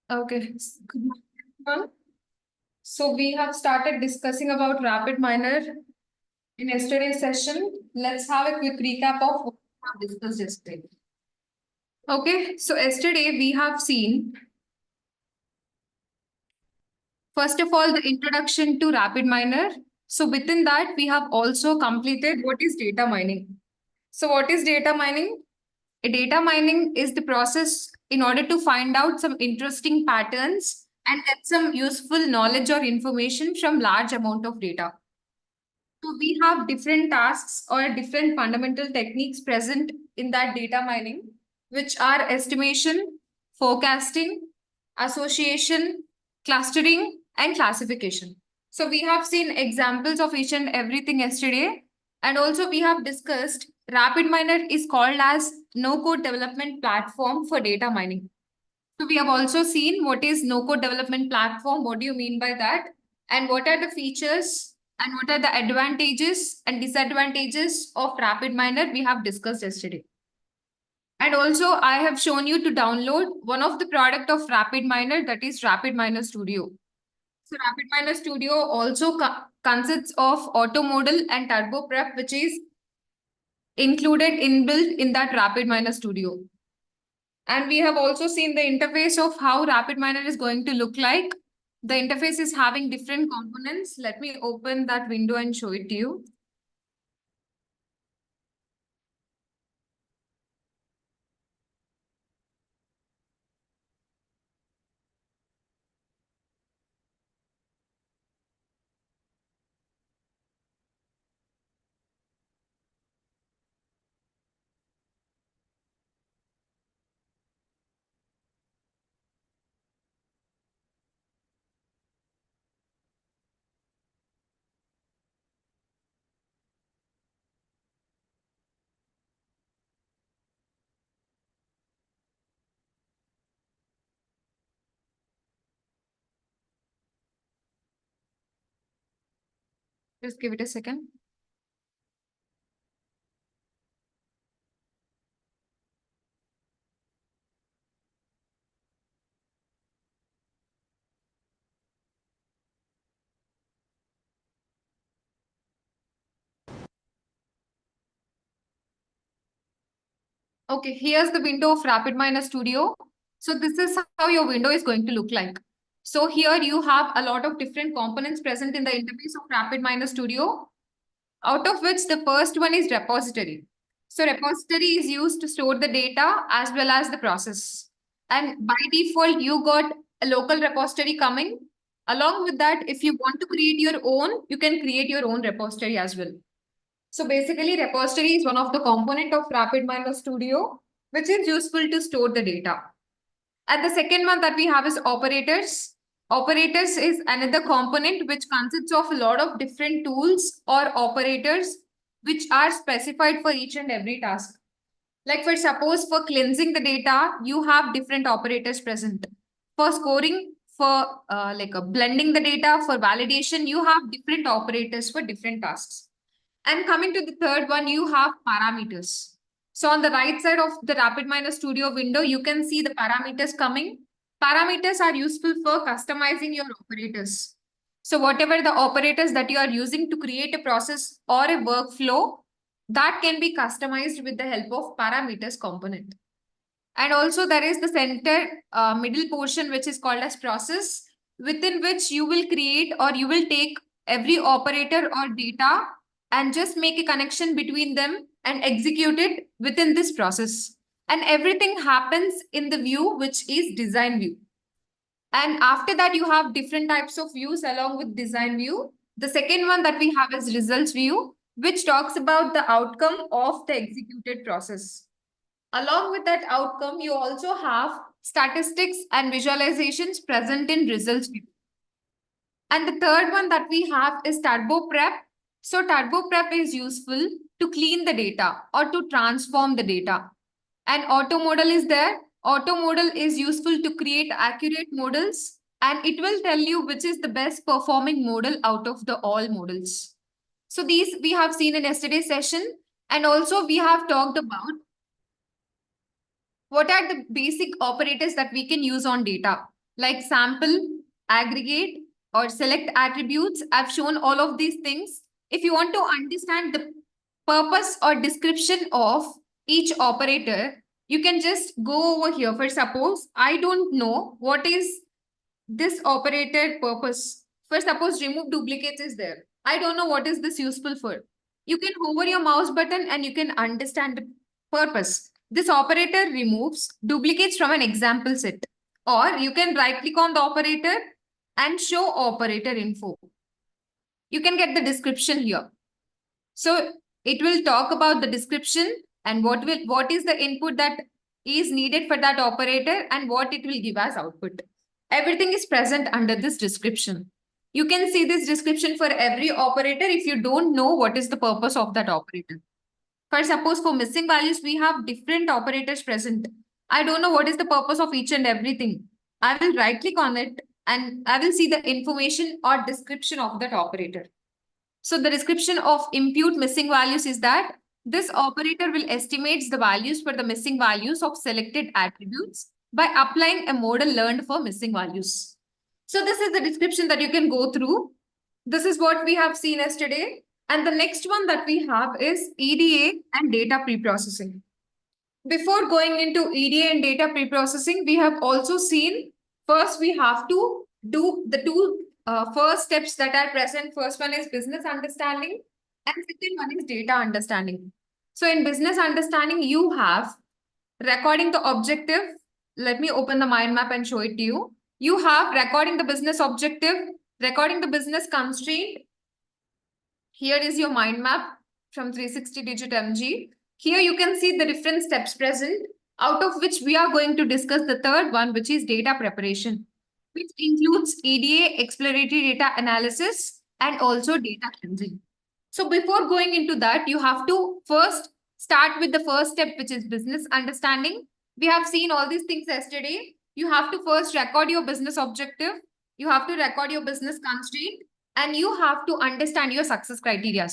Okay. Good morning, everyone. So we have started discussing about RapidMiner in yesterday's session. Let's have a quick recap of what we have discussed yesterday. Okay, so yesterday we have seen, first of all, the introduction to RapidMiner. So within that, we have also completed what is data mining. So what is data mining? Data mining is the process in order to find out some interesting patterns and get some useful knowledge or information from large amount of data. So we have different tasks or different fundamental techniques present in that data mining, which are estimation, forecasting, association, clustering, and classification. So we have seen examples of each and everything yesterday. And also we have discussed RapidMiner is called as no-code development platform for data mining. So we have also seen what is no-code development platform, what do you mean by that, and what are the features and what are the advantages and disadvantages of RapidMiner we have discussed yesterday. And also I have shown you to download one of the product of RapidMiner, that is RapidMiner Studio. So RapidMiner Studio also consists of auto model and turbo prep, which is included inbuilt in that RapidMiner Studio. And we have also seen the interface of how RapidMiner is going to look like. The interface is having different components. Let me open that window and show it to you. Just give it a second. Okay, here's the window of RapidMiner Studio. So this is how your window is going to look like. So here you have a lot of different components present in the interface of RapidMiner Studio, out of which the first one is repository. So repository is used to store the data as well as the process. And by default, you got a local repository coming. Along with that, if you want to create your own, you can create your own repository as well. So basically, repository is one of the component of RapidMiner Studio, which is useful to store the data. And the second one that we have is operators. Operators is another component which consists of a lot of different tools or operators which are specified for each and every task. Like for suppose for cleansing the data, you have different operators present. For scoring, for blending the data, for validation, you have different operators for different tasks. And coming to the third one, you have parameters. So on the right side of the RapidMiner Studio window, you can see the parameters coming. Parameters are useful for customizing your operators. So whatever the operators that you are using to create a process or a workflow, that can be customized with the help of parameters component. And also there is the center middle portion, which is called as process, within which you will create or you will take every operator or data and just make a connection between them and execute it within this process. And everything happens in the view, which is design view. And after that, you have different types of views along with design view. The second one that we have is results view, which talks about the outcome of the executed process. Along with that outcome, you also have statistics and visualizations present in results view. And the third one that we have is turbo prep. So turbo prep is useful to clean the data or to transform the data. And auto model is there. Auto model is useful to create accurate models, and it will tell you which is the best performing model out of the all models. So these we have seen in yesterday's session, and also we have talked about what are the basic operators that we can use on data. like sample, aggregate, or select attributes. I've shown all of these things. If you want to understand the purpose or description of each operator, you can just go over here. For suppose, I don't know what is this operator purpose. For suppose remove duplicates is there. I don't know what is this useful for. You can hover your mouse button and you can understand the purpose. This operator removes duplicates from an example set. Or you can right click on the operator and show operator info. You can get the description here. So it will talk about the description and what is the input that is needed for that operator and what it will give as output. Everything is present under this description. You can see this description for every operator if you don't know what is the purpose of that operator. For suppose for missing values, we have different operators present. I don't know what is the purpose of each and everything. I will right click on it and I will see the information or description of that operator. So the description of impute missing values is that this operator will estimate the values for the missing values of selected attributes by applying a model learned for missing values. So this is the description that you can go through. This is what we have seen yesterday. And the next one that we have is EDA and data preprocessing. Before going into EDA and data preprocessing, we have also seen first we have to do the two first steps that are present. First one is business understanding and second one is data understanding. So in business understanding, you have recording the objective. Let me open the mind map and show it to you. You have recording the business objective, recording the business constraint. Here is your mind map from 360DigiTMG. Here you can see the different steps present, out of which we are going to discuss the third one, which is data preparation, which includes EDA, exploratory data analysis, and also data cleansing. So before going into that, you have to first start with the first step, which is business understanding. We have seen all these things yesterday. You have to first record your business objective. You have to record your business constraint. And you have to understand your success criteria.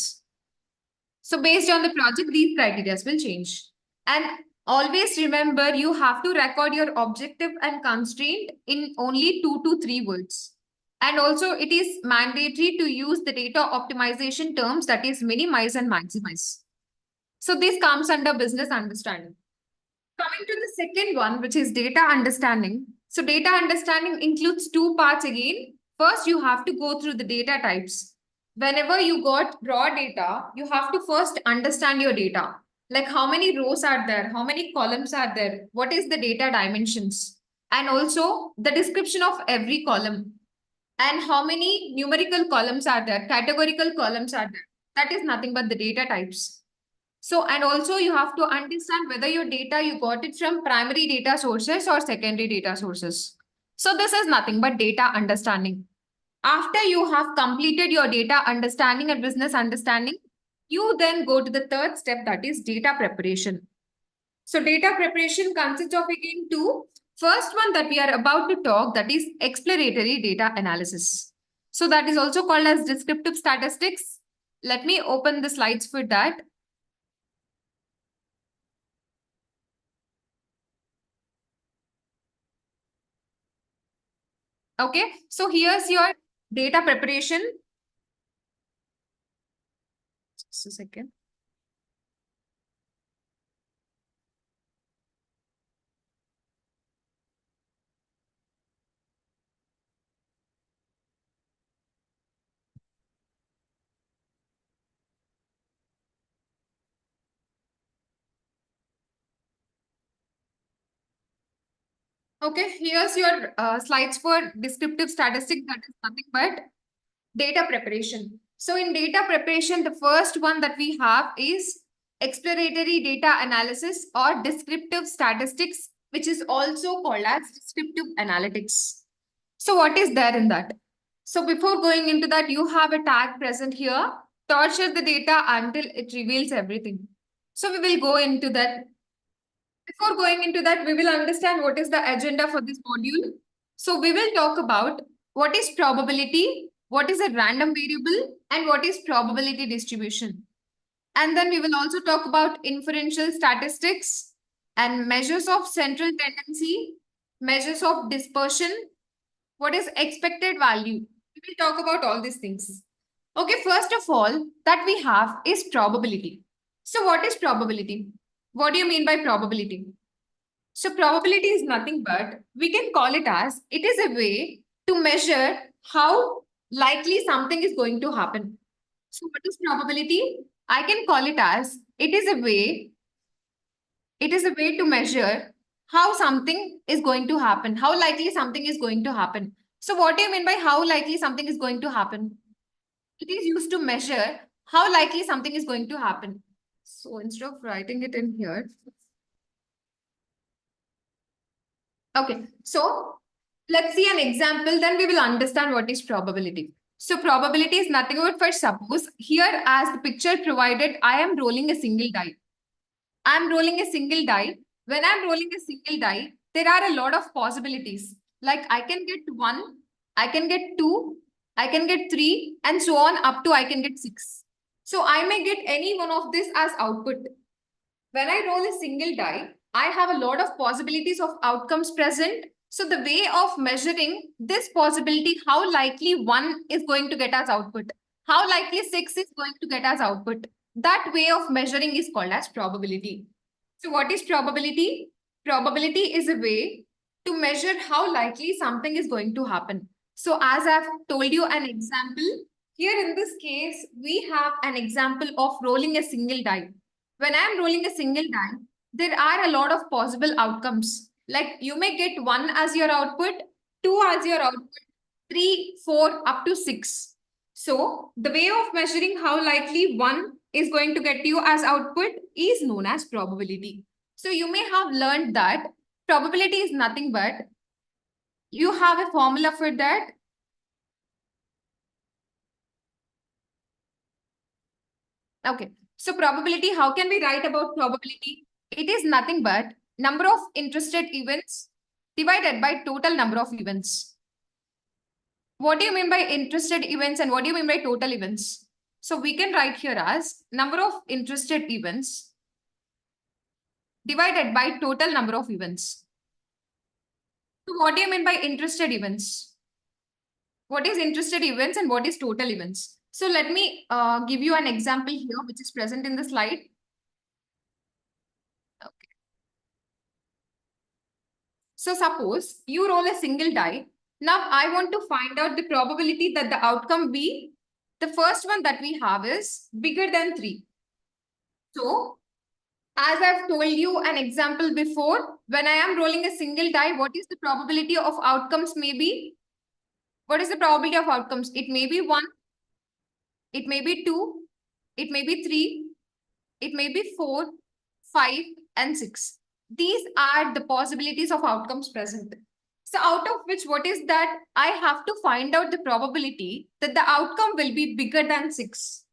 So based on the project, these criteria will change. And always remember, you have to record your objective and constraint in only 2 to 3 words. And also it is mandatory to use the data optimization terms, that is minimize and maximize. So this comes under business understanding. Coming to the second one, which is data understanding. So data understanding includes 2 parts again. First, you have to go through the data types. Whenever you got raw data, you have to first understand your data. Like how many rows are there? How many columns are there? What is the data dimensions? And also the description of every column. And how many numerical columns are there? Categorical columns are there? That is nothing but the data types. So, and also you have to understand whether your data, you got it from primary data sources or secondary data sources. So this is nothing but data understanding. After you have completed your data understanding and business understanding, you then go to the third step, that is data preparation. So data preparation consists of again 2. First one that we are about to talk, that is exploratory data analysis. So that is also called as descriptive statistics. Let me open the slides for that. Okay, so here's your data preparation. Just a second. Okay, here's your slides for descriptive statistics. That is nothing but data preparation. So in data preparation, the first one that we have is exploratory data analysis or descriptive statistics, which is also called as descriptive analytics. So what is there in that? So before going into that, you have a tag present here, torture the data until it reveals everything. So we will go into that. Before going into that, we will understand what is the agenda for this module. So we will talk about what is probability, what is a random variable, and what is probability distribution. And then we will also talk about inferential statistics and measures of central tendency, measures of dispersion, What is expected value? We will talk about all these things. Okay, first of all, that we have is probability. So what is probability? What do you mean by probability? So probability is nothing but, we can call it as, it is a way to measure how likely something is going to happen. So what is probability? I can call it as, it is a way to measure how something is going to happen, how likely something is going to happen. So what do you mean by how likely something is going to happen? It is used to measure how likely something is going to happen. So instead of writing it in here, okay, so let's see an example, then we will understand what is probability. So probability is nothing but, for suppose here as the picture provided, I am rolling a single die. I'm rolling a single die. When I'm rolling a single die, there are a lot of possibilities. Like I can get 1, I can get 2, I can get 3, and so on up to I can get 6. So I may get any one of this as output. When I roll a single die, I have a lot of possibilities of outcomes present. So the way of measuring this possibility, how likely 1 is going to get as output, how likely 6 is going to get as output, that way of measuring is called as probability. So what is probability? Probability is a way to measure how likely something is going to happen. So as I've told you an example, here in this case, we have an example of rolling a single die. When I'm rolling a single die, there are a lot of possible outcomes. Like you may get 1 as your output, 2 as your output, 3, 4, up to 6. So the way of measuring how likely 1 is going to get you as output is known as probability. So you may have learned that probability is nothing but, you have a formula for that. Okay. So probability, how can we write about probability? It is nothing but number of interested events divided by total number of events. What do you mean by interested events and what do you mean by total events? So we can write here as number of interested events divided by total number of events. So what do you mean by interested events? What is interested events and what is total events? So let me give you an example here, which is present in the slide. Okay. So suppose you roll a single die. Now I want to find out the probability that the outcome be, the first one that we have is bigger than 3. So as I've told you an example before, when I am rolling a single die, what is the probability of outcomes may be? What is the probability of outcomes? It may be 1, it may be 2, it may be 3, it may be 4, 5, and 6. These are the possibilities of outcomes present. So out of which, what is that? I have to find out the probability that the outcome will be bigger than 6.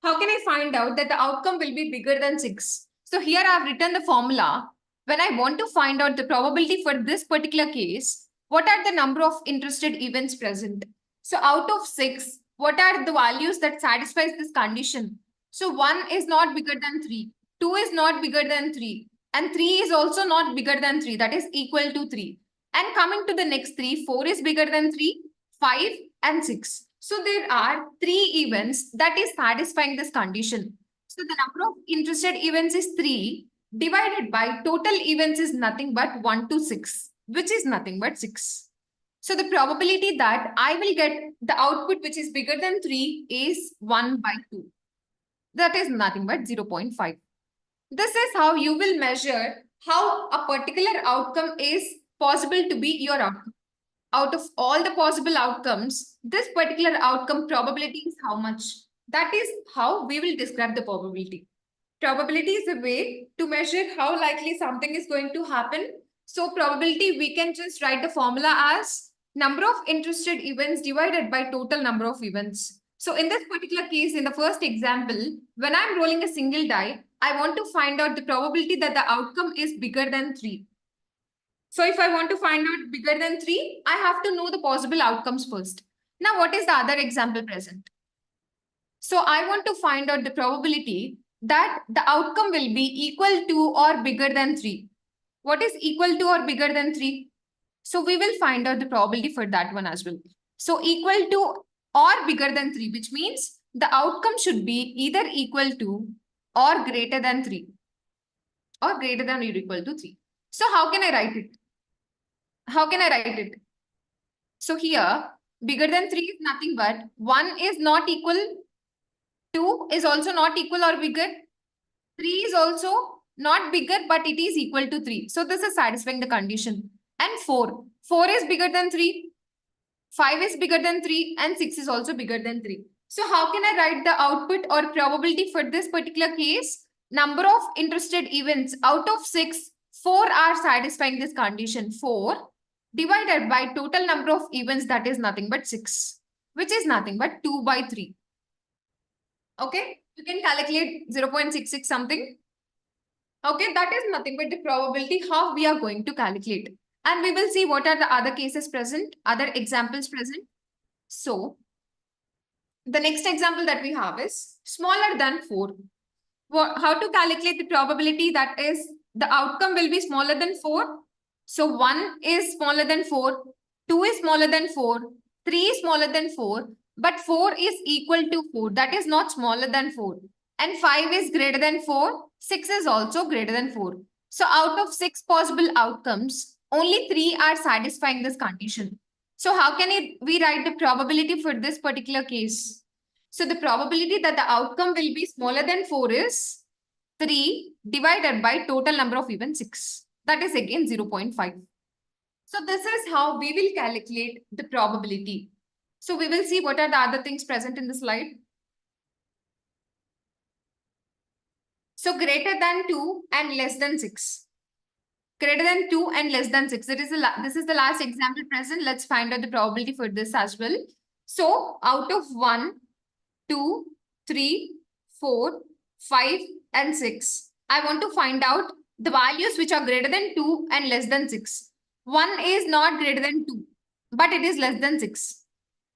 How can I find out that the outcome will be bigger than 6? So here I have written the formula. When I want to find out the probability for this particular case, what are the number of interested events present? So out of 6, what are the values that satisfies this condition? So 1 is not bigger than 3, 2 is not bigger than 3, and 3 is also not bigger than 3, that is equal to 3. And coming to the next 3, 4 is bigger than 3, 5, and 6. So there are 3 events that is satisfying this condition. So the number of interested events is 3 divided by total events is nothing but 1 to 6, which is nothing but 6. So the probability that I will get the output which is bigger than 3 is 1 by 2. That is nothing but 0.5. This is how you will measure how a particular outcome is possible to be your outcome. Out of all the possible outcomes, this particular outcome probability is how much? That is how we will describe the probability. Probability is a way to measure how likely something is going to happen. So probability, we can just write the formula as number of interested events divided by total number of events. So in this particular case, in the first example, when I'm rolling a single die, I want to find out the probability that the outcome is bigger than 3. So if I want to find out bigger than 3, I have to know the possible outcomes first. Now, what is the other example present? So I want to find out the probability that the outcome will be equal to or bigger than 3. What is equal to or bigger than 3? So we will find out the probability for that one as well. So equal to or bigger than 3, which means the outcome should be either equal to or greater than 3 or greater than or equal to 3. So how can I write it? How can I write it? So here, bigger than 3 is nothing but 1 is not equal, 2 is also not equal or bigger, 3 is also not bigger, but it is equal to 3. So this is satisfying the condition. And 4 is bigger than 3, 5 is bigger than 3, and 6 is also bigger than 3. So how can I write the output or probability for this particular case? Number of interested events out of 6, 4 are satisfying this condition. 4 divided by total number of events, that is nothing but 6, which is nothing but 2 by 3. Okay, you can calculate 0.66 something. Okay, that is nothing but the probability how we are going to calculate. And we will see what are the other cases present, other examples present. So, the next example that we have is smaller than 4. How to calculate the probability, that is the outcome will be smaller than 4. So 1 is smaller than 4, 2 is smaller than 4, 3 is smaller than 4, but 4 is equal to 4. That is not smaller than 4. And 5 is greater than 4, 6 is also greater than 4. So out of 6 possible outcomes, only 3 are satisfying this condition. So how can we write the probability for this particular case? So the probability that the outcome will be smaller than 4 is 3 divided by total number of events 6. That is again 0.5. So this is how we will calculate the probability. So we will see what are the other things present in the slide. So greater than 2 and less than 6. Greater than 2 and less than 6. This is the last example present. Let's find out the probability for this as well. So out of 1, 2, 3, 4, 5, and 6, I want to find out the values which are greater than 2 and less than 6. 1 is not greater than 2, but it is less than 6.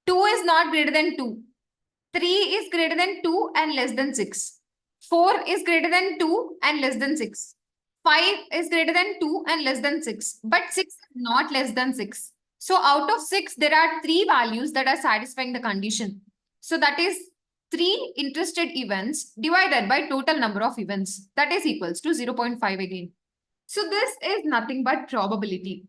2 is not greater than 2. 3 is greater than 2 and less than 6. 4 is greater than 2 and less than 6. 5 is greater than 2 and less than 6. But 6 is not less than 6. So out of 6, there are 3 values that are satisfying the condition. So that is 3 interested events divided by total number of events. That is equals to 0.5 again. So this is nothing but probability.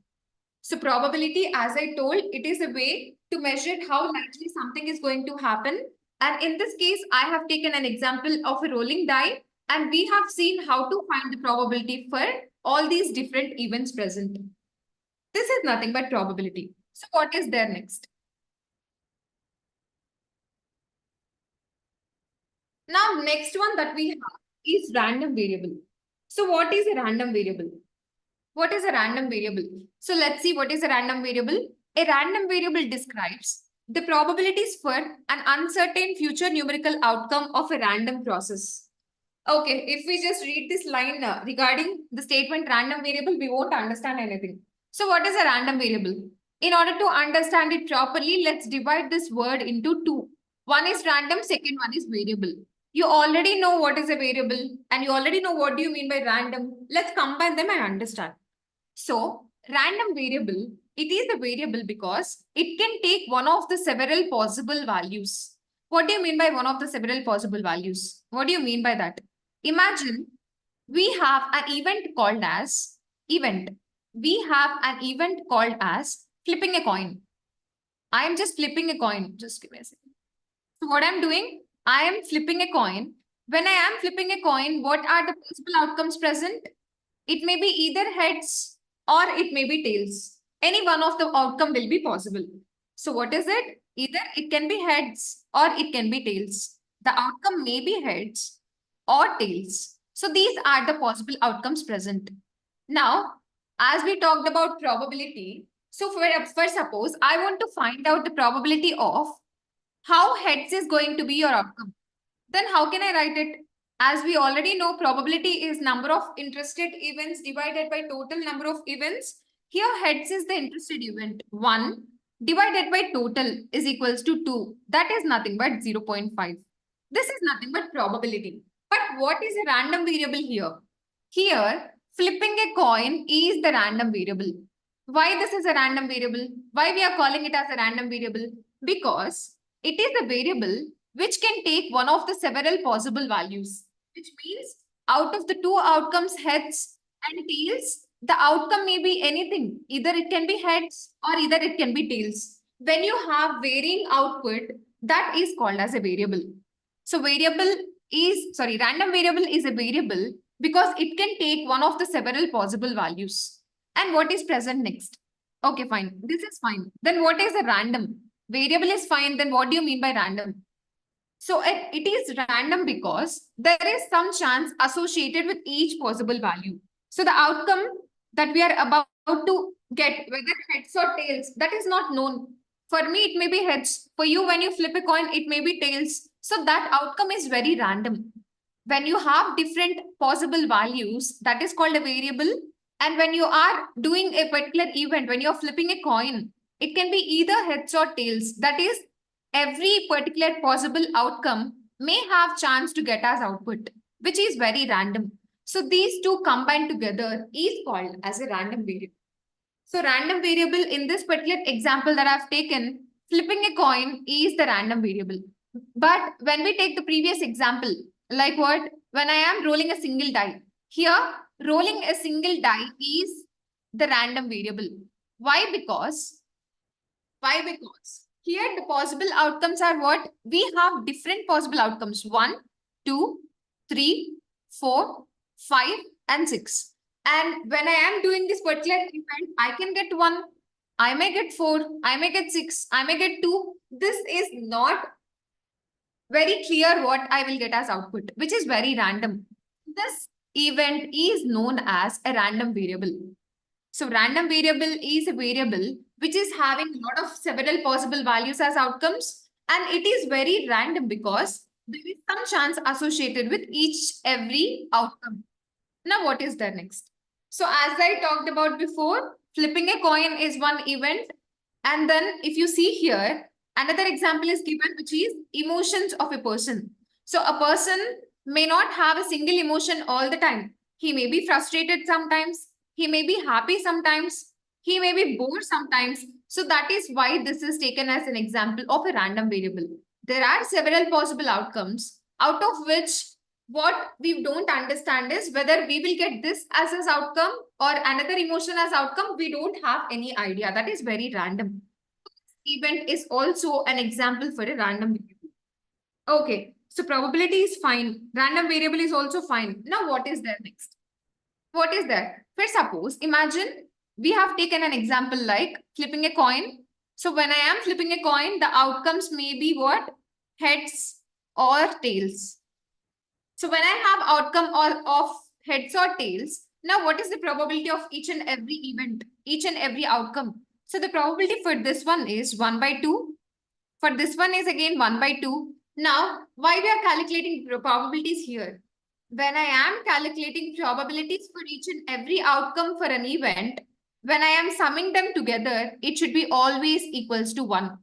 So probability, as I told, it is a way to measure how likely something is going to happen. And in this case, I have taken an example of a rolling die, and we have seen how to find the probability for all these different events present. This is nothing but probability. So what is there next? Now, next one that we have is random variable. So what is a random variable? What is a random variable? So let's see what is a random variable. A random variable describes the probabilities for an uncertain future numerical outcome of a random process. Okay, if we just read this line regarding the statement random variable, we won't understand anything. So what is a random variable? In order to understand it properly, let's divide this word into two. One is random, second one is variable. You already know what is a variable and you already know what do you mean by random. Let's combine them and understand. So random variable, it is a variable because it can take one of the several possible values. What do you mean by one of the several possible values? What do you mean by that? Imagine we have an event called as event. We have an event called as flipping a coin. I am just flipping a coin. Just give me a second. So what I'm doing, I am flipping a coin. When I am flipping a coin, what are the possible outcomes present? It may be either heads or it may be tails. Any one of the outcome will be possible. So what is it? Either it can be heads or it can be tails. The outcome may be heads or tails. So these are the possible outcomes present. Now, as we talked about probability, so for suppose I want to find out the probability of how heads is going to be your outcome. Then how can I write it? As we already know, probability is number of interested events divided by total number of events. Here heads is the interested event. 1 divided by total is equals to 2. That is nothing but 0.5. This is nothing but probability. But what is a random variable here? Here, flipping a coin is the random variable. Why this is a random variable? Why we are calling it as a random variable? Because it is a variable which can take one of the several possible values, which means out of the two outcomes, heads and tails, the outcome may be anything. Either it can be heads or either it can be tails. When you have varying output, that is called as a variable. So random variable is a variable because it can take one of the several possible values. And what is present next? Okay, fine. This is fine. Then what is a random? Variable is fine. Then what do you mean by random? So it is random because there is some chance associated with each possible value. So the outcome that we are about to get, whether heads or tails, that is not known. For me, it may be heads. For you, when you flip a coin, it may be tails. So that outcome is very random. When you have different possible values, that is called a variable. And when you are doing a particular event, when you're flipping a coin, it can be either heads or tails. That is, every particular possible outcome may have chance to get as output, which is very random. So these two combined together is called as a random variable. So random variable in this particular example that I've taken, flipping a coin is the random variable. But when we take the previous example, like what? When I am rolling a single die, here rolling a single die is the random variable. Why? Because here the possible outcomes are what? We have different possible outcomes. 1, 2, 3, 4, 5, and 6. And when I am doing this particular event, I can get 1, I may get 4, I may get 6, I may get 2. This is not very clear what I will get as output, which is very random. This event is known as a random variable. So random variable is a variable which is having a lot of several possible values as outcomes, and it is very random because there is some chance associated with every outcome. Now, what is there next? So as I talked about before, flipping a coin is one event. And then if you see here, another example is given, which is emotions of a person. So a person may not have a single emotion all the time. He may be frustrated sometimes. He may be happy sometimes. He may be bored sometimes. So that is why this is taken as an example of a random variable. There are several possible outcomes, out of which what we don't understand is whether we will get this as an outcome or another emotion as outcome. We don't have any idea. That is very random. Event is also an example for a random variable. Okay, so probability is fine. Random variable is also fine. Now what is there next? What is there? For suppose, imagine we have taken an example like flipping a coin. So when I am flipping a coin, the outcomes may be what? Heads or tails. So when I have outcome of heads or tails, now what is the probability of each and every event, each and every outcome? So the probability for this one is 1 by 2. For this one is again 1 by 2. Now, why we are calculating probabilities here? When I am calculating probabilities for each and every outcome for an event, when I am summing them together, it should be always equals to 1.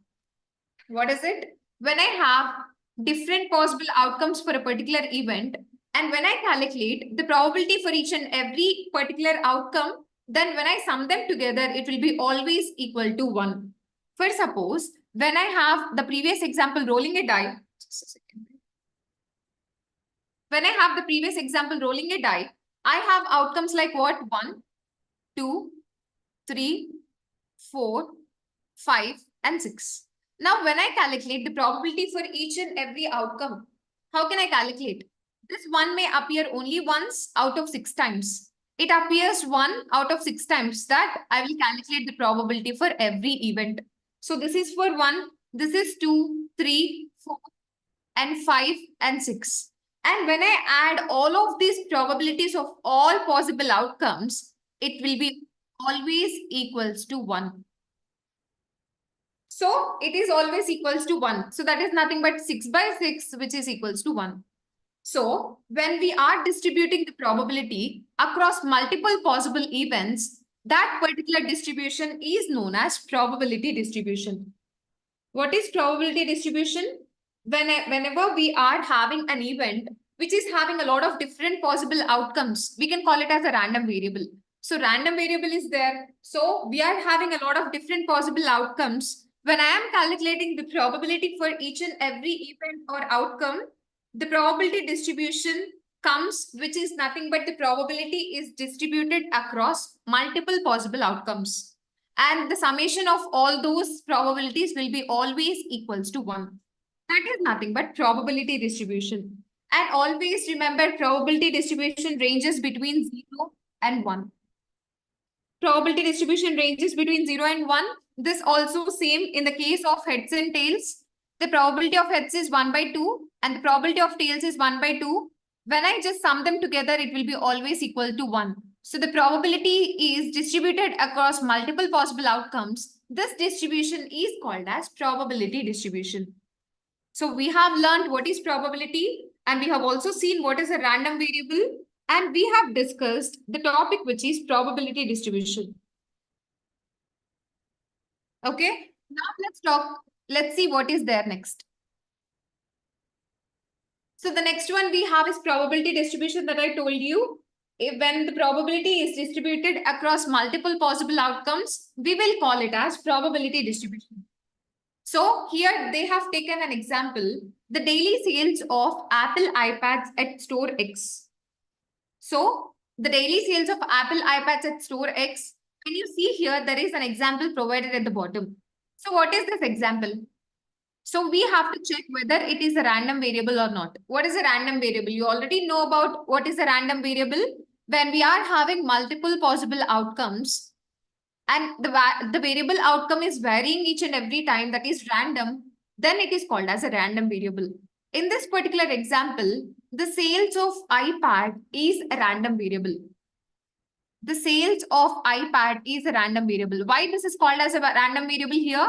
What is it? When I have different possible outcomes for a particular event, and when I calculate the probability for each and every particular outcome, then when I sum them together, it will be always equal to 1. For suppose, when I have the previous example rolling a die, just a second. When I have the previous example rolling a die, I have outcomes like what? 1, 2, 3, 4, 5, and 6. Now, when I calculate the probability for each and every outcome, how can I calculate? This one may appear only once out of 6 times. It appears 1 out of 6 times that I will calculate the probability for every event. So this is for 1, this is 2, 3, 4, and 5, and 6. And when I add all of these probabilities of all possible outcomes, it will be always equals to 1. So it is always equals to 1. So that is nothing but 6 by 6, which is equals to 1. So when we are distributing the probability across multiple possible events, that particular distribution is known as probability distribution. What is probability distribution? Whenever we are having an event which is having a lot of different possible outcomes, we can call it as a random variable. So random variable is there. So we are having a lot of different possible outcomes. When I am calculating the probability for each and every event or outcome, the probability distribution comes, which is nothing but the probability is distributed across multiple possible outcomes. And the summation of all those probabilities will be always equals to 1. That is nothing but probability distribution. And always remember, probability distribution ranges between 0 and 1. Probability distribution ranges between 0 and 1. This also same in the case of heads and tails. The probability of heads is 1 by 2 and the probability of tails is 1 by 2. When I just sum them together, it will be always equal to 1. So the probability is distributed across multiple possible outcomes. This distribution is called as probability distribution. So we have learned what is probability, and we have also seen what is a random variable, and we have discussed the topic which is probability distribution. Okay, now let's see what is there next. So the next one we have is probability distribution that I told you. When the probability is distributed across multiple possible outcomes, we will call it as probability distribution. So here they have taken an example, the daily sales of Apple iPads at store X. So the daily sales of Apple iPads at store X, and you see here there is an example provided at the bottom. So what is this example? So we have to check whether it is a random variable or not. What is a random variable? You already know about what is a random variable. When we are having multiple possible outcomes, and the variable outcome is varying each and every time, that is random, then it is called as a random variable. In this particular example, the sales of iPad is a random variable. The sales of iPad is a random variable. Why this is called as a random variable here?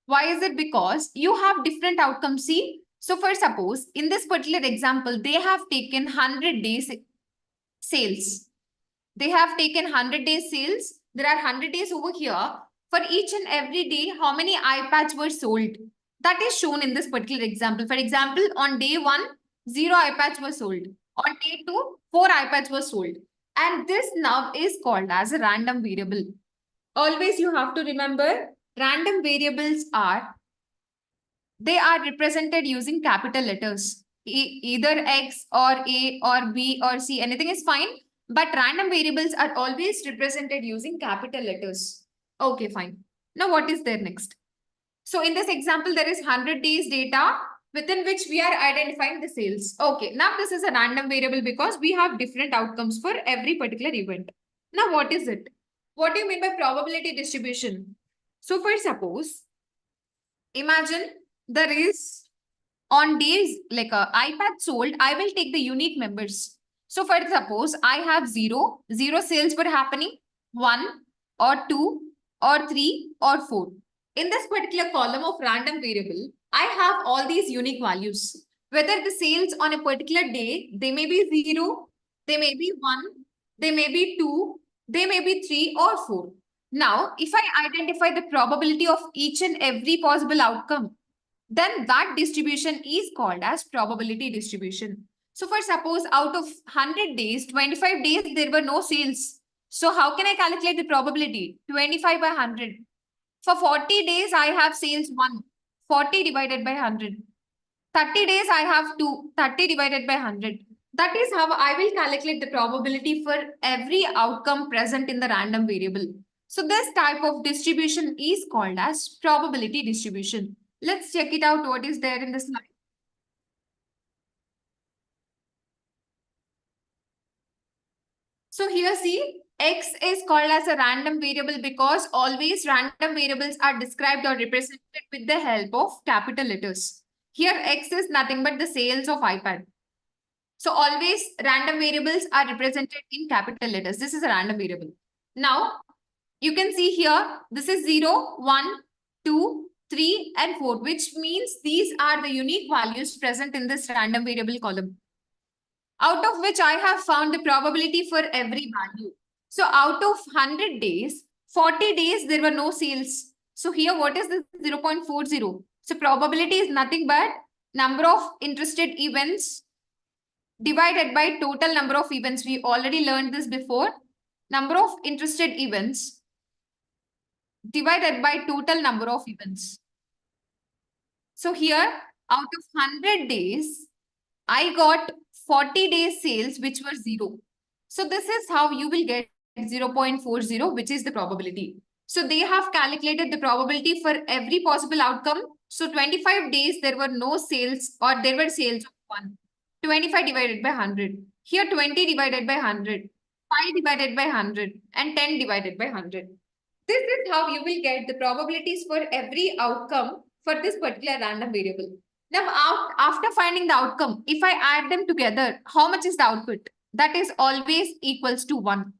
Why is it? Because you have different outcomes. See, so for suppose in this particular example, they have taken 100 days sales. They have taken 100 days sales. There are 100 days over here. For each and every day, how many iPads were sold? That is shown in this particular example. For example, on day 1, 0 iPads were sold. On day 2, 4 iPads were sold. And this now is called as a random variable. Always you have to remember, random variables they are represented using capital letters. Either X or A or B or C, anything is fine. But random variables are always represented using capital letters. Okay, fine. Now what is there next? So in this example, there is 100 days data within which we are identifying the sales. Okay, now this is a random variable because we have different outcomes for every particular event. Now what is it? What do you mean by probability distribution? So for suppose, imagine there is on days like a iPad sold, I will take the unique members. So for suppose I have 0 sales were happening, 1 or 2 or 3 or 4. In this particular column of random variable, I have all these unique values. Whether the sales on a particular day, they may be 0, they may be 1, they may be 2, they may be 3 or 4. Now, if I identify the probability of each and every possible outcome, then that distribution is called as probability distribution. So for suppose out of 100 days, 25 days, there were no sales. So how can I calculate the probability? 25 by 100. For 40 days, I have sales 1. 40 divided by 100. 30 days, I have 2. 30 divided by 100. That is how I will calculate the probability for every outcome present in the random variable. So this type of distribution is called as probability distribution. Let's check it out what is there in the slide. So here see, X is called as a random variable because always random variables are described or represented with the help of capital letters. Here X is nothing but the sales of iPad. So always random variables are represented in capital letters. This is a random variable. Now you can see here, this is 0, 1, 2, 3 and 4, which means these are the unique values present in this random variable column, out of which I have found the probability for every value. So out of 100 days, 40 days, there were no sales. So here, what is the 0.40? So probability is nothing but number of interested events divided by total number of events. We already learned this before. number of interested events divided by total number of events. So here, out of 100 days, I got 40 days sales, which were 0. So this is how you will get 0.40, which is the probability. So they have calculated the probability for every possible outcome. So 25 days, there were no sales, or there were sales of 1. 25 divided by 100. Here 20 divided by 100. 5 divided by 100. And 10 divided by 100. This is how you will get the probabilities for every outcome for this particular random variable. Now, after finding the outcome, if I add them together, how much is the output? That is always equals to 1.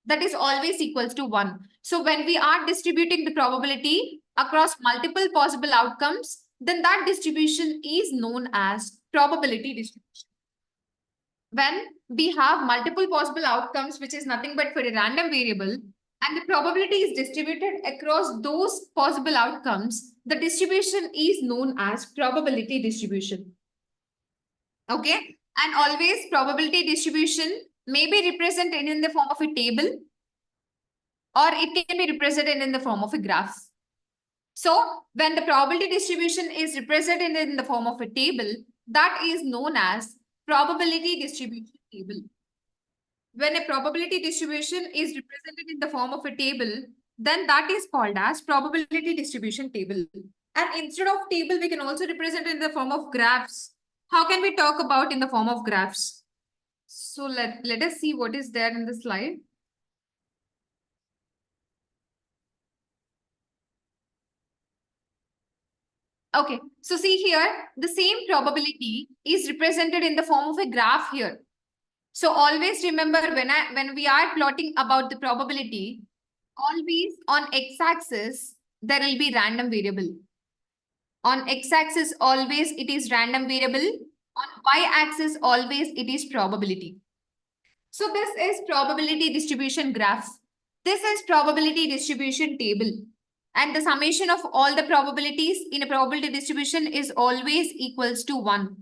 That is always equals to 1. So when we are distributing the probability across multiple possible outcomes, then that distribution is known as probability distribution. When we have multiple possible outcomes, which is nothing but for a random variable, and the probability is distributed across those possible outcomes, the distribution is known as probability distribution. Okay, and always probability distribution may be represented in the form of a table, or it can be represented in the form of a graph. So when the probability distribution is represented in the form of a table, that is known as probability distribution table. When a probability distribution is represented in the form of a table, then that is called as probability distribution table. And instead of table, we can also represent it in the form of graphs. How can we talk about in the form of graphs? So let us see what is there in the slide. Okay, so see here, the same probability is represented in the form of a graph here. So always remember, when we are plotting about the probability, always on x-axis, there will be random variable. On x-axis, always it is random variable. On y-axis, always it is probability. So this is probability distribution graph. This is probability distribution table. And the summation of all the probabilities in a probability distribution is always equals to 1.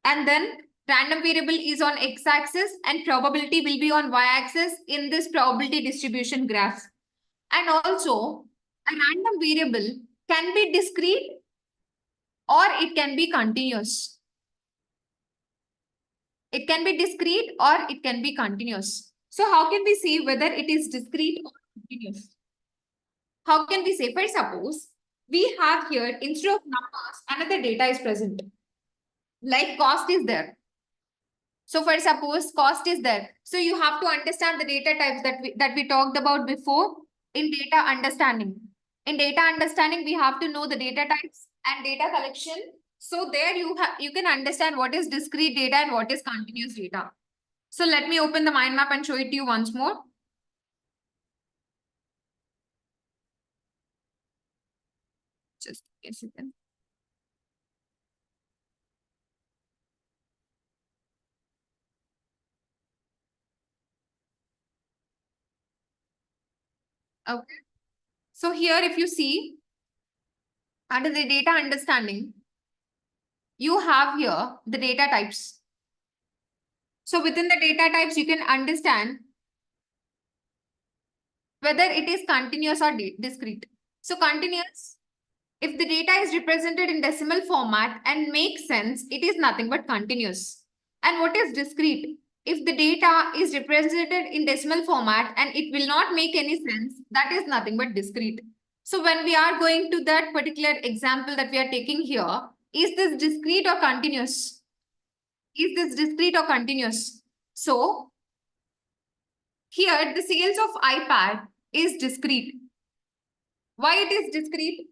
And then random variable is on x-axis and probability will be on y-axis in this probability distribution graph. And also, a random variable can be discrete or it can be continuous. It can be discrete or it can be continuous. So how can we say whether it is discrete or continuous? How can we say? For suppose, we have here, instead of numbers, another data is present. Like cost is there. So for suppose cost is there. So you have to understand the data types that we talked about before in data understanding. In data understanding, we have to know the data types and data collection. So there you can understand what is discrete data and what is continuous data. So let me open the mind map and show it to you once more. Just a second. Okay. So here, if you see, under the data understanding, you have here the data types. So within the data types, you can understand whether it is continuous or discrete. So continuous, if the data is represented in decimal format and makes sense, it is nothing but continuous. And what is discrete? If the data is represented in decimal format and it will not make any sense, that is nothing but discrete. So when we are going to that particular example that we are taking here, is this discrete or continuous? Is this discrete or continuous? So here the sales of iPad is discrete. Why it is discrete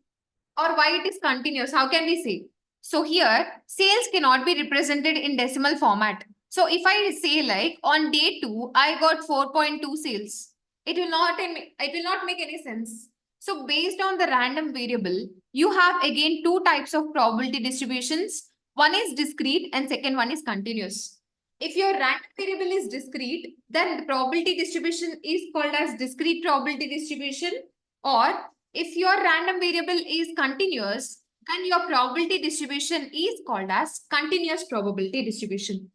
or why it is continuous? How can we say? So here sales cannot be represented in decimal format. So if I say like on day 2, I got 4.2 sales, it will not make any sense. So based on the random variable, you have again two types of probability distributions. One is discrete and second one is continuous. If your random variable is discrete, then the probability distribution is called as discrete probability distribution. Or if your random variable is continuous, then your probability distribution is called as continuous probability distribution.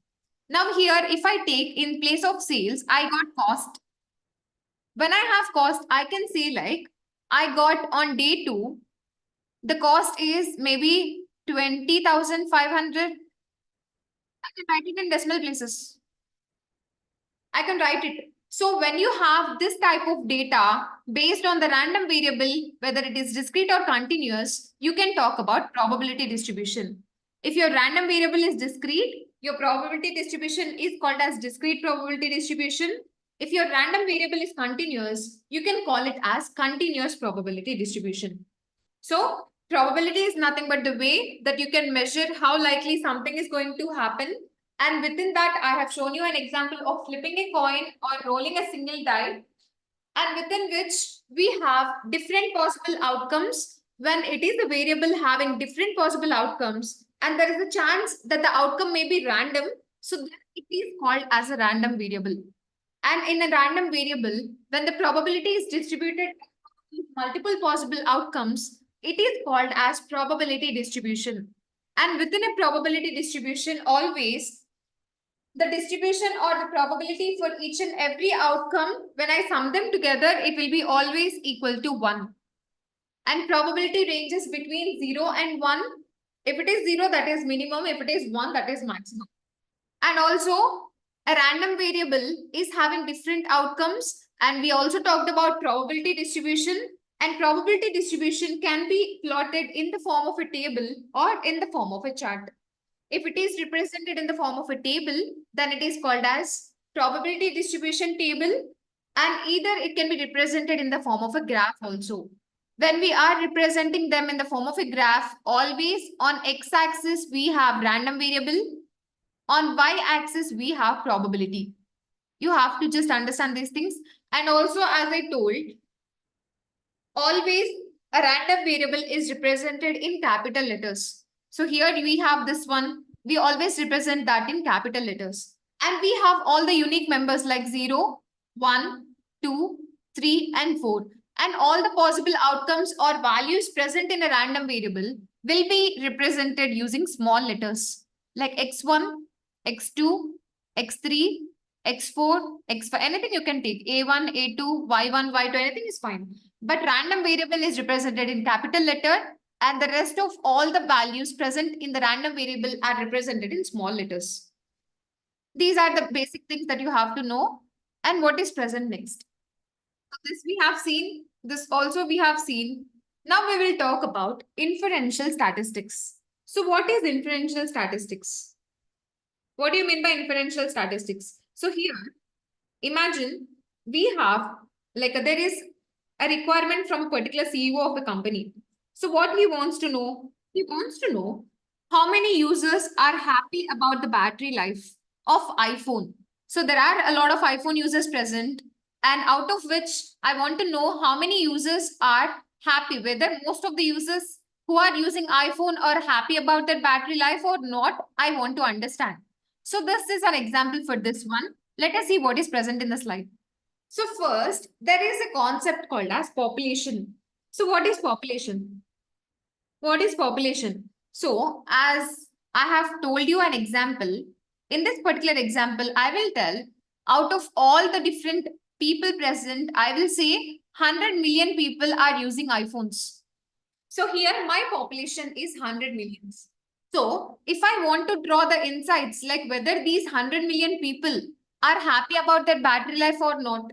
Now here, if I take in place of sales, I got cost. when I have cost, I can say like I got on day 2, the cost is maybe 20,500. I can write it in decimal places. I can write it. So when you have this type of data based on the random variable, whether it is discrete or continuous, you can talk about probability distribution. If your random variable is discrete, your probability distribution is called as discrete probability distribution. If your random variable is continuous, you can call it as continuous probability distribution. So probability is nothing but the way that you can measure how likely something is going to happen. And within that, I have shown you an example of flipping a coin or rolling a single die, and within which we have different possible outcomes. When it is a variable having different possible outcomes, and there is a chance that the outcome may be random, so then it is called as a random variable. And in a random variable, when the probability is distributed multiple possible outcomes, it is called as probability distribution. And within a probability distribution, always the distribution or the probability for each and every outcome, when I sum them together, it will be always equal to 1. And probability ranges between 0 and 1. If it is 0, that is minimum. If it is 1, that is maximum. And also, a random variable is having different outcomes. And we also talked about probability distribution. And probability distribution can be plotted in the form of a table or in the form of a chart. If it is represented in the form of a table, then it is called as probability distribution table. And either it can be represented in the form of a graph also. When we are representing them in the form of a graph, always on x-axis we have random variable. On y-axis we have probability. You have to just understand these things. And also, as I told, always a random variable is represented in capital letters. So here we have this one. We always represent that in capital letters. And we have all the unique members like 0, 1, 2, 3, and 4. And all the possible outcomes or values present in a random variable will be represented using small letters like x1, x2, x3, x4, x5, anything you can take, a1, a2, y1, y2, anything is fine. But random variable is represented in capital letter, and the rest of all the values present in the random variable are represented in small letters. These are the basic things that you have to know. And what is present next? So this we have seen, this also we have seen. Now we will talk about inferential statistics. So what is inferential statistics? What do you mean by inferential statistics? So here, imagine we have, like there is a requirement from a particular CEO of a company. So what he wants to know? He wants to know how many users are happy about the battery life of iPhone. So there are a lot of iPhone users present, and out of which I want to know how many users are happy, whether most of the users who are using iPhone are happy about their battery life or not. I want to understand. So this is an example for this one. Let us see what is present in the slide. So first, there is a concept called as population. So what is population? What is population? So as I have told you an example, in this particular example, I will tell out of all the different people present, I will say 100 million people are using iPhones. So here my population is 100 millions. So if I want to draw the insights like whether these 100 million people are happy about their battery life or not,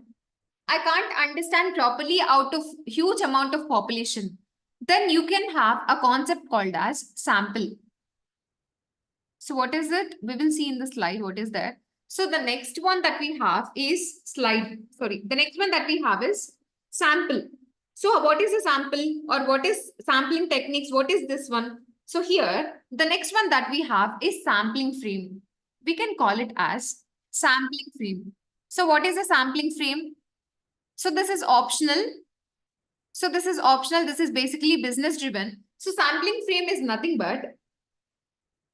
I can't understand properly out of huge amount of population. Then you can have a concept called as sample. So what is it? We will see in the slide what is that. So the next one that we have is the next one that we have is sample. So what is a sample or what is sampling techniques? What is this one? So here, the next one that we have is sampling frame. We can call it as sampling frame. So what is a sampling frame? So this is optional. This is basically business driven. So sampling frame is nothing but,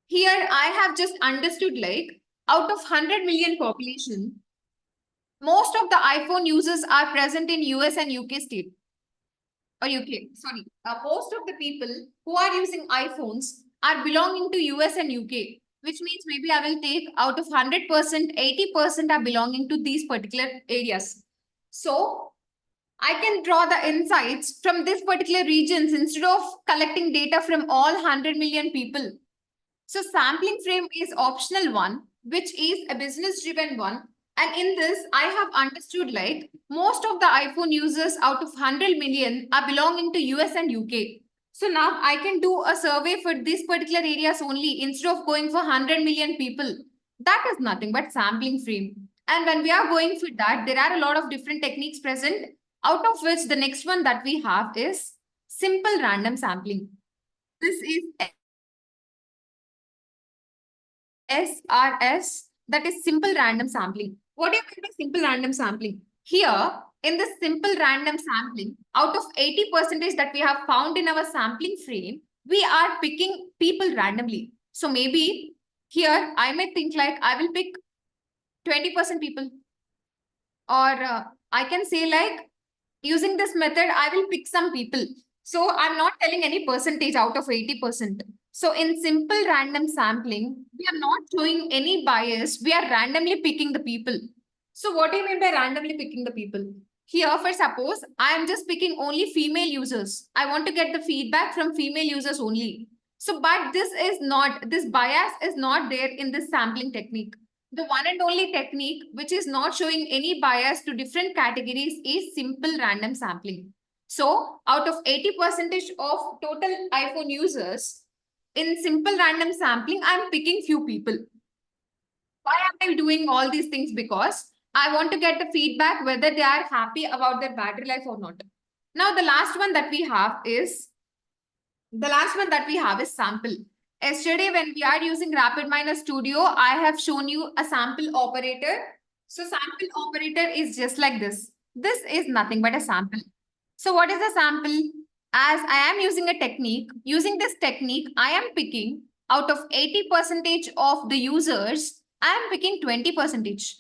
here I have just understood like out of 100 million population, most of the iPhone users are present in US and UK state. Or UK, sorry. Most of the people who are using iPhones are belonging to US and UK, which means maybe I will take out of 100%, 80% are belonging to these particular areas. So I can draw the insights from this particular regions instead of collecting data from all 100 million people. So sampling frame is optional one, which is a business driven one. And in this, I have understood like most of the iPhone users out of 100 million are belonging to US and UK. So now I can do a survey for these particular areas only instead of going for 100 million people. That is nothing but sampling frame. And when we are going for that, there are a lot of different techniques present, out of which the next one that we have is simple random sampling. This is SRS, that is simple random sampling. What do you mean by simple random sampling? Here, in this simple random sampling, out of 80% that we have found in our sampling frame, we are picking people randomly. So maybe here I may think like I will pick 20% people. Or I can say like using this method, I will pick some people. So I'm not telling any percentage out of 80%. So in simple random sampling, we are not showing any bias. We are randomly picking the people. So what do you mean by randomly picking the people? Here, for suppose, I am just picking only female users. I want to get the feedback from female users only. So, but this bias is not there in this sampling technique. The one and only technique which is not showing any bias to different categories is simple random sampling. So, out of 80% of total iPhone users, in simple random sampling, I'm picking few people. Why am I doing all these things? Because I want to get the feedback whether they are happy about their battery life or not. Now, the last one that we have is sample. Yesterday, when we are using RapidMiner Studio, I have shown you a sample operator. So sample operator is just like this. This is nothing but a sample. So what is a sample? As I am using a technique, using this technique, I am picking out of 80% of the users, I am picking 20%.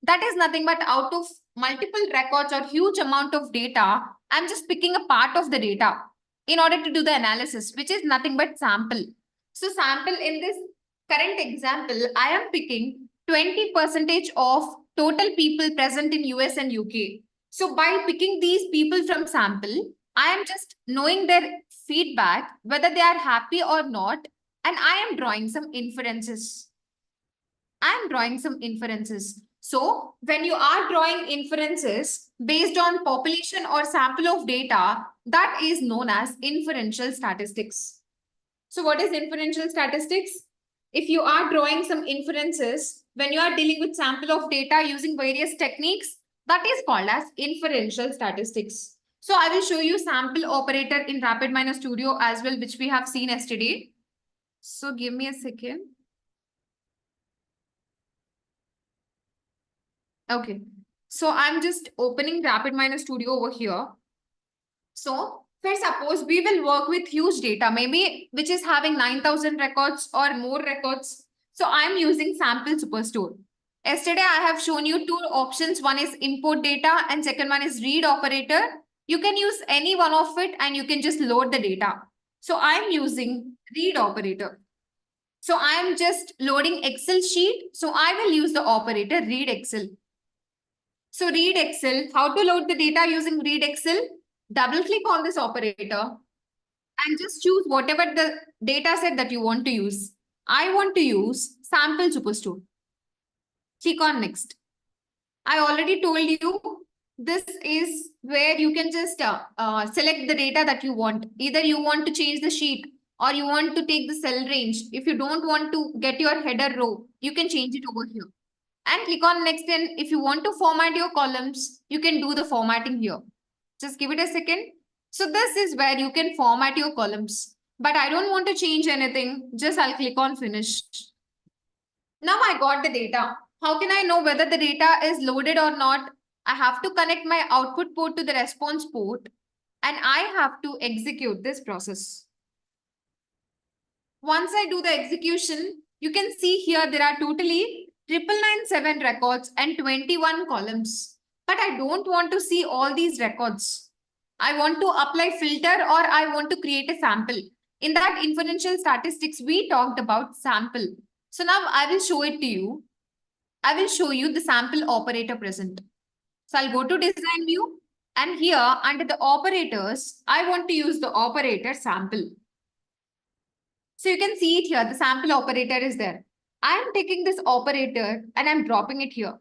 That is nothing but out of multiple records or huge amount of data, I'm just picking a part of the data in order to do the analysis, which is nothing but sample. So sample in this current example, I am picking 20% of total people present in US and UK. So by picking these people from sample, I am just knowing their feedback, whether they are happy or not, and I am drawing some inferences. So when you are drawing inferences based on population or sample of data, that is known as inferential statistics. So what is inferential statistics? If you are drawing some inferences, when you are dealing with sample of data using various techniques, that is called as inferential statistics. So I will show you sample operator in RapidMiner Studio as well, which we have seen yesterday. So give me a second. Okay, so I'm just opening RapidMiner Studio over here. So first, suppose we will work with huge data, maybe which is having 9,000 records or more records. So I'm using sample superstore. Yesterday, I have shown you two options. One is import data and second one is read operator. You can use any one of it and you can just load the data. So I'm using read operator. So I'm just loading Excel sheet. So I will use the operator read Excel. So read Excel, how to load the data using read Excel? Double click on this operator and just choose whatever the data set that you want to use. I want to use sample superstore. Click on next. I already told you this is where you can just select the data that you want. Either you want to change the sheet or you want to take the cell range. If you don't want to get your header row, you can change it over here. And click on next. And if you want to format your columns, you can do the formatting here. Just give it a second. So this is where you can format your columns. But I don't want to change anything. Just I'll click on finish. Now I got the data. How can I know whether the data is loaded or not? I have to connect my output port to the response port. And I have to execute this process. Once I do the execution, you can see here there are totally 997 records and 21 columns. But I don't want to see all these records. I want to apply filter or I want to create a sample. In that inferential statistics, we talked about sample. So now I will show it to you. I will show you the sample operator present. So I'll go to design view And here under the operators, I want to use the operator sample. So you can see it here. The sample operator is there. I'm taking this operator and I'm dropping it here.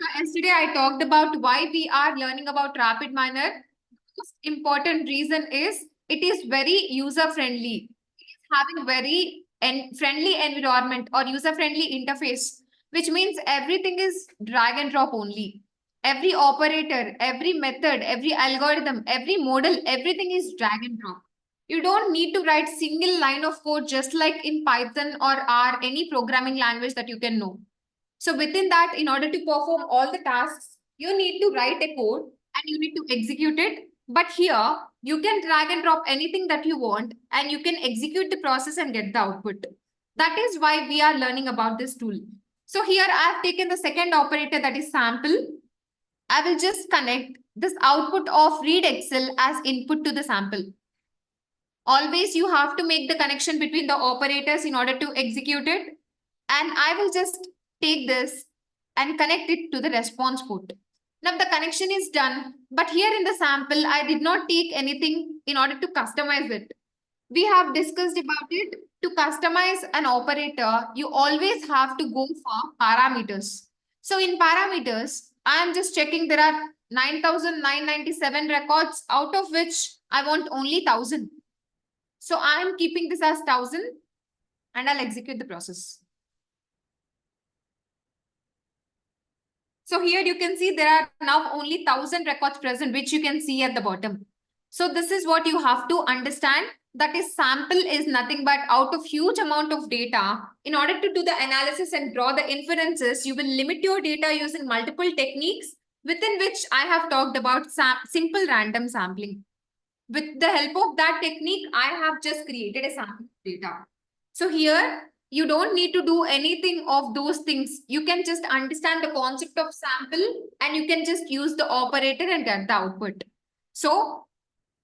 So yesterday I talked about why we are learning about RapidMiner. The most important reason is it is very user friendly. It is having very friendly environment or user friendly interface, which means everything is drag and drop only. Every operator, every method, every algorithm, every model, everything is drag and drop. You don't need to write single line of code just like in Python or R, any programming language that you can know. So within that, in order to perform all the tasks, you need to write a code and you need to execute it. But here, you can drag and drop anything that you want and you can execute the process and get the output. That is why we are learning about this tool. So here I have taken the second operator, that is sample. I will just connect this output of read Excel as input to the sample. Always you have to make the connection between the operators in order to execute it. And I will just take this and connect it to the response port. Now the connection is done, but here in the sample, I did not take anything in order to customize it. We have discussed about it. To customize an operator, you always have to go for parameters. So in parameters, I am just checking there are 9,997 records, out of which I want only 1,000. So I am keeping this as 1,000 and I'll execute the process. So here you can see there are now only 1,000 records present, which you can see at the bottom. So this is what you have to understand. That is, sample is nothing but out of huge amount of data. In order to do the analysis and draw the inferences, you will limit your data using multiple techniques, within which I have talked about simple random sampling. With the help of that technique, I have just created a sample data. So here, you don't need to do anything of those things. You can just understand the concept of sample and you can just use the operator and get the output. So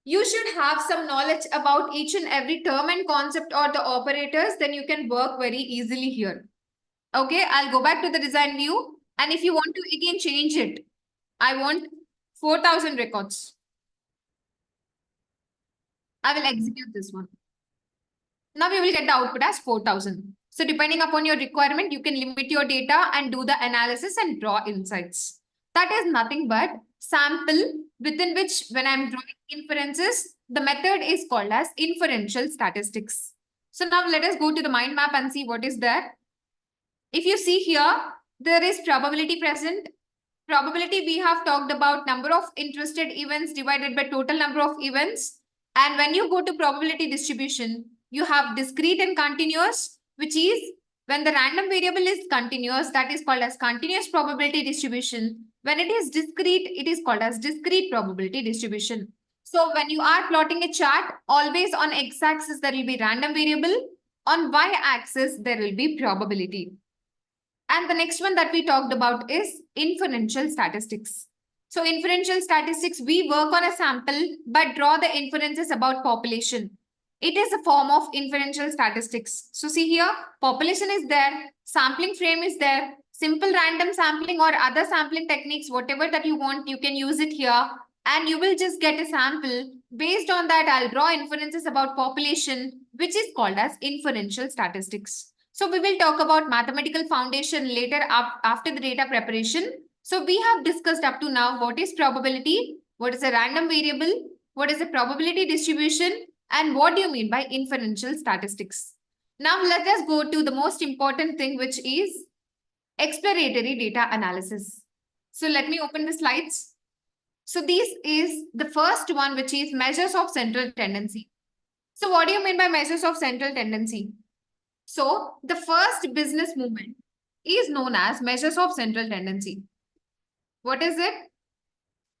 you should have some knowledge about each and every term and concept or the operators, then you can work very easily here. Okay, I'll go back to the design view. And if you want to again change it, I want 4,000 records. I will execute this one. Now we will get the output as 4,000. So depending upon your requirement, you can limit your data and do the analysis and draw insights. That is nothing but sample, within which when I'm drawing inferences, the method is called as inferential statistics. So now let us go to the mind map and see what is there. If you see here, there is probability present. Probability, we have talked about number of interested events divided by total number of events. And when you go to probability distribution, you have discrete and continuous, which is when the random variable is continuous, that is called as continuous probability distribution. When it is discrete, it is called as discrete probability distribution. So when you are plotting a chart, always on x-axis there will be random variable. On y-axis, there will be probability. And the next one that we talked about is inferential statistics. So inferential statistics, we work on a sample but draw the inferences about population. It is a form of inferential statistics. So see here, population is there, sampling frame is there, simple random sampling or other sampling techniques, whatever that you want, you can use it here. And you will just get a sample. Based on that, I'll draw inferences about population, which is called as inferential statistics. So we will talk about mathematical foundation later up after the data preparation. So we have discussed up to now what is probability, what is a random variable, what is a probability distribution, and what do you mean by inferential statistics. Now let us go to the most important thing, which is exploratory data analysis. So let me open the slides. So this is the first one, which is measures of central tendency. So what do you mean by measures of central tendency? So the first business movement is known as measures of central tendency. What is it?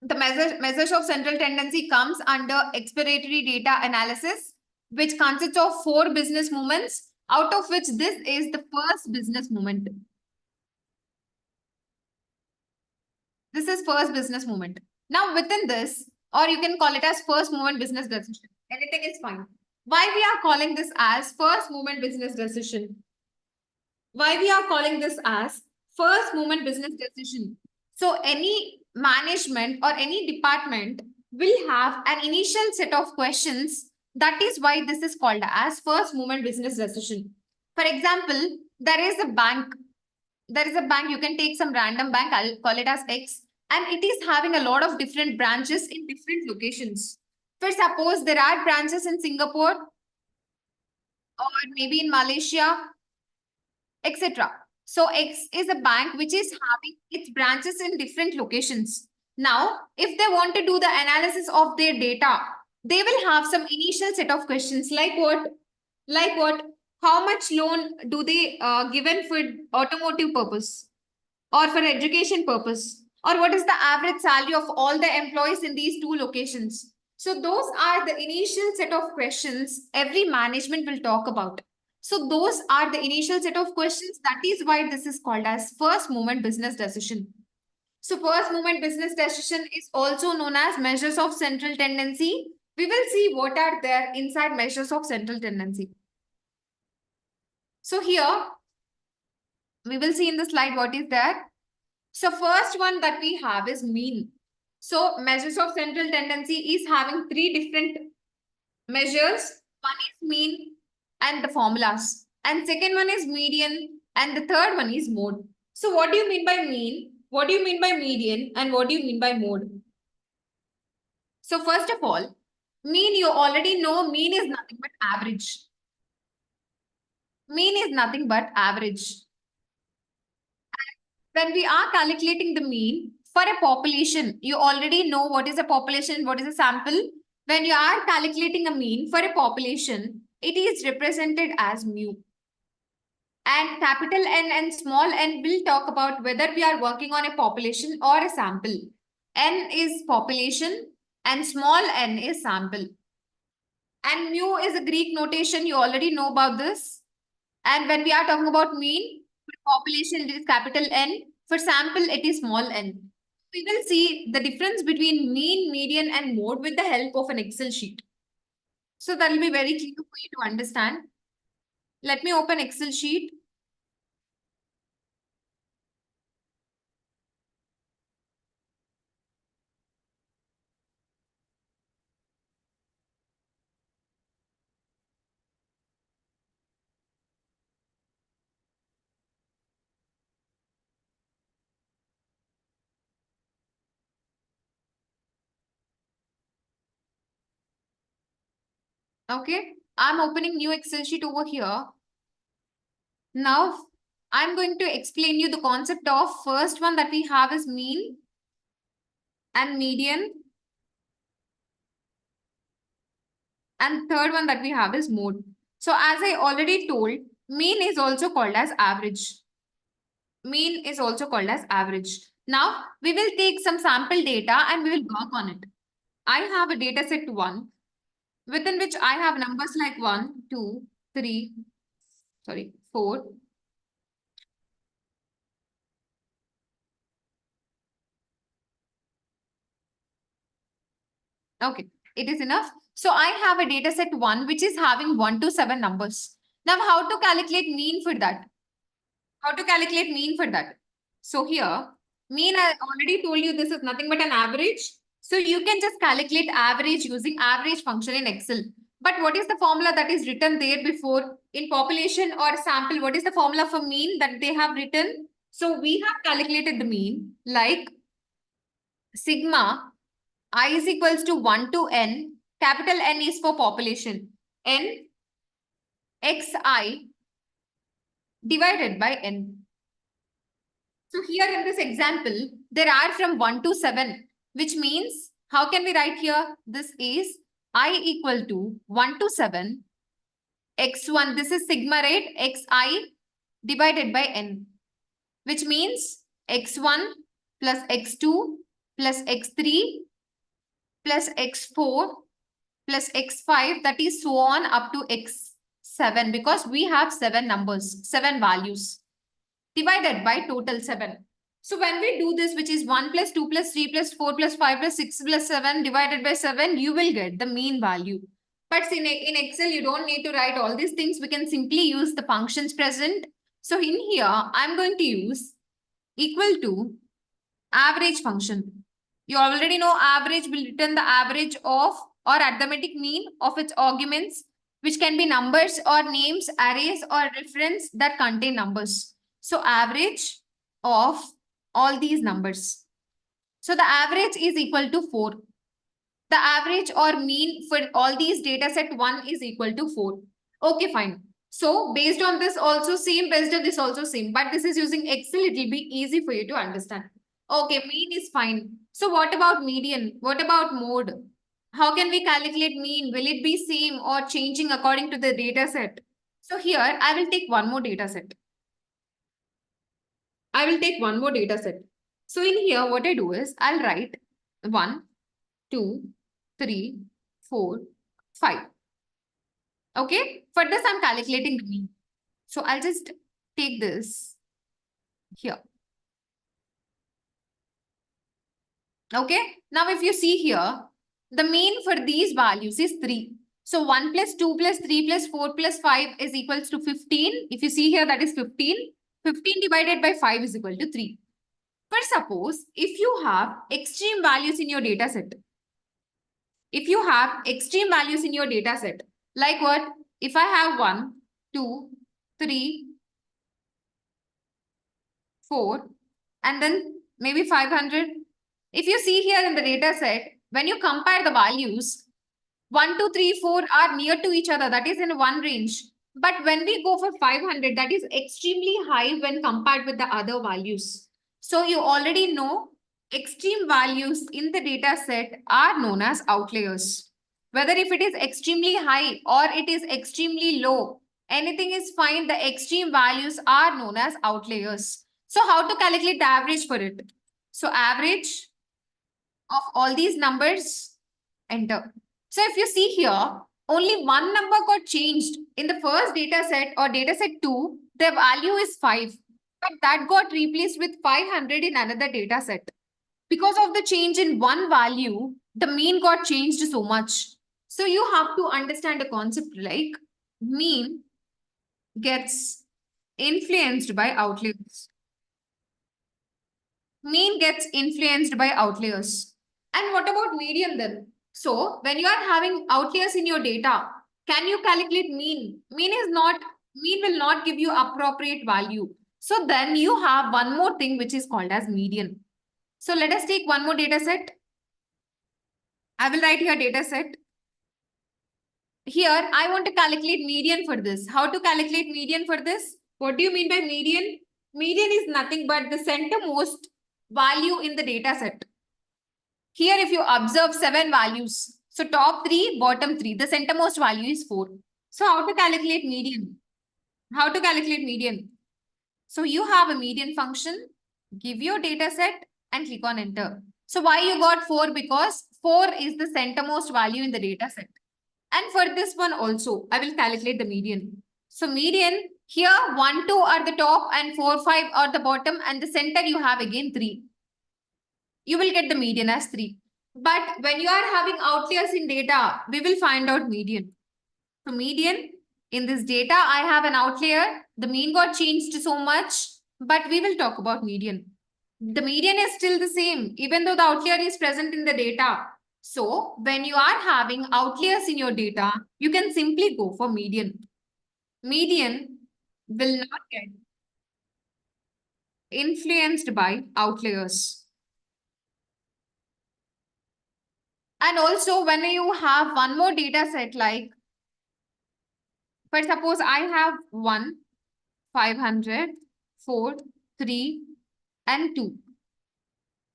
The measures of central tendency comes under exploratory data analysis, which consists of 4 business movements, out of which this is the first business movement. This is first business movement. Now within this, or you can call it as first movement business decision. Anything is fine. Why we are calling this as first movement business decision? Why we are calling this as first movement business decision? So any management or any department will have an initial set of questions. That is why this is called as first movement business decision. For example, there is a bank. You can take some random bank, I'll call it as X, and it is having a lot of different branches in different locations. For suppose there are branches in Singapore or maybe in Malaysia, etc. So X is a bank which is having its branches in different locations. Now, if they want to do the analysis of their data, they will have some initial set of questions like what? Like what? How much loan do they given for automotive purpose or for education purpose? Or what is the average salary of all the employees in these two locations? So those are the initial set of questions every management will talk about. So those are the initial set of questions. That is why this is called as first movement business decision. So first movement business decision is also known as measures of central tendency. We will see what are there inside measures of central tendency. So here, we will see in the slide what is there. So first one that we have is mean. So measures of central tendency is having three different measures. One is mean and the formulas. And second one is median. And the third one is mode. So what do you mean by mean? What do you mean by median? And what do you mean by mode? So first of all, mean, you already know mean is nothing but average. Mean is nothing but average. When we are calculating the mean for a population, you already know what is a population, what is a sample. When you are calculating a mean for a population, it is represented as mu. And capital N and small n will talk about whether we are working on a population or a sample. N is population and small n is sample. And mu is a Greek notation. You already know about this. And when we are talking about mean, for population, it is capital N. For sample, it is small n. We will see the difference between mean, median, and mode with the help of an Excel sheet. So that will be very clear for you to understand. Let me open Excel sheet. Okay, I'm opening new Excel sheet over here. Now, I'm going to explain you the concept of first one that we have is mean and median. And third one that we have is mode. So as I already told, mean is also called as average. Mean is also called as average. Now, we will take some sample data and we will work on it. I have a data set 1, within which I have numbers like 1, 2, 3, 4. Okay, it is enough. So I have a data set 1, which is having 1 to 7 numbers. Now, how to calculate mean for that? How to calculate mean for that? So here, mean, I already told you this is nothing but an average. So you can just calculate average using average function in Excel. But what is the formula that is written there before in population or sample? What is the formula for mean that they have written? So we have calculated the mean like sigma I is equals to 1 to n. Capital N is for population. N xi divided by n. So here in this example, there are from 1 to 7, which means, how can we write here? This is I equal to 1 to 7, x1, this is sigma rate, xi divided by n, which means x1 plus x2 plus x3 plus x4 plus x5, that is so on up to x7, because we have 7 numbers, 7 values, divided by total 7. So when we do this, which is 1 plus 2 plus 3 plus 4 plus 5 plus 6 plus 7 divided by 7, you will get the mean value. But in Excel, you don't need to write all these things. We can simply use the functions present. So in here, I'm going to use equal to average function. You already know average will return the average of or arithmetic mean of its arguments, which can be numbers or names, arrays or reference that contain numbers. So average of all these numbers. So the average is equal to 4. The average or mean for all these data set 1 is equal to 4. Okay, fine. So based on this also same, based on this also same, but this is using Excel, it will be easy for you to understand. Okay, mean is fine. So what about median? What about mode? How can we calculate mean? Will it be same or changing according to the data set? So here I will take one more data set. I will take one more data set. So in here, what I do is I'll write 1, 2, 3, 4, 5. Okay. For this, I'm calculating the mean. So I'll just take this here. Okay. Now, if you see here, the mean for these values is 3. So 1 plus 2 plus 3 plus 4 plus 5 is equals to 15. If you see here, that is 15. 15 divided by 5 is equal to 3. But suppose if you have extreme values in your data set, if you have extreme values in your data set, like what? If I have 1, 2, 3, 4, and then maybe 500. If you see here in the data set, when you compare the values, 1, 2, 3, 4 are near to each other. That is in one range. But when we go for 500, that is extremely high when compared with the other values. So you already know extreme values in the data set are known as outliers. Whether if it is extremely high or it is extremely low, anything is fine. The extreme values are known as outliers. So how to calculate the average for it? So average of all these numbers, enter. So if you see here, only one number got changed. In the first data set or data set 2, the value is 5. But that got replaced with 500 in another data set. Because of the change in one value, the mean got changed so much. So you have to understand a concept like mean gets influenced by outliers. Mean gets influenced by outliers. And what about median then? So when you are having outliers in your data, can you calculate mean? Mean will not give you appropriate value. So then you have one more thing which is called as median. So let us take one more data set. I will write here data set. Here I want to calculate median for this. How to calculate median for this? What do you mean by median? Median is nothing but the centermost value in the data set. Here, if you observe 7 values, so top 3, bottom 3, the centermost value is 4. So how to calculate median? How to calculate median? So you have a median function, give your data set and click on enter. So why you got 4? Because 4 is the centermost value in the data set. And for this one also, I will calculate the median. So median, here 1, 2 are the top and 4, 5 are the bottom, and the center you have again 3. You will get the median as 3. But when you are having outliers in data, we will find out median. So median, in this data, I have an outlier. The mean got changed so much, but we will talk about median. The median is still the same, even though the outlier is present in the data. So when you are having outliers in your data, you can simply go for median. Median will not get influenced by outliers. And also when you have one more data set, like, but suppose I have 1, 500, 4, 3, and 2.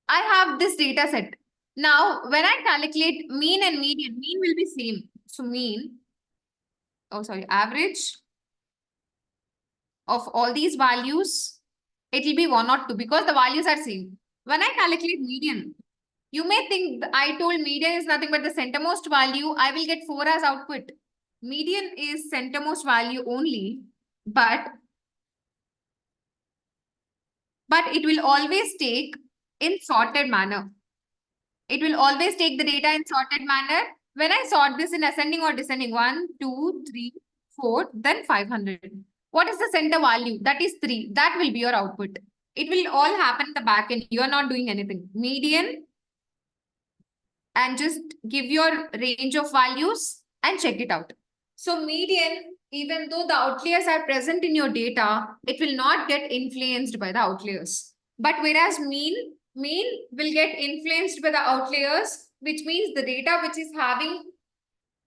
I have this data set. Now, when I calculate mean and median, mean will be same. So average of all these values, it will be 1 or 2 because the values are same. When I calculate median, you may think I told median is nothing but the centermost value. I will get 4 as output. Median is centermost value only, but it will always take in sorted manner. It will always take the data in sorted manner. When I sort this in ascending or descending, 1, 2, 3, 4, then 500. What is the center value? That is 3. That will be your output. It will all happen in the back end. You are not doing anything. Median and just give your range of values and check it out. So median, even though the outliers are present in your data, it will not get influenced by the outliers. But whereas mean will get influenced by the outliers, which means the data which is having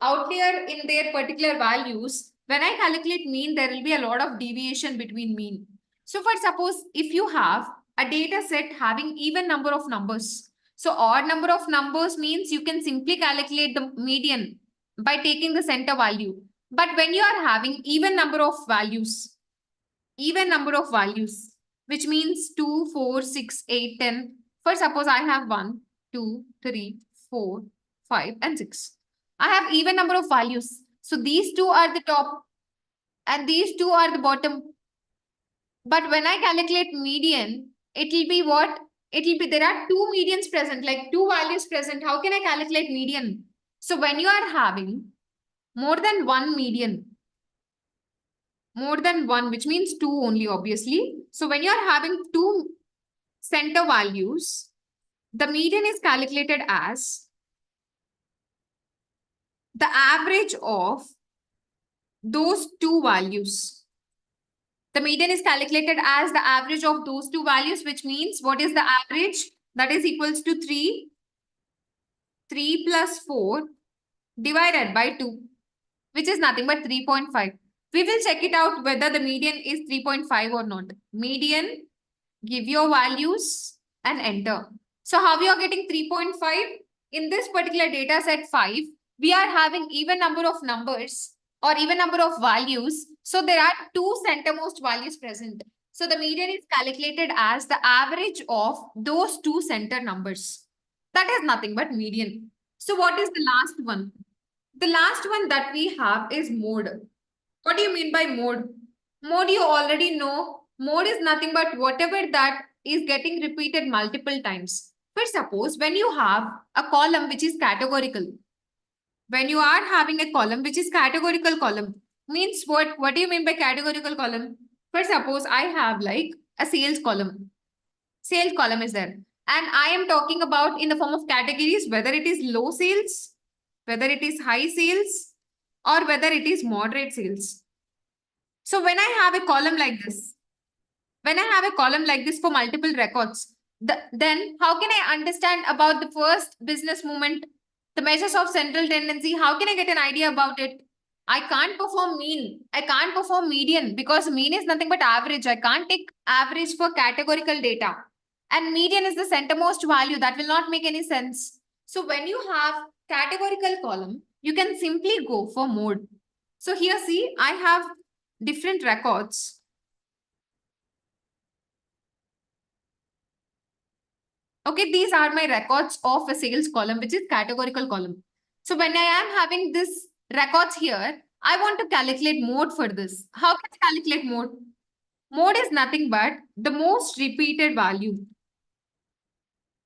outlier in their particular values, when I calculate mean, there will be a lot of deviation between mean. So for suppose if you have a data set having even number of numbers, so odd number of numbers means you can simply calculate the median by taking the center value. But when you are having even number of values, which means 2, 4, 6, 8, 10. For suppose I have 1, 2, 3, 4, 5, and 6. I have even number of values. So these two are the top and these two are the bottom. But when I calculate median, it will be what? It will be, there are two medians present, like two values present. How can I calculate median? So when you are having more than one median, more than one, which means two only, obviously. So when you are having two center values, the median is calculated as the average of those two values. The median is calculated as the average of those two values, which means what is the average? That is equals to 3 plus 4 divided by 2, which is nothing but 3.5. We will check it out whether the median is 3.5 or not. Median, give your values and enter. So how we are getting 3.5? In this particular data set 5, we are having even number of numbers or even number of values. So there are two centermost values present. So the median is calculated as the average of those two center numbers. That is nothing but median. So what is the last one? The last one that we have is mode. What do you mean by mode? Mode you already know. Mode is nothing but whatever that is getting repeated multiple times. For suppose when you have a column which is categorical, when you are having a column which is categorical column, means what? What do you mean by categorical column? For suppose I have like a sales column. Sales column is there. And I am talking about in the form of categories, whether it is low sales, whether it is high sales, or whether it is moderate sales. So when I have a column like this, for multiple records, then how can I understand about the first business movement, the measures of central tendency? How can I get an idea about it? I can't perform mean. I can't perform median because mean is nothing but average. I can't take average for categorical data. And median is the centermost value. That will not make any sense. So when you have categorical column, you can simply go for mode. So here, see, I have different records. Okay, these are my records of a sales column, which is categorical column. So when I am having this records here, I want to calculate mode for this. How can I calculate mode? Mode is nothing but the most repeated value.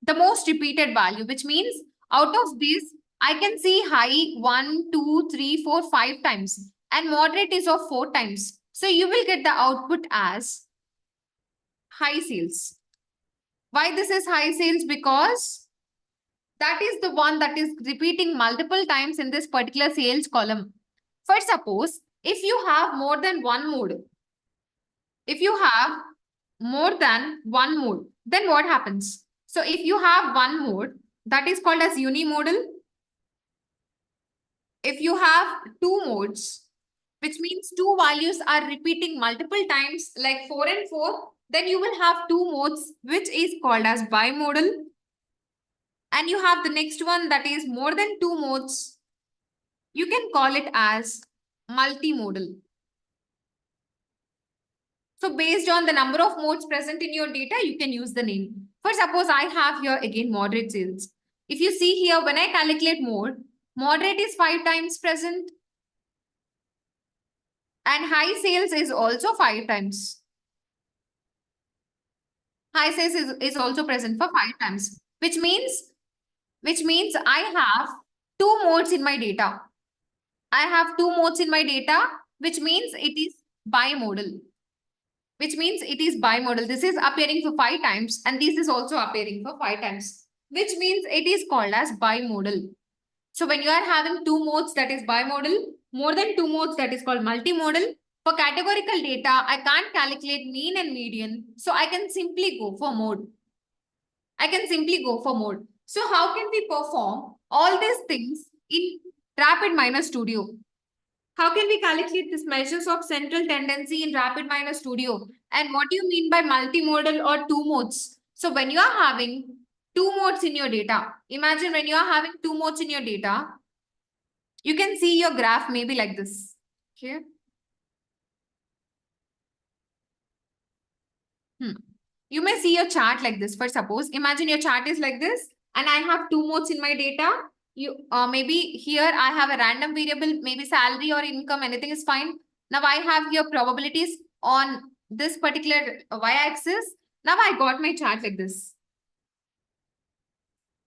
The most repeated value, which means out of this, I can see high 1, 2, 3, 4, 5 times and moderate is of 4 times. So you will get the output as high sales. Why this is high sales? Because that is the one that is repeating multiple times in this particular sales column. For suppose, if you have more than one mode, then what happens? So if you have one mode, that is called as unimodal. If you have two modes, which means two values are repeating multiple times, like 4 and 4, then you will have two modes, which is called as bimodal. And you have the next one that is more than two modes. You can call it as multimodal. So based on the number of modes present in your data, you can use the name. For suppose I have here again moderate sales. If you see here, when I calculate mode, moderate is 5 times present. And high sales is also 5 times. High sales is also present for 5 times, which means I have two modes in my data. I have two modes in my data, which means it is bimodal. This is appearing for 5 times and this is also appearing for 5 times. which means it is called as bimodal. So when you are having two modes, that is bimodal, more than two modes, that is called multimodal. For categorical data, I can't calculate mean and median, so I can simply go for mode. So how can we perform all these things in RapidMiner Studio? How can we calculate these measures of central tendency in RapidMiner Studio? And what do you mean by multimodal or two modes? So when you are having two modes in your data, imagine when you are having two modes in your data, you can see your graph maybe like this. Okay. You may see your chart like this. For suppose, imagine your chart is like this, and I have two modes in my data. Maybe here I have a random variable, maybe salary or income, anything is fine. Now I have here probabilities on this particular y-axis. Now I got my chart like this.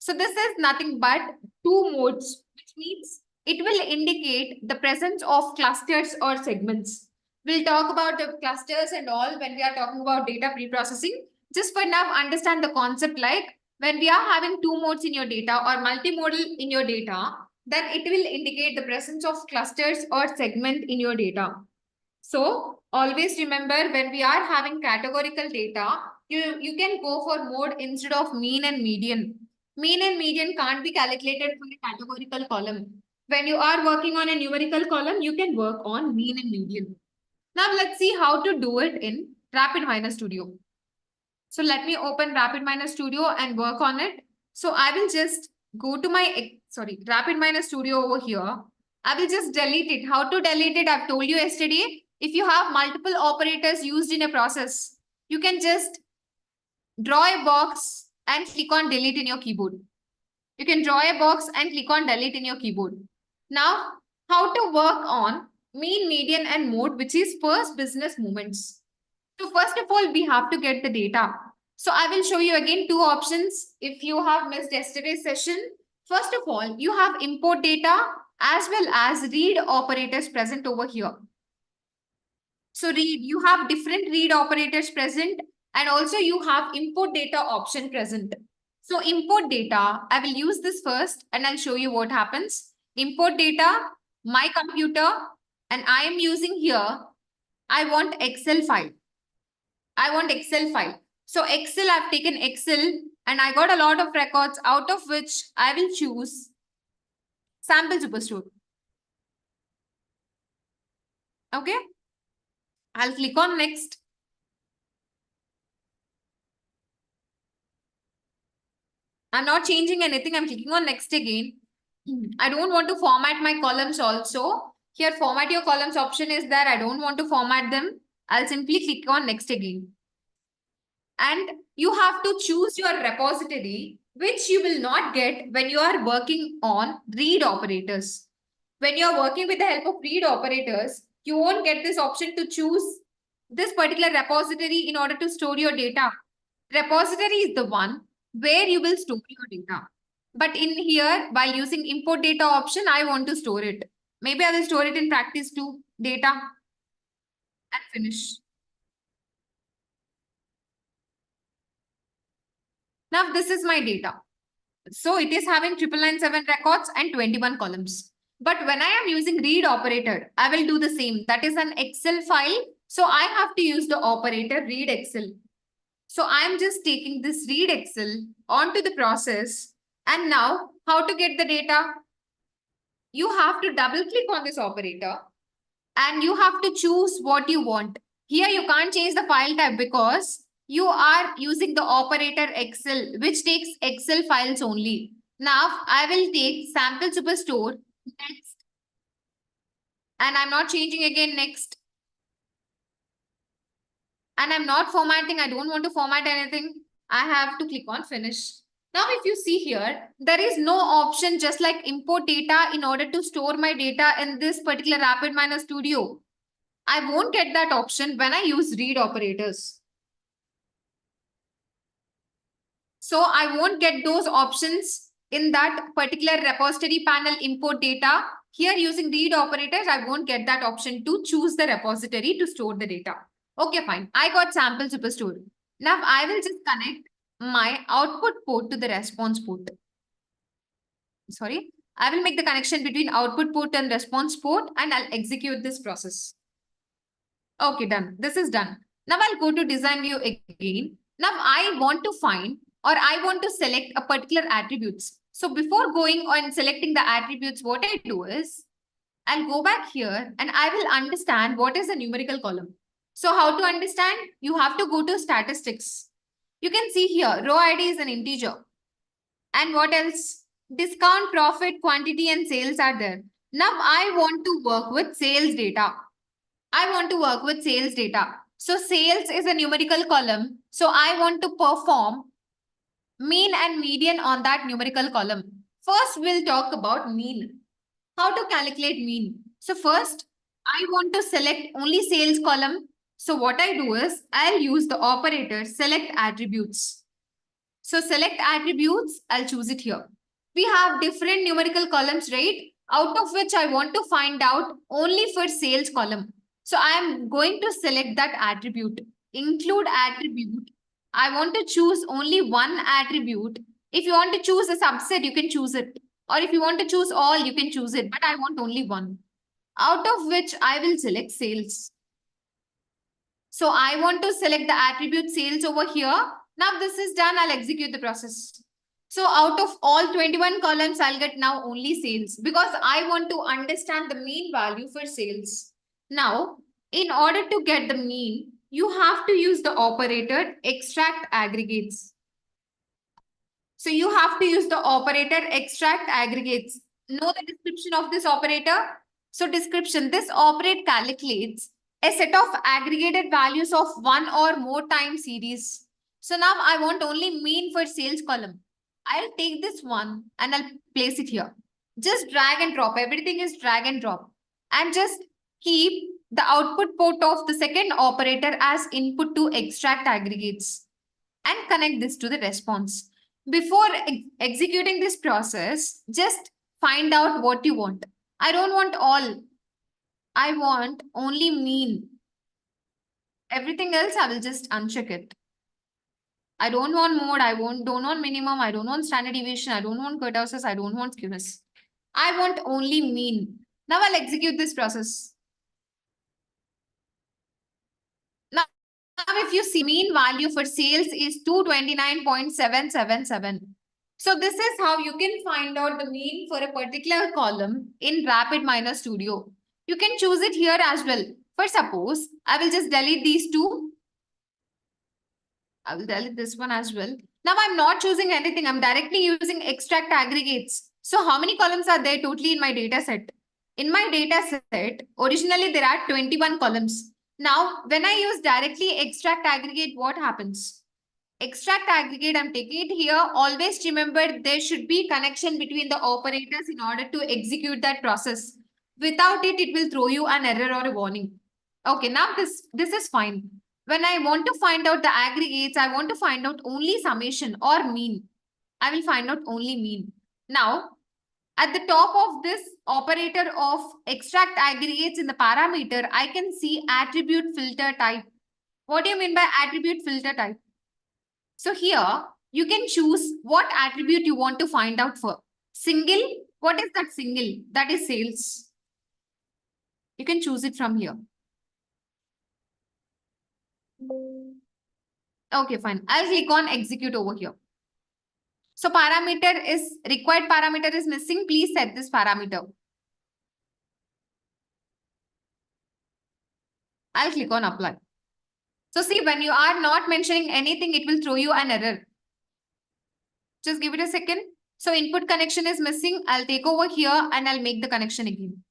So this is nothing but two modes, which means it will indicate the presence of clusters or segments. We'll talk about the clusters and all when we are talking about data pre-processing. Just for now, understand the concept like when we are having two modes in your data or multimodal in your data, then it will indicate the presence of clusters or segment in your data. So always remember when we are having categorical data, you can go for mode instead of mean and median. Mean and median can't be calculated for a categorical column. When you are working on a numerical column, you can work on mean and median. Now let's see how to do it in RapidMiner Studio. So let me open RapidMiner Studio and work on it. So I will just go to my, RapidMiner Studio over here. I will just delete it. How to delete it? I've told you yesterday. If you have multiple operators used in a process, you can just draw a box and click on delete in your keyboard. You can draw a box and click on delete in your keyboard. Now, how to work on mean, median, and mode, which is first business movements. So first of all, we have to get the data. So I will show you again two options. If you have missed yesterday's session, first of all, you have import data as well as read operators present over here. So read, you have different read operators present, and also you have import data option present. So import data, I will use this first and I'll show you what happens. Import data, my computer, and I am using here, I want Excel file. So Excel, I've taken Excel and I got a lot of records, out of which I will choose sample superstore. Okay. I'll click on next. I'm not changing anything. I'm clicking on next again. I don't want to format my columns also. Here, format your columns option is there. I don't want to format them. I'll simply click on next again. And you have to choose your repository, which you will not get when you are working on read operators. When you are working with the help of read operators, you won't get this option to choose this particular repository in order to store your data. Repository is the one where you will store your data. But in here, while using import data option, I want to store it. Maybe I will store it in practice to data and finish. Now this is my data. So it is having 9997 records and 21 columns. But when I am using read operator, I will do the same. That is an Excel file. So I have to use the operator read Excel. So I'm just taking this read Excel onto the process. And now how to get the data? You have to double click on this operator and you have to choose what you want. Here you can't change the file type because you are using the operator Excel, which takes Excel files only. Now I will take sample superstore next. And I'm not changing again next. And I'm not formatting. I don't want to format anything. I have to click on finish. Now, if you see here, there is no option just like import data in order to store my data in this particular RapidMiner Studio. I won't get that option when I use read operators. So I won't get those options in that particular repository panel import data. Here using read operators, I won't get that option to choose the repository to store the data. Okay, fine. I got sample superstore. Now I will just connect my output port to the response port. Sorry, I will make the connection between output port and response port and I'll execute this process. Okay, done. This is done. Now I'll go to design view again. Now I want to find or I want to select a particular attributes. So before going on selecting the attributes, what I do is I'll go back here and I will understand what is a numerical column. So how to understand? You have to go to statistics. You can see here, row ID is an integer. And what else? Discount, profit, quantity, and sales are there. Now I want to work with sales data. So sales is a numerical column. So I want to perform mean and median on that numerical column. First, we'll talk about mean. How to calculate mean? So first, I want to select only sales column. So what I do is I'll use the operator select attributes. So select attributes, I'll choose it here. We have different numerical columns, right? Out of which I want to find out only for sales column. So I'm going to select that attribute, include attribute. I want to choose only one attribute. If you want to choose a subset, you can choose it. Or if you want to choose all, you can choose it. But I want only one. Out of which I will select sales. So I want to select the attribute sales over here. Now this is done. I'll execute the process. So out of all 21 columns, I'll get now only sales because I want to understand the mean value for sales. Now, in order to get the mean, you have to use the operator extract aggregates. So you have to use the operator extract aggregates. Know the description of this operator? So description, this operator calculates a set of aggregated values of one or more time series. So now I want only mean for sales column. I'll take this one and I'll place it here. Just drag and drop. Everything is drag and drop. And just keep the output port of the second operator as input to extract aggregates. And connect this to the response. Before executing this process, just find out what you want. I don't want all. I want only mean. Everything else, I will just uncheck it. I don't want mode, don't want minimum, I don't want standard deviation, I don't want kurtosis, I don't want skewness. I want only mean. Now I'll execute this process. Now if you see mean value for sales is 229.777. So this is how you can find out the mean for a particular column in RapidMiner Studio. You can choose it here as well. For suppose, I will just delete these two. I will delete this one as well. Now I'm not choosing anything. I'm directly using extract aggregates. So how many columns are there totally in my data set? In my data set, originally there are 21 columns. Now, when I use directly extract aggregate, what happens? Extract aggregate, I'm taking it here. Always remember there should be connection between the operators in order to execute that process. Without it, it will throw you an error or a warning. Okay, now this is fine. When I want to find out the aggregates, I want to find out only summation or mean. I will find out only mean. Now, at the top of this operator of extract aggregates in the parameter, I can see attribute filter type. What do you mean by attribute filter type? So here, you can choose what attribute you want to find out for. Single, what is that single? That is sales. You can choose it from here. Okay, fine. I'll click on execute over here. So required parameter is missing. Please set this parameter. I'll click on apply. So see, when you are not mentioning anything, it will throw you an error. Just give it a second. So input connection is missing. I'll take over here and I'll make the connection again.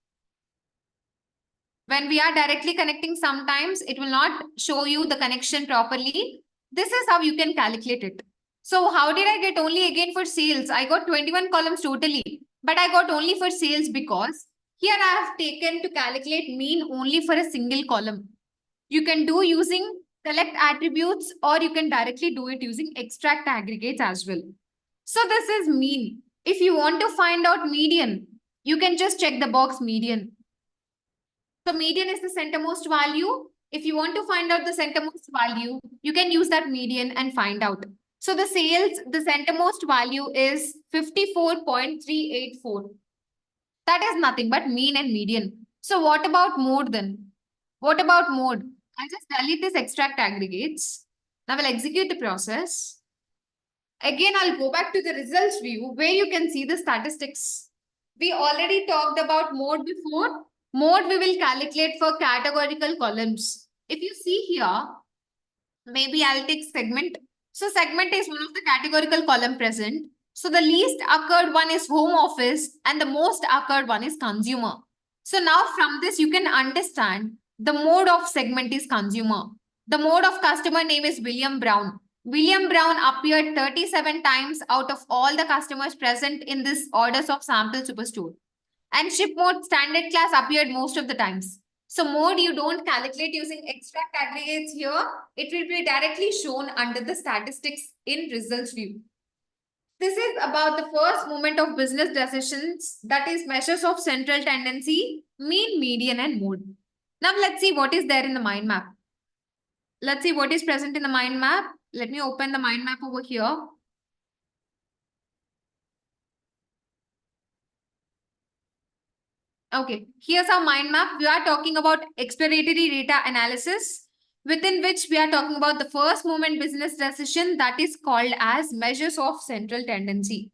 When we are directly connecting, sometimes it will not show you the connection properly. This is how you can calculate it. So how did I get only again for sales? I got 21 columns totally, but I got only for sales because here I have taken to calculate mean only for a single column. You can do using select attributes or you can directly do it using extract aggregates as well. So this is mean. If you want to find out median, you can just check the box median. So median is the centermost value. If you want to find out the centermost value, you can use that median and find out. So the sales, the centermost value is 54.384. That is nothing but mean and median. So what about mode then? What about mode? I'll just delete this extract aggregates. Now we'll execute the process. Again, I'll go back to the results view where you can see the statistics. We already talked about mode before. Mode we will calculate for categorical columns. If you see here, maybe I'll take segment. So segment is one of the categorical column present. So the least occurred one is home office and the most occurred one is consumer. So now from this you can understand the mode of segment is consumer. The mode of customer name is William Brown. William Brown appeared 37 times out of all the customers present in this orders of sample superstore. And ship mode standard class appeared most of the times. So mode you don't calculate using extract aggregates here. It will be directly shown under the statistics in results view. This is about the first moment of business decisions, that is measures of central tendency, mean, median, and mode. Now let's see what is there in the mind map. Let's see what is present in the mind map. Let me open the mind map over here. Okay, here's our mind map. We are talking about exploratory data analysis, within which we are talking about the first moment business decision, that is called as measures of central tendency.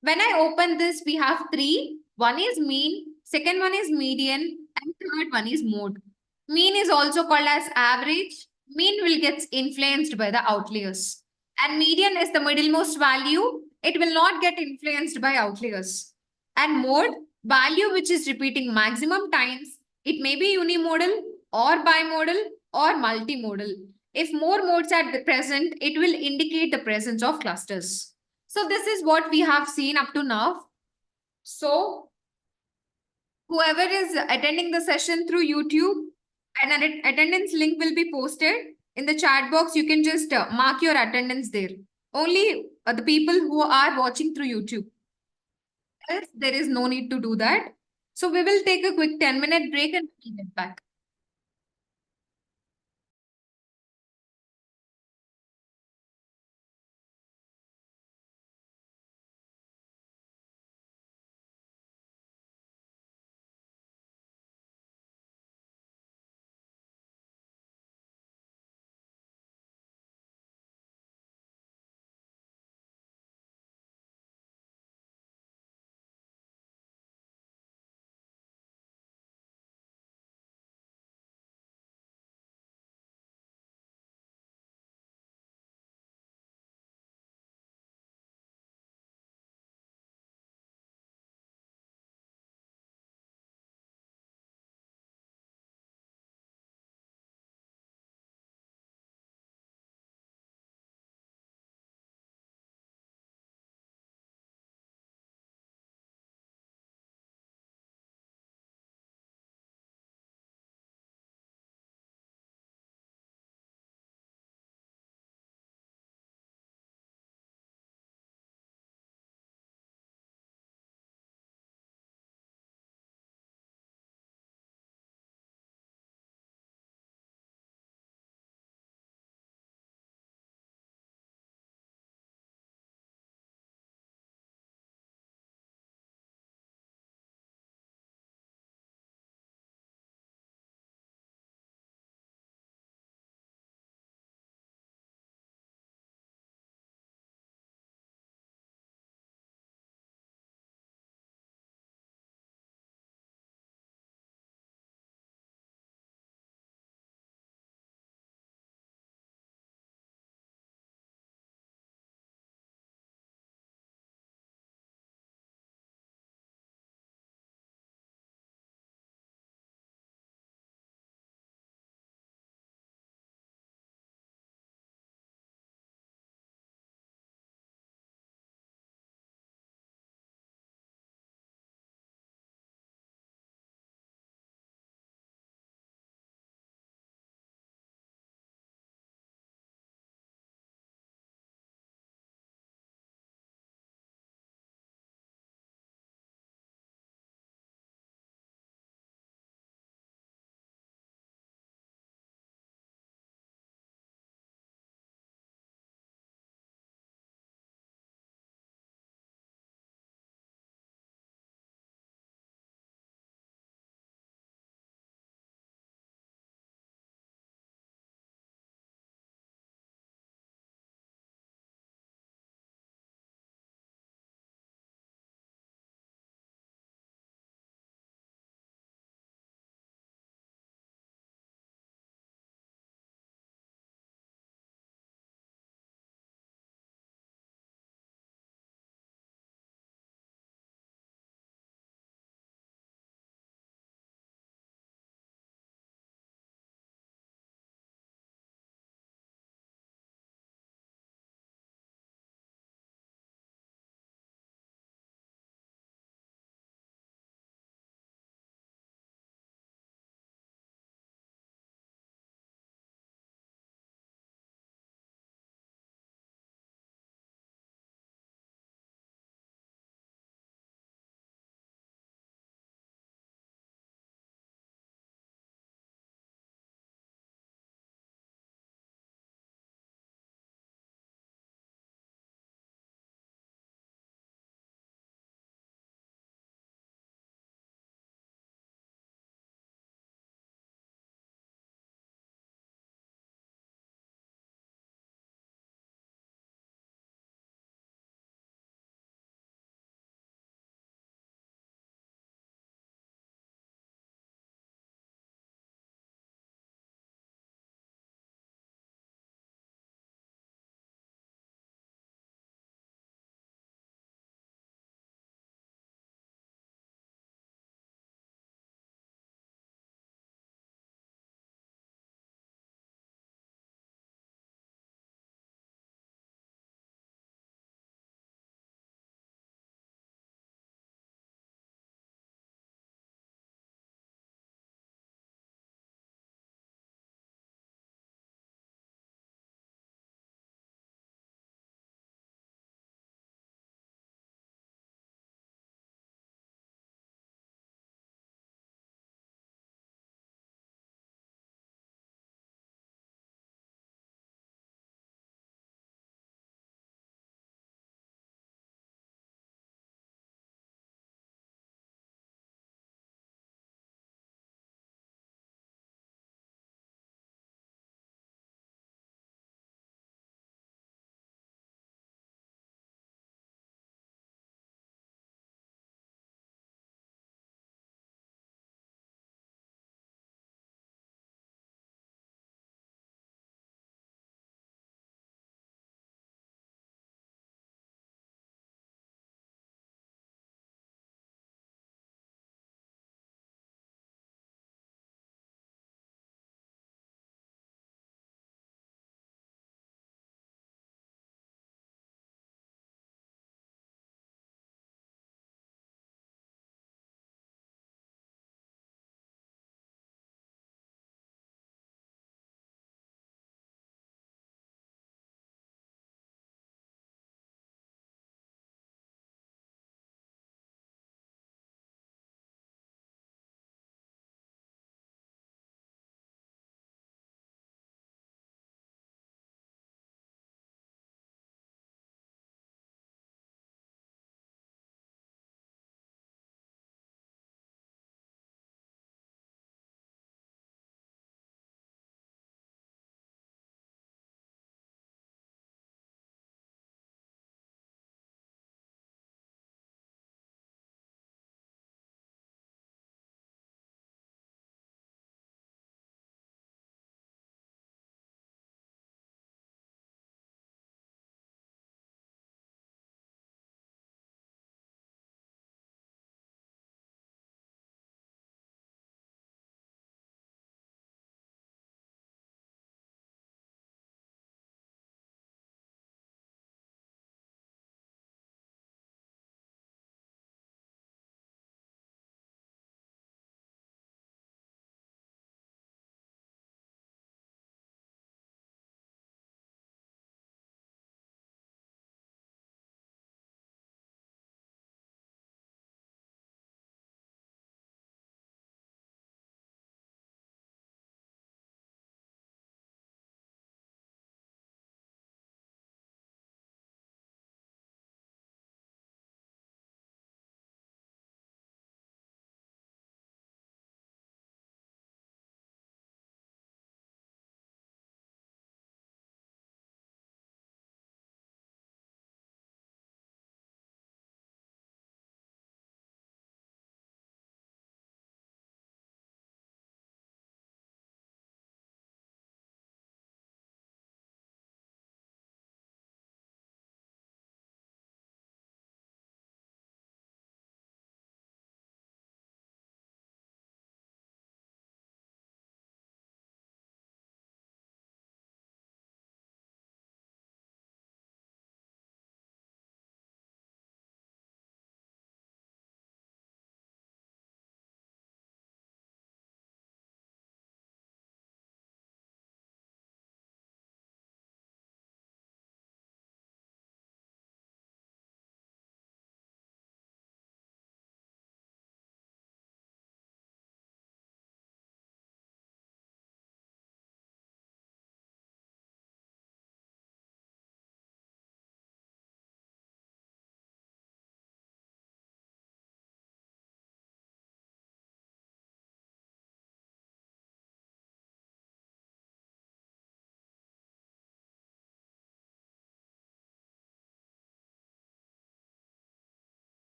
When I open this, we have three. One is mean, second one is median, and third one is mode. Mean is also called as average. Mean will get influenced by the outliers. And median is the middlemost value. It will not get influenced by outliers. And mode, value which is repeating maximum times. It may be unimodal or bimodal or multimodal. If more modes are present, it will indicate the presence of clusters. So this is what we have seen up to now. So whoever is attending the session through YouTube, an attendance link will be posted in the chat box. You can just mark your attendance there. Only the people who are watching through YouTube. Else, there is no need to do that. So we will take a quick 10-minute break and we'll get back.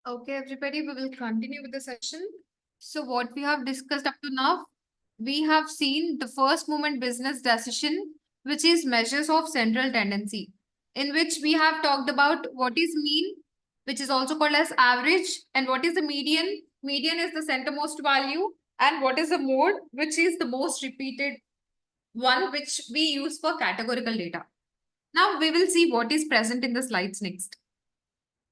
Okay, everybody, we will continue with the session. So what we have discussed up to now, we have seen the first moment business decision, which is measures of central tendency, in which we have talked about what is mean, which is also called as average, and what is the median. Median is the centermost value, and what is the mode, which is the most repeated one, which we use for categorical data. Now we will see what is present in the slides next.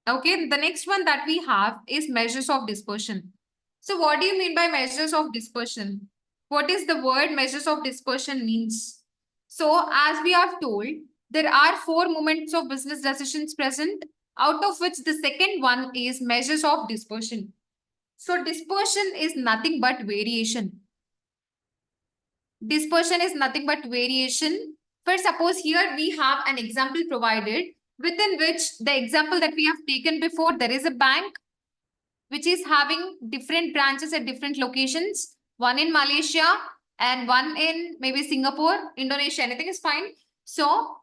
Okay, the next one that we have is measures of dispersion. So what do you mean by measures of dispersion? What is the word measures of dispersion means? So as we are told, there are 4 moments of business decisions present, out of which the second one is measures of dispersion. So dispersion is nothing but variation. Dispersion is nothing but variation. For suppose here we have an example provided within which the example that we have taken before, there is a bank which is having different branches at different locations, one in Malaysia and one in maybe Singapore, Indonesia, anything is fine. So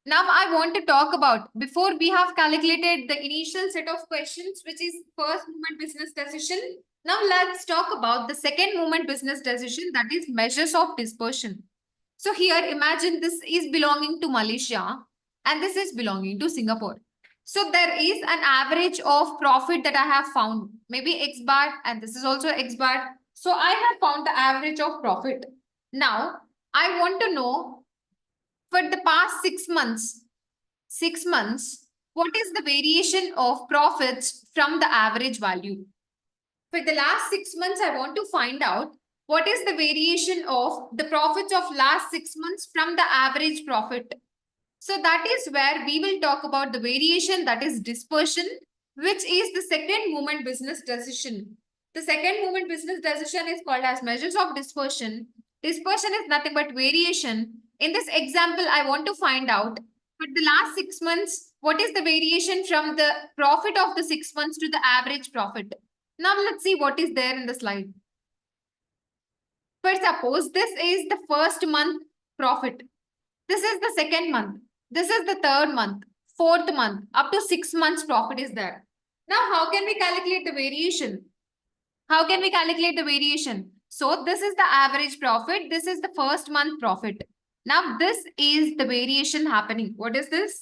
now I want to talk about, before we have calculated the initial set of questions, which is first moment business decision. Now let's talk about the second moment business decision, that is measures of dispersion. So here imagine this is belonging to Malaysia and this is belonging to Singapore. So there is an average of profit that I have found, maybe X bar, and this is also X bar. So I have found the average of profit. Now I want to know for the past 6 months, what is the variation of profits from the average value? For the last 6 months, I want to find out what is the variation of the profits of last 6 months from the average profit. So that is where we will talk about the variation, that is dispersion, which is the second moment business decision. The second moment business decision is called as measures of dispersion. Dispersion is nothing but variation. In this example, I want to find out for the last 6 months, what is the variation from the profit of the 6 months to the average profit. Now let's see what is there in the slide. For suppose this is the first month profit. This is the second month. This is the third month, fourth month, up to 6 months profit is there. Now, how can we calculate the variation? How can we calculate the variation? So, this is the average profit. This is the first month profit. Now, this is the variation happening. What is this?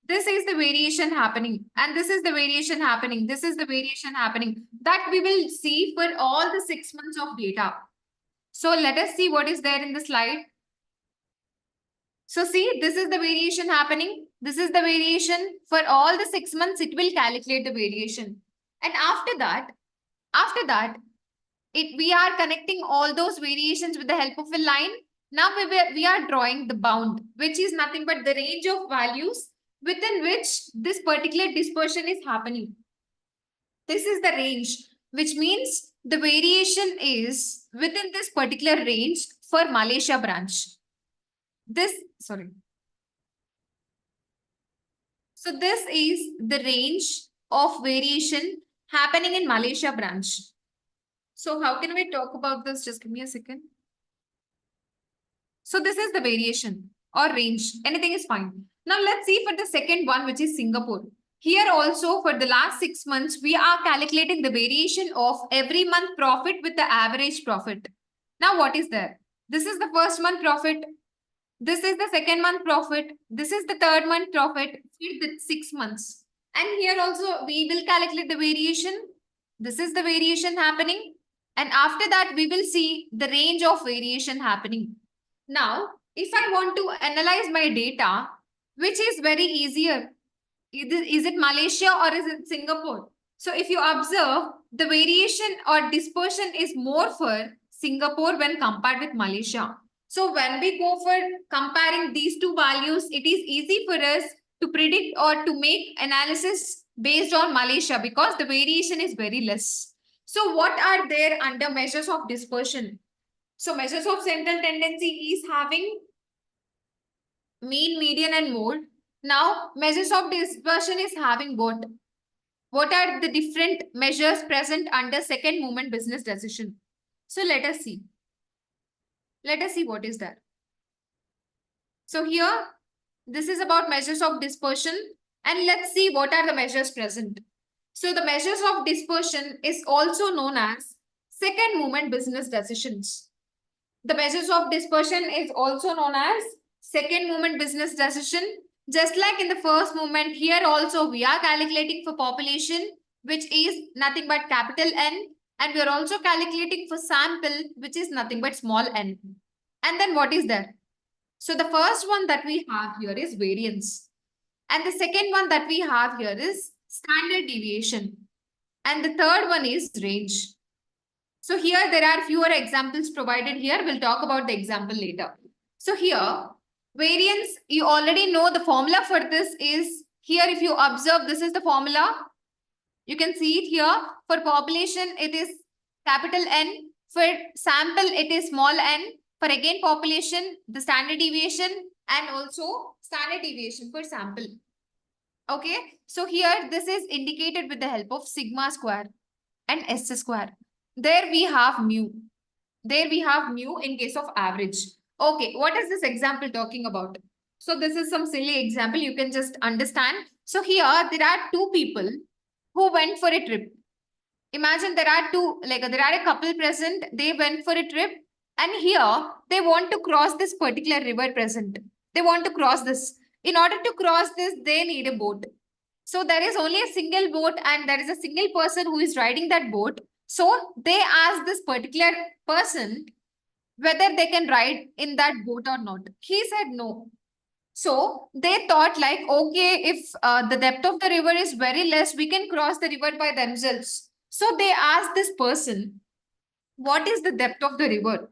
This is the variation happening. And this is the variation happening. This is the variation happening. That we will see for all the 6 months of data. So, let us see what is there in the slide. So see, this is the variation happening. This is the variation for all the 6 months. It will calculate the variation. And after that, we are connecting all those variations with the help of a line. Now we are drawing the bound, which is nothing but the range of values within which this particular dispersion is happening. This is the range, which means the variation is within this particular range for Malaysia branch. So this is the range of variation happening in Malaysia branch. So how can we talk about this? Just give me a second. So this is the variation or range. Anything is fine. Now let's see for the second one, which is Singapore. Here also for the last 6 months, we are calculating the variation of every month profit with the average profit. Now what is there? This is the first month profit. This is the second month profit. This is the third month profit for the 6 months. And here also we will calculate the variation. This is the variation happening. And after that, we will see the range of variation happening. Now, if I want to analyze my data, which is very easier, is it Malaysia or is it Singapore? So if you observe, the variation or dispersion is more for Singapore when compared with Malaysia. So when we go for comparing these two values, it is easy for us to predict or to make analysis based on Malaysia because the variation is very less. So what are there under measures of dispersion? So measures of central tendency is having mean, median and mode. Now measures of dispersion is having both. What are the different measures present under second moment business decision? So let us see. Let us see what is that. So here, this is about measures of dispersion. And let's see what are the measures present. So the measures of dispersion is also known as second movement business decisions. The measures of dispersion is also known as second movement business decision. Just like in the first movement, here also we are calculating for population, which is nothing but capital N, and we are also calculating for sample, which is nothing but small n. And then what is there? So the first one that we have here is variance. And the second one that we have here is standard deviation. And the third one is range. So here there are fewer examples provided here. We'll talk about the example later. So here, variance, you already know the formula for this is here. If you observe, this is the formula. You can see it here. For population, it is capital N. For sample, it is small n. For again population, the standard deviation and also standard deviation for sample. Okay. So here, this is indicated with the help of sigma square and S square. There we have mu. There we have mu in case of average. Okay, what is this example talking about? So this is some silly example. You can just understand. So here there are two people who went for a trip. Imagine there are a couple present. They went for a trip, and here they want to cross this particular river present. They want to cross this. In order to cross this, they need a boat. So there is only a single boat, and there is a single person who is riding that boat. So they asked this particular person whether they can ride in that boat or not. He said no. So they thought like, okay, if the depth of the river is very less, we can cross the river by themselves. So they asked this person, what is the depth of the river?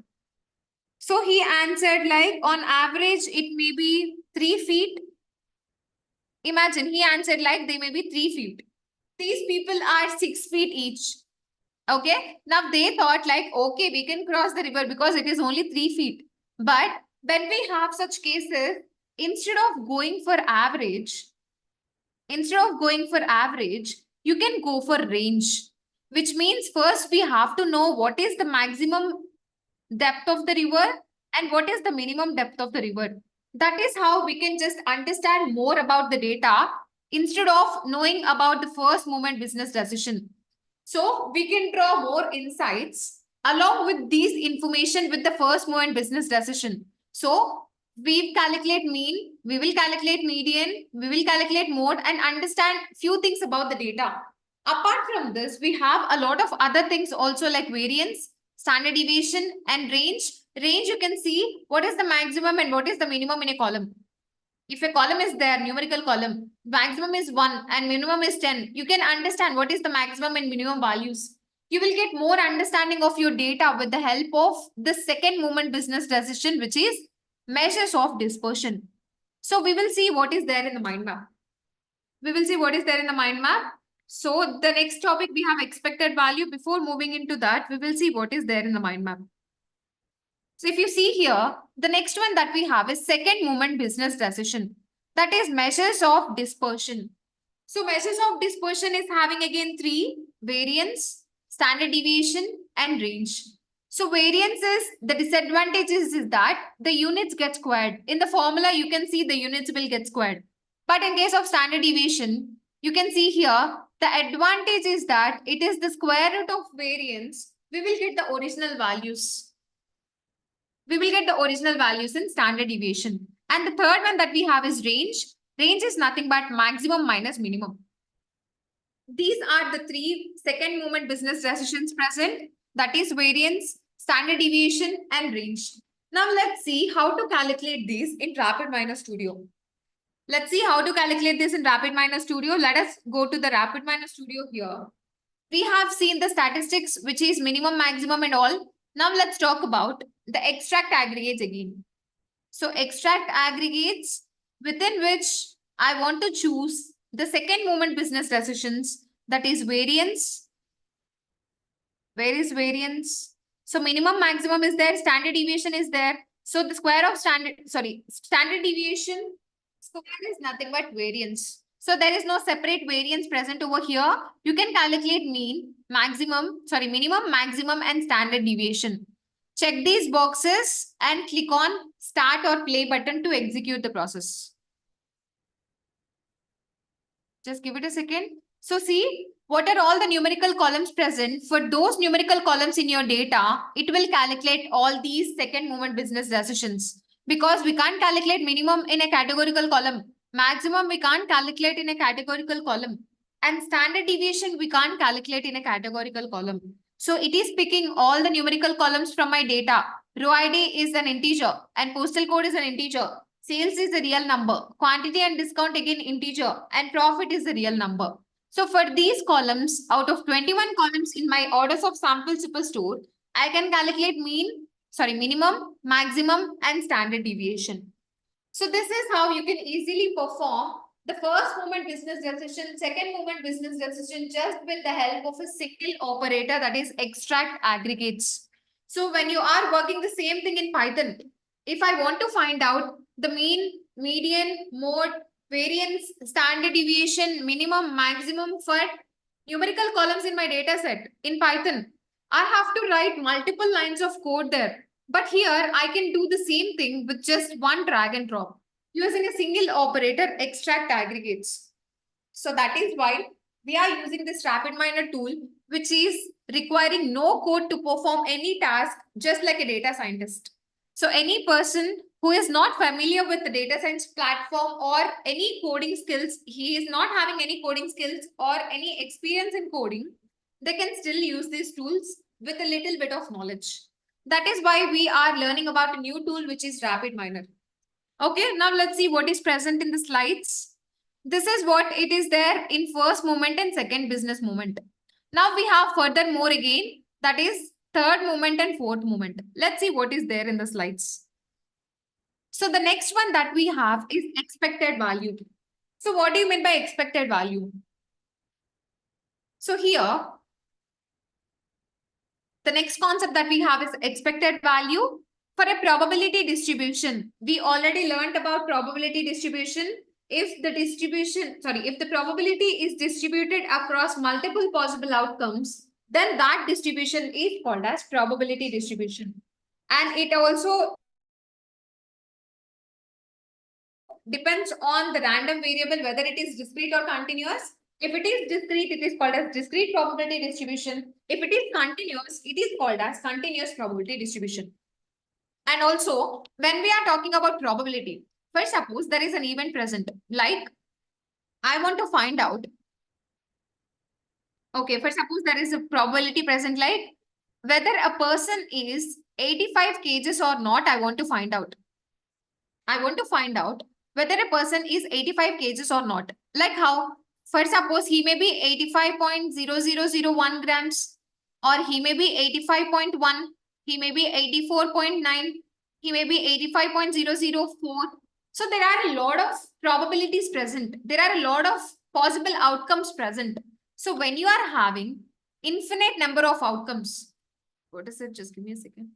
So he answered like, on average, it may be 3 feet. Imagine, he answered like they may be 3 feet. These people are 6 feet each. Okay. Now they thought like, okay, we can cross the river because it is only 3 feet. But when we have such cases, instead of going for average, you can go for range, which means first we have to know what is the maximum depth of the river and what is the minimum depth of the river. That is how we can just understand more about the data instead of knowing about the first movement business decision. So we can draw more insights along with these information with the first movement business decision. So we calculate mean, we will calculate median, we will calculate mode and understand few things about the data. Apart from this, we have a lot of other things also like variance, standard deviation and range. Range, you can see what is the maximum and what is the minimum in a column. If a column is there, numerical column, maximum is 1 and minimum is 10. You can understand what is the maximum and minimum values. You will get more understanding of your data with the help of the second movement business decision, which is measures of dispersion. So we will see what is there in the mind map. So the next topic, we have expected value. Before moving into that, we will see what is there in the mind map. So if you see here, the next one that we have is second movement business decision. That is measures of dispersion. So measures of dispersion is having again 3: variance, standard deviation and range. So variance is, the disadvantages is that the units get squared. In the formula, you can see the units will get squared. But in case of standard deviation, you can see here, the advantage is that it is the square root of variance. We will get the original values. In standard deviation. And the third one that we have is range. Range is nothing but maximum minus minimum. These are the 3 second movement business decisions present. That is variance, standard deviation and range. Now let's see how to calculate these in RapidMiner Studio. Let us go to the RapidMiner Studio here. We have seen the statistics, which is minimum, maximum and all. Now let's talk about the extract aggregates again. So extract aggregates within which I want to choose the second movement business decisions, that is variance. Where is variance? So minimum, maximum is there, standard deviation is there. So the square of standard deviation square is nothing but variance. So there is no separate variance present over here. You can calculate minimum, maximum and standard deviation. Check these boxes and click on start or play button to execute the process. Just give it a second. So see, what are all the numerical columns present. For those numerical columns in your data, it will calculate all these second movement business decisions. Because we can't calculate minimum in a categorical column. Maximum we can't calculate in a categorical column. And standard deviation we can't calculate in a categorical column. So it is picking all the numerical columns from my data. Row ID is an integer and postal code is an integer. Sales is a real number. Quantity and discount again integer. And profit is a real number. So for these columns, out of 21 columns in my orders of sample superstore, I can calculate minimum, maximum, and standard deviation. So this is how you can easily perform the first movement business decision, second movement business decision just with the help of a single operator, that is extract aggregates. So when you are working the same thing in Python, if I want to find out the mean, median, mode, variance, standard deviation, minimum, maximum for numerical columns in my data set in Python, I have to write multiple lines of code there. But here I can do the same thing with just one drag and drop using a single operator, extract aggregates. So that is why we are using this RapidMiner tool, which is requiring no code to perform any task, just like a data scientist. So any person who is not familiar with the data science platform or any coding skills, he is not having any coding skills or any experience in coding, they can still use these tools with a little bit of knowledge. That is why we are learning about a new tool, which is RapidMiner. Okay, now let's see what is present in the slides. This is what it is there in first movement and second business movement. Now we have further more again, that is third movement and fourth movement. Let's see what is there in the slides. So the next one that we have is expected value. So what do you mean by expected value? So here, the next concept that we have is expected value for a probability distribution. We already learned about probability distribution. If the probability is distributed across multiple possible outcomes, then that distribution is called as probability distribution. And it also depends on the random variable, whether it is discrete or continuous. If it is discrete, it is called as discrete probability distribution. If it is continuous, it is called as continuous probability distribution. And also, when we are talking about probability, first suppose there is an event present, like I want to find out. Okay, first suppose there is a probability present, like whether a person is 85 kgs or not, I want to find out. I want to find out whether a person is 85 kgs or not. Like how? First suppose he may be 85.0001 grams, or he may be 85.1, he may be 84.9, he may be 85.004. So there are a lot of probabilities present. There are a lot of possible outcomes present. So when you are having infinite number of outcomes, what is it? Just give me a second.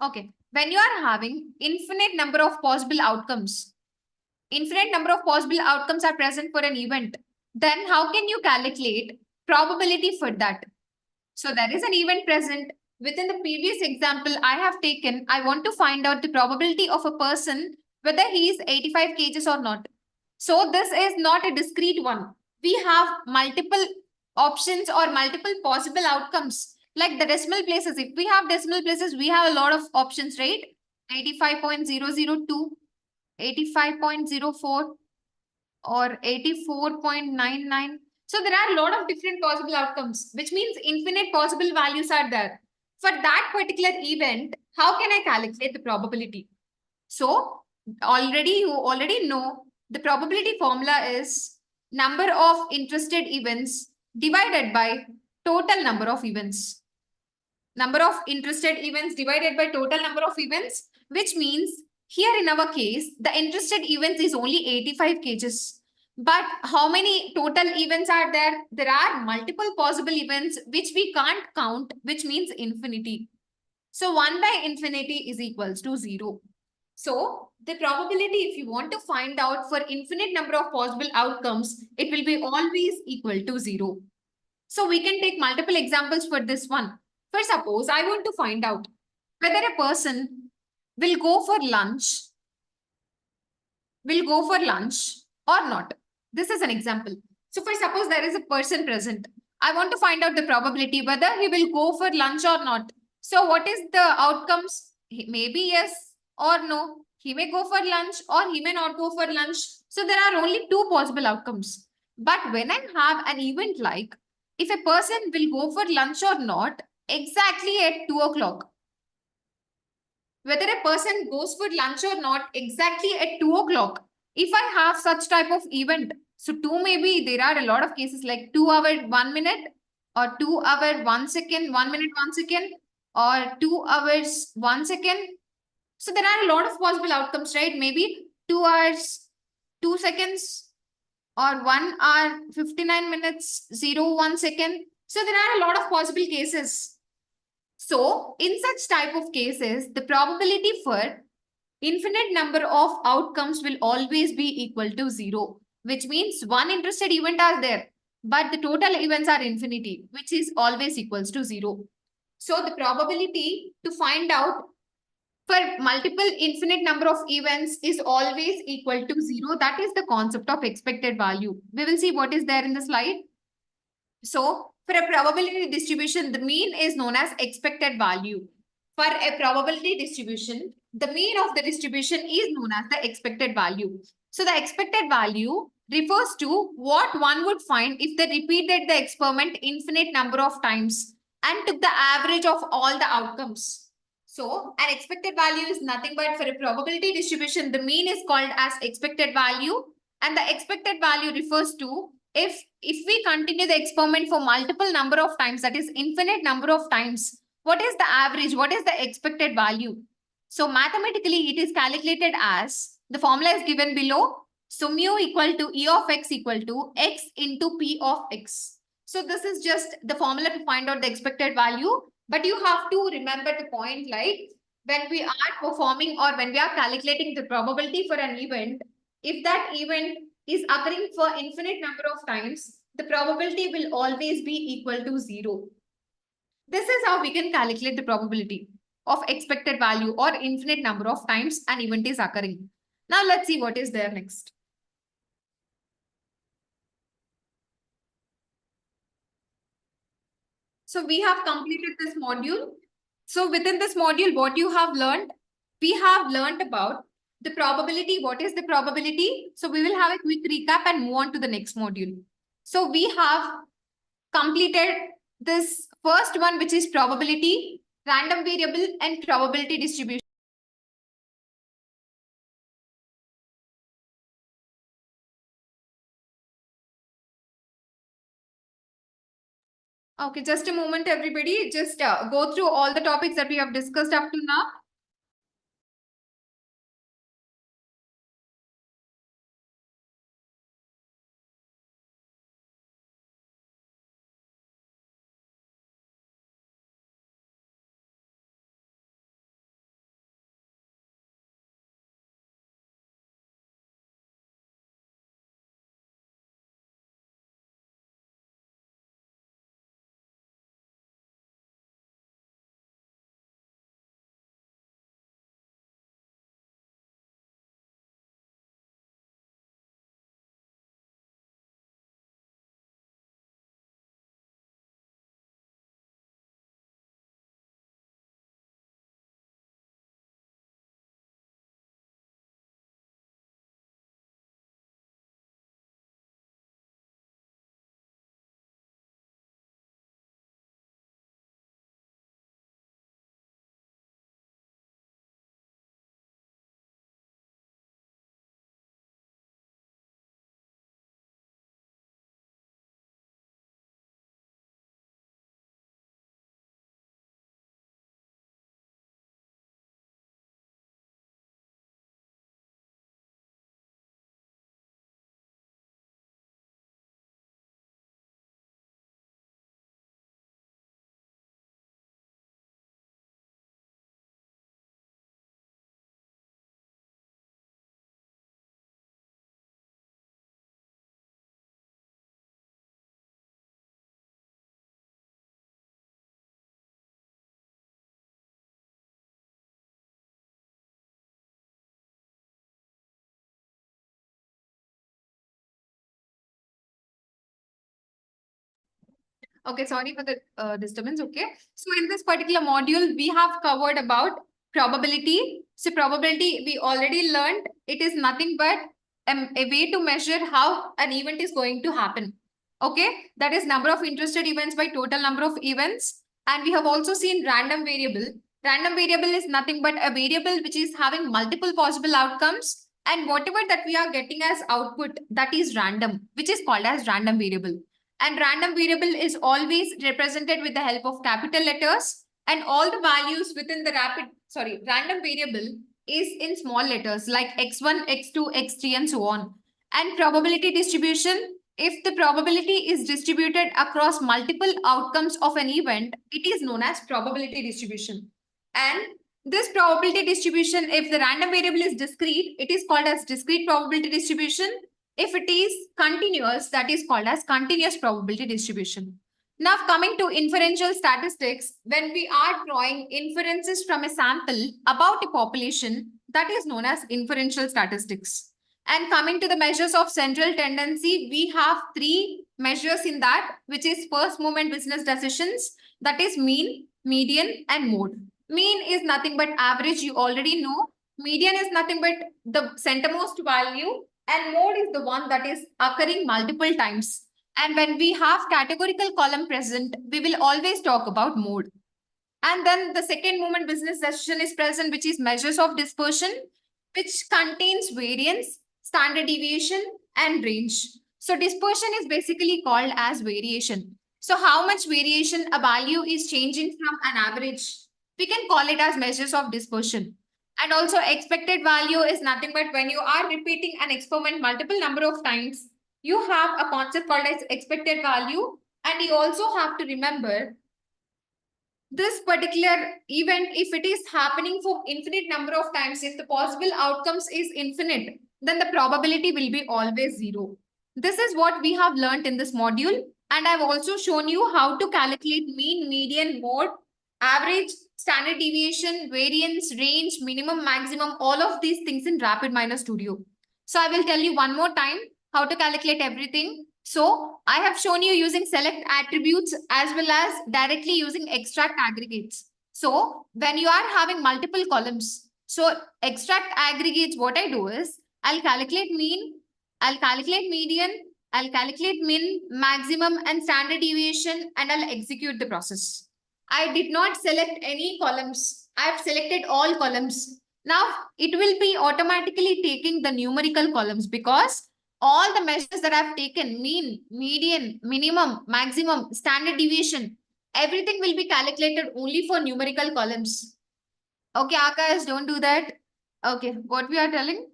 Okay, when you are having infinite number of possible outcomes are present for an event, then how can you calculate probability for that? So there is an event present. Within the previous example I have taken, I want to find out the probability of a person, whether he is 85 kgs or not. So this is not a discrete one. We have multiple options or multiple possible outcomes. Like the decimal places, if we have decimal places, we have a lot of options, right? 85.002, 85.04, or 84.99. So there are a lot of different possible outcomes, which means infinite possible values are there. For that particular event, how can I calculate the probability? So you already know the probability formula is number of interested events divided by total number of events. Number of interested events divided by total number of events, which means here in our case, the interested events is only 85 kgs. But how many total events are there? There are multiple possible events which we can't count, which means infinity. So 1 by infinity is equals to 0. So the probability, if you want to find out for infinite number of possible outcomes, it will be always equal to 0. So we can take multiple examples for this one. For suppose I want to find out whether a person will go for lunch or not. This is an example. So for suppose there is a person present. I want to find out the probability whether he will go for lunch or not. So what is the outcomes? Maybe yes or no. He may go for lunch or he may not go for lunch. So there are only two possible outcomes. But when I have an event like if a person will go for lunch or not exactly at 2 o'clock, whether a person goes for lunch or not exactly at 2 o'clock, if I have such type of event, so 2 maybe there are a lot of cases like 2 hour 1 minute or 2 hour 1 second, 1 minute 1 second or 2 hours 1 second. So there are a lot of possible outcomes, right? Maybe 2 hours 2 seconds or 1 hour 59 minutes 1 second. So there are a lot of possible cases. So in such type of cases, the probability for infinite number of outcomes will always be equal to 0, which means one interested event are there, but the total events are infinity, which is always equals to 0. So the probability to find out for multiple infinite number of events is always equal to 0. That is the concept of expected value. We will see what is there in the slide. So for a probability distribution, the mean is known as expected value. For a probability distribution, the mean of the distribution is known as the expected value. So the expected value refers to what one would find if they repeated the experiment infinite number of times and took the average of all the outcomes. So an expected value is nothing but for a probability distribution, the mean is called as expected value, and the expected value refers to if we continue the experiment for multiple number of times, that is infinite number of times, what is the average? What is the expected value? So mathematically, it is calculated as the formula is given below. So mu equal to E of x equal to x into P of x. So this is just the formula to find out the expected value. But you have to remember the point like when we are performing or when we are calculating the probability for an event, if that event is occurring for infinite number of times, the probability will always be equal to 0. This is how we can calculate the probability of expected value or infinite number of times an event is occurring. Now let's see what is there next. So we have completed this module. So within this module, what you have learned, we have learned about the probability. What is the probability? So we will have a quick recap and move on to the next module. So we have completed this first one, which is probability, random variable, and probability distribution. Okay, just a moment, everybody. Just go through all the topics that we have discussed up to now. Okay, sorry for the disturbance. Okay. So in this particular module, we have covered about probability. So probability, we already learned it is nothing but a way to measure how an event is going to happen. Okay. That is number of interested events by total number of events. And we have also seen random variable. Random variable is nothing but a variable which is having multiple possible outcomes. And whatever that we are getting as output, that is random, which is called as random variable. And random variable is always represented with the help of capital letters, and all the values within the random variable is in small letters like x1, x2, x3 and so on. And probability distribution, if the probability is distributed across multiple outcomes of an event, it is known as probability distribution. And this probability distribution, if the random variable is discrete, it is called as discrete probability distribution. If it is continuous, that is called as continuous probability distribution. Now coming to inferential statistics, when we are drawing inferences from a sample about a population, that is known as inferential statistics. And coming to the measures of central tendency, we have three measures in that, which is first movement business decisions, that is mean, median and mode. Mean is nothing but average, you already know. Median is nothing but the centermost value, and mode is the one that is occurring multiple times. And when we have categorical column present, we will always talk about mode. And then the second movement business decision is present, which is measures of dispersion, which contains variance, standard deviation, and range. So dispersion is basically called as variation. So how much variation a value is changing from an average, we can call it as measures of dispersion. And also expected value is nothing but when you are repeating an experiment multiple number of times, you have a concept called as expected value. And you also have to remember this particular event, if it is happening for infinite number of times, if the possible outcomes is infinite, then the probability will be always zero. This is what we have learned in this module. And I've also shown you how to calculate mean, median, mode, average, standard deviation, variance, range, minimum, maximum, all of these things in RapidMiner Studio. So I will tell you one more time how to calculate everything. So I have shown you using select attributes as well as directly using extract aggregates. So when you are having multiple columns, so extract aggregates, what I do is I'll calculate mean, I'll calculate median, I'll calculate min, maximum and standard deviation, and I'll execute the process. I did not select any columns. I've selected all columns. Now it will be automatically taking the numerical columns because all the measures that I've taken, mean, median, minimum, maximum, standard deviation, everything will be calculated only for numerical columns. Okay, Akash, don't do that. Okay, what we are telling?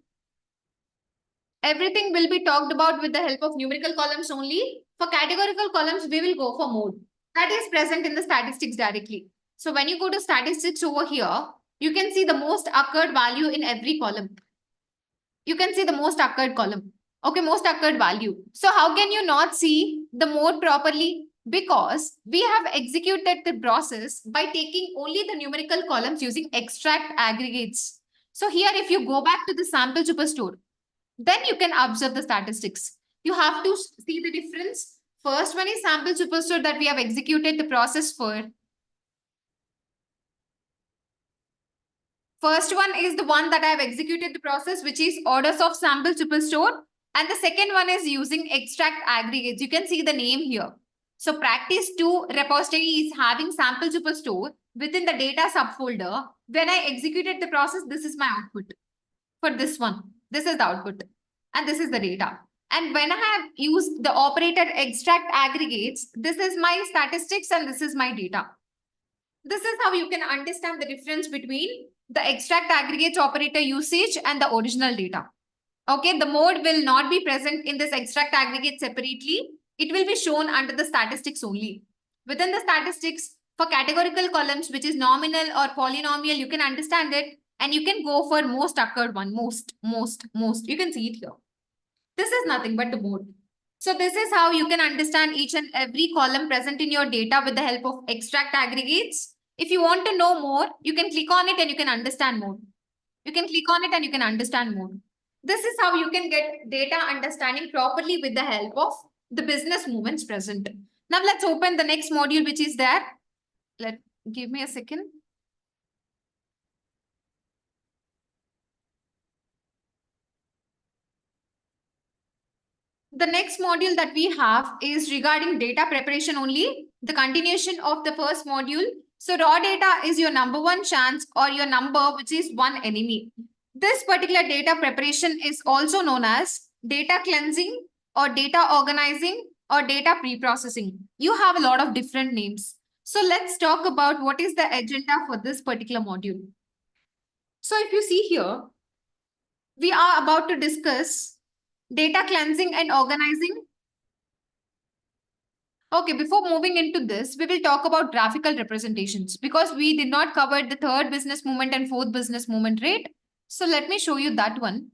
Everything will be talked about with the help of numerical columns only. For categorical columns, we will go for mode. That is present in the statistics directly. So when you go to statistics over here, you can see the most occurred value in every column. You can see the most occurred column. Okay, most occurred value. So how can you not see the mode properly? Because we have executed the process by taking only the numerical columns using extract aggregates. So here, if you go back to the sample superstore, then you can observe the statistics. You have to see the difference. First one is sample superstore that we have executed the process for. First one is the one that I have executed the process, which is orders of sample superstore. And the second one is using extract aggregates. You can see the name here. So practice 2 repository is having sample superstore within the data subfolder. When I executed the process, this is my output. For this one, this is the output. And this is the data. And when I have used the operator extract aggregates, this is my statistics and this is my data. This is how you can understand the difference between the extract aggregates operator usage and the original data. Okay, the mode will not be present in this extract aggregate separately. It will be shown under the statistics only. Within the statistics, for categorical columns, which is nominal or polynomial, you can understand it. And you can go for most occurred one, most. You can see it here. This is nothing but the mode. So this is how you can understand each and every column present in your data with the help of extract aggregates. If you want to know more, you can click on it and you can understand more. You can click on it and you can understand more. This is how you can get data understanding properly with the help of the business movements present. Now let's open the next module which is there. Give me a second. The next module that we have is regarding data preparation only, the continuation of the first module. So raw data is your number one chance or your number which is one enemy. This particular data preparation is also known as data cleansing or data organizing or data pre-processing. You have a lot of different names. So let's talk about what is the agenda for this particular module. So if you see here, we are about to discuss data cleansing and organizing. Okay, before moving into this, we will talk about graphical representations because we did not cover the third business movement and fourth business movement, right? So let me show you that one.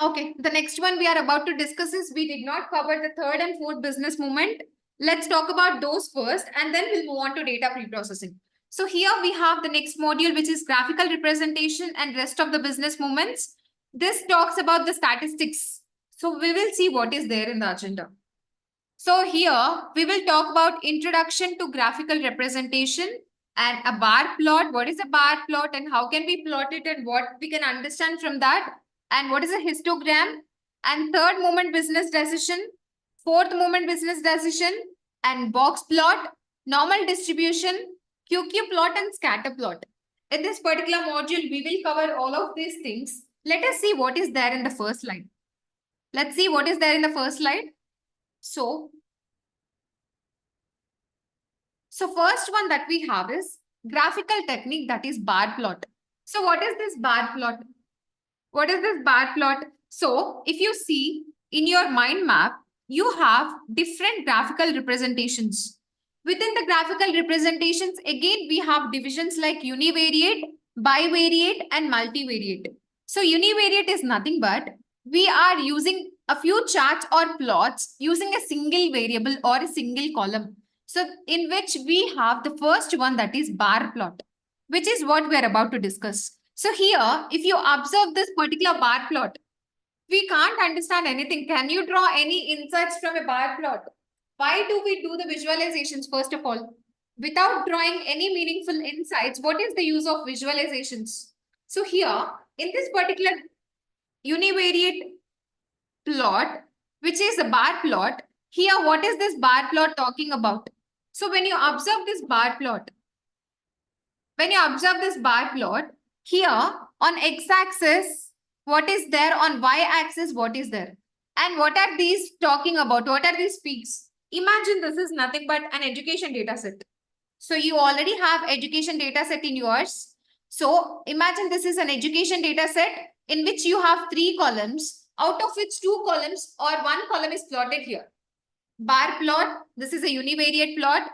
Okay, the next one we are about to discuss is we did not cover the third and fourth business movement. Let's talk about those first and then we'll move on to data pre-processing. So here we have the next module which is graphical representation and rest of the business movements. This talks about the statistics. So we will see what is there in the agenda. So here we will talk about introduction to graphical representation and a bar plot. What is a bar plot and how can we plot it and what we can understand from that? And what is a histogram? And third moment business decision, fourth moment business decision, and box plot, normal distribution, QQ plot, and scatter plot. In this particular module, we will cover all of these things. Let us see what is there in the first slide. Let's see what is there in the first slide. So first one that we have is graphical technique, that is bar plot. So what is this bar plot? What is this bar plot? So if you see in your mind map, you have different graphical representations. Within the graphical representations, again, we have divisions like univariate, bivariate, and multivariate. So univariate is nothing but we are using a few charts or plots using a single variable or a single column. So in which we have the first one, that is bar plot, which is what we are about to discuss. So here, if you observe this particular bar plot, we can't understand anything. Can you draw any insights from a bar plot? Why do we do the visualizations first of all? Without drawing any meaningful insights, what is the use of visualizations? So here, in this particular univariate plot, which is a bar plot, here what is this bar plot talking about? So when you observe this bar plot, here on x-axis, what is there? On y-axis, what is there? And what are these talking about? What are these peaks? Imagine this is nothing but an education data set. So you already have education data set in yours. So imagine this is an education data set in which you have 3 columns, out of which 2 columns or 1 column is plotted here. Bar plot, this is a univariate plot.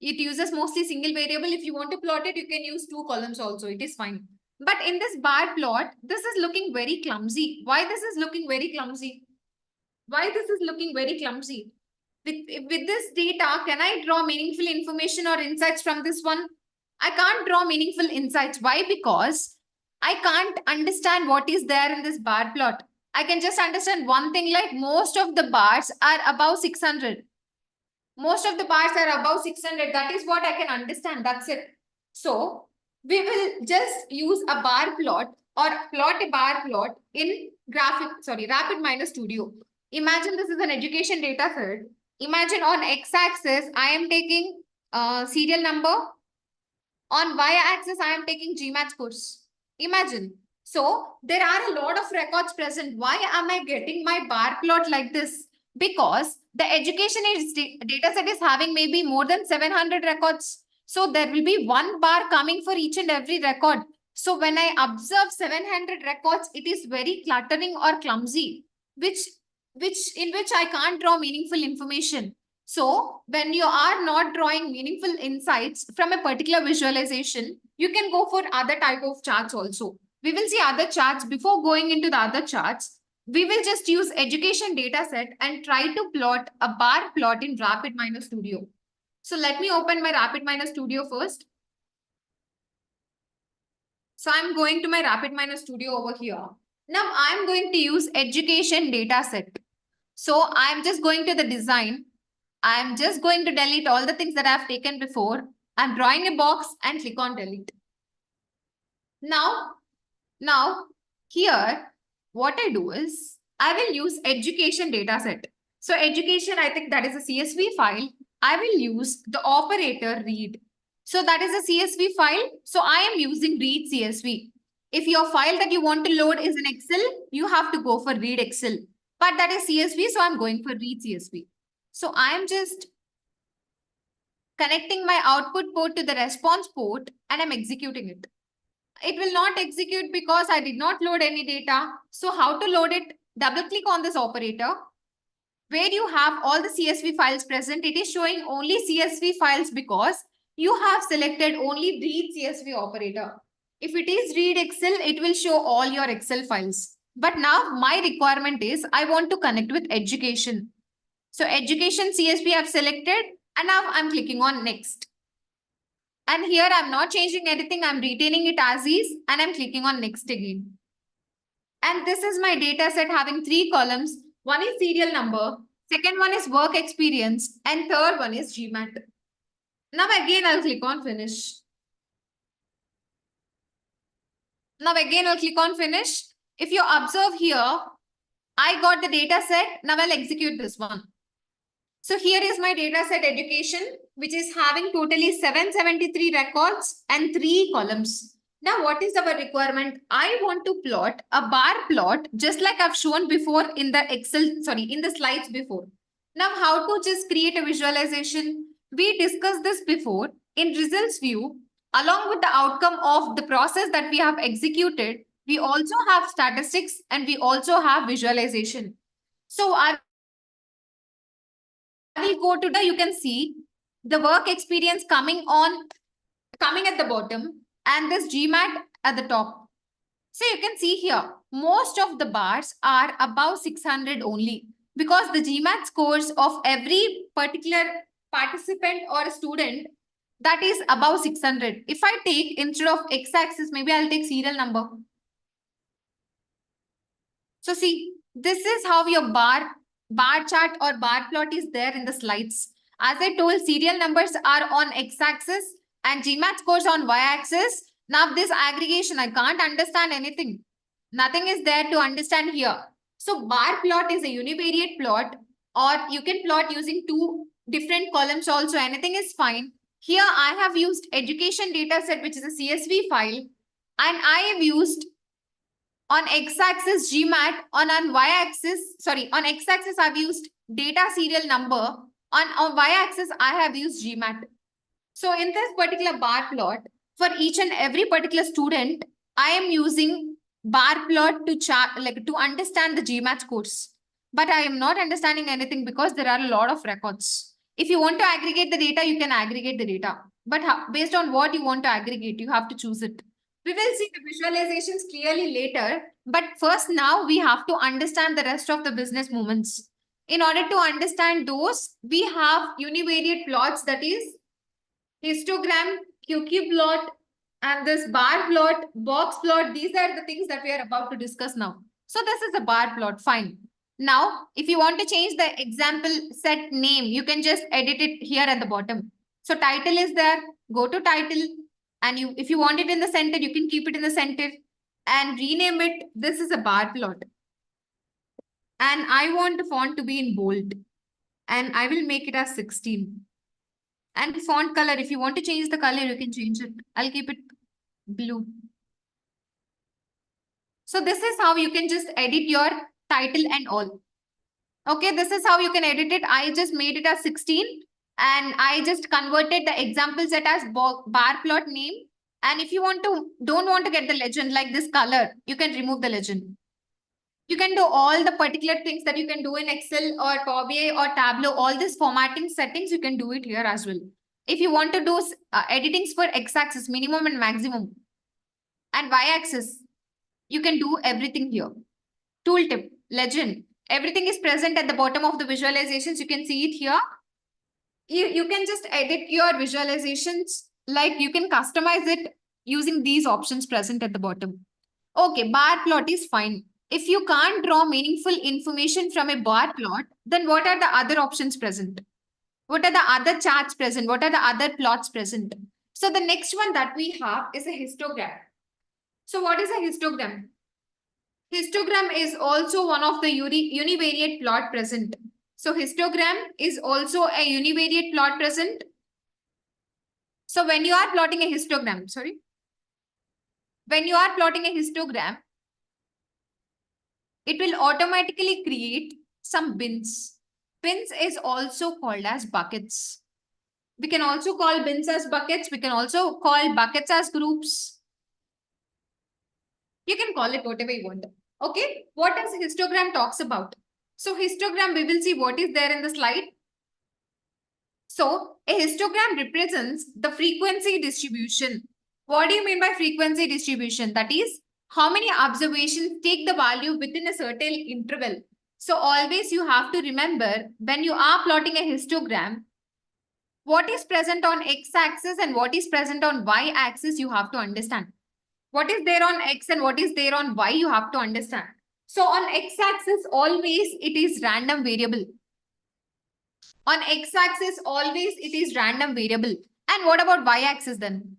It uses mostly single variable. If you want to plot it, you can use 2 columns also. It is fine. But in this bar plot, this is looking very clumsy. Why this is looking very clumsy? Why this is looking very clumsy? With this data, can I draw meaningful information or insights from this one? I can't draw meaningful insights. Why? Because I can't understand what is there in this bar plot. I can just understand one thing, like most of the bars are above 600. Most of the bars are above 600. That is what I can understand. That's it. So we will just use a bar plot or plot a bar plot in RapidMiner Studio. Imagine this is an education data set. Imagine on x-axis, I am taking serial number. On y-axis, I am taking GMAT course. Imagine. So there are a lot of records present. Why am I getting my bar plot like this? Because the education data set is having maybe more than 700 records. So there will be 1 bar coming for each and every record. So when I observe 700 records, it is very cluttering or clumsy, in which I can't draw meaningful information. So when you are not drawing meaningful insights from a particular visualization, you can go for other type of charts also. We will see other charts. Before going into the other charts, we will just use education data set and try to plot a bar plot in RapidMiner Studio. So let me open my RapidMiner Studio first. So I'm going to my RapidMiner Studio over here. Now I'm going to use education data set. So I'm just going to the design. I'm just going to delete all the things that I've taken before. I'm drawing a box and click on delete. Now here, what I do is I will use education data set. So education, I think that is a CSV file. I will use the operator read. So that is a CSV file. So I am using read CSV. If your file that you want to load is in Excel, you have to go for read Excel. But that is CSV, so I'm going for read CSV. So I am just connecting my output port to the response port and I'm executing it. It will not execute because I did not load any data. So how to load it? Double click on this operator. Where you have all the CSV files present, it is showing only CSV files because you have selected only read CSV operator. If it is read Excel, it will show all your Excel files. But now my requirement is I want to connect with education. So education CSV I've selected and now I'm clicking on next. And here I'm not changing anything. I'm retaining it as is and I'm clicking on next again. And this is my data set having 3 columns. One is serial number, second one is work experience, and third one is GMAT. Now again, I'll click on finish. Now again, I'll click on finish. If you observe here, I got the data set. Now I'll execute this one. So here is my data set education, which is having totally 773 records and 3 columns. Now, what is our requirement? I want to plot a bar plot, just like I've shown before in the in the slides before. Now, how to just create a visualization? We discussed this before. In results view, along with the outcome of the process that we have executed, we also have statistics and we also have visualization. So I will go to you can see the work experience coming at the bottom and this GMAT at the top. So you can see here, most of the bars are above 600 only because the GMAT scores of every particular participant or student that is above 600. If I take instead of x-axis, maybe I'll take serial number. So see, this is how your bar chart or bar plot is there in the slides. As I told, serial numbers are on x-axis and GMAT scores on y-axis. Now this aggregation, I can't understand anything. Nothing is there to understand here. So bar plot is a univariate plot, or you can plot using 2 different columns also. Anything is fine. Here I have used education data set, which is a CSV file, and I have used on x-axis GMAT, on x-axis I've used data serial number, on y-axis I have used GMAT. So in this particular bar plot, for each and every particular student, I am using bar plot to chart, to understand the GMAT scores. But I am not understanding anything because there are a lot of records. If you want to aggregate the data, you can aggregate the data. But based on what you want to aggregate, you have to choose it. We will see the visualizations clearly later. But first, now we have to understand the rest of the business movements. In order to understand those, we have univariate plots, that is histogram, QQ plot, and this bar plot, box plot. These are the things that we are about to discuss now. So this is a bar plot, fine. Now, if you want to change the example set name, you can just edit it here at the bottom. So title is there, go to title, and if you want it in the center, you can keep it in the center and rename it. This is a bar plot. And I want the font to be in bold, and I will make it as 16. And font color, if you want to change the color, you can change it. I'll keep it blue. So this is how you can just edit your title and all. Okay, this is how you can edit it. I just made it as 16 and I just converted the example set as bar plot name. And if you don't want to get the legend like this color, you can remove the legend. You can do all the particular things that you can do in Excel or Power BI or Tableau, all these formatting settings, you can do it here as well. If you want to do editings for x-axis, minimum and maximum, and y-axis, you can do everything here. Tooltip, legend, everything is present at the bottom of the visualizations. You can see it here. You can just edit your visualizations, like you can customize it using these options present at the bottom. Okay, bar plot is fine. If you can't draw meaningful information from a bar plot, then what are the other options present? What are the other charts present? What are the other plots present? So the next one that we have is a histogram. So what is a histogram? Histogram is also one of the univariate plot present. So histogram is also a univariate plot present. So when you are plotting a histogram, when you are plotting a histogram, it will automatically create some bins. Bins is also called as buckets. We can also call bins as buckets. We can also call buckets as groups. You can call it whatever you want. Okay, what does histogram talks about? So histogram, we will see what is there in the slide. So a histogram represents the frequency distribution. What do you mean by frequency distribution? That is, how many observations take the value within a certain interval. So always you have to remember, when you are plotting a histogram, what is present on x-axis and what is present on y-axis, you have to understand. What is there on x and what is there on y, you have to understand. So on x-axis, always it is random variable. On x-axis, always it is random variable. And what about y-axis then?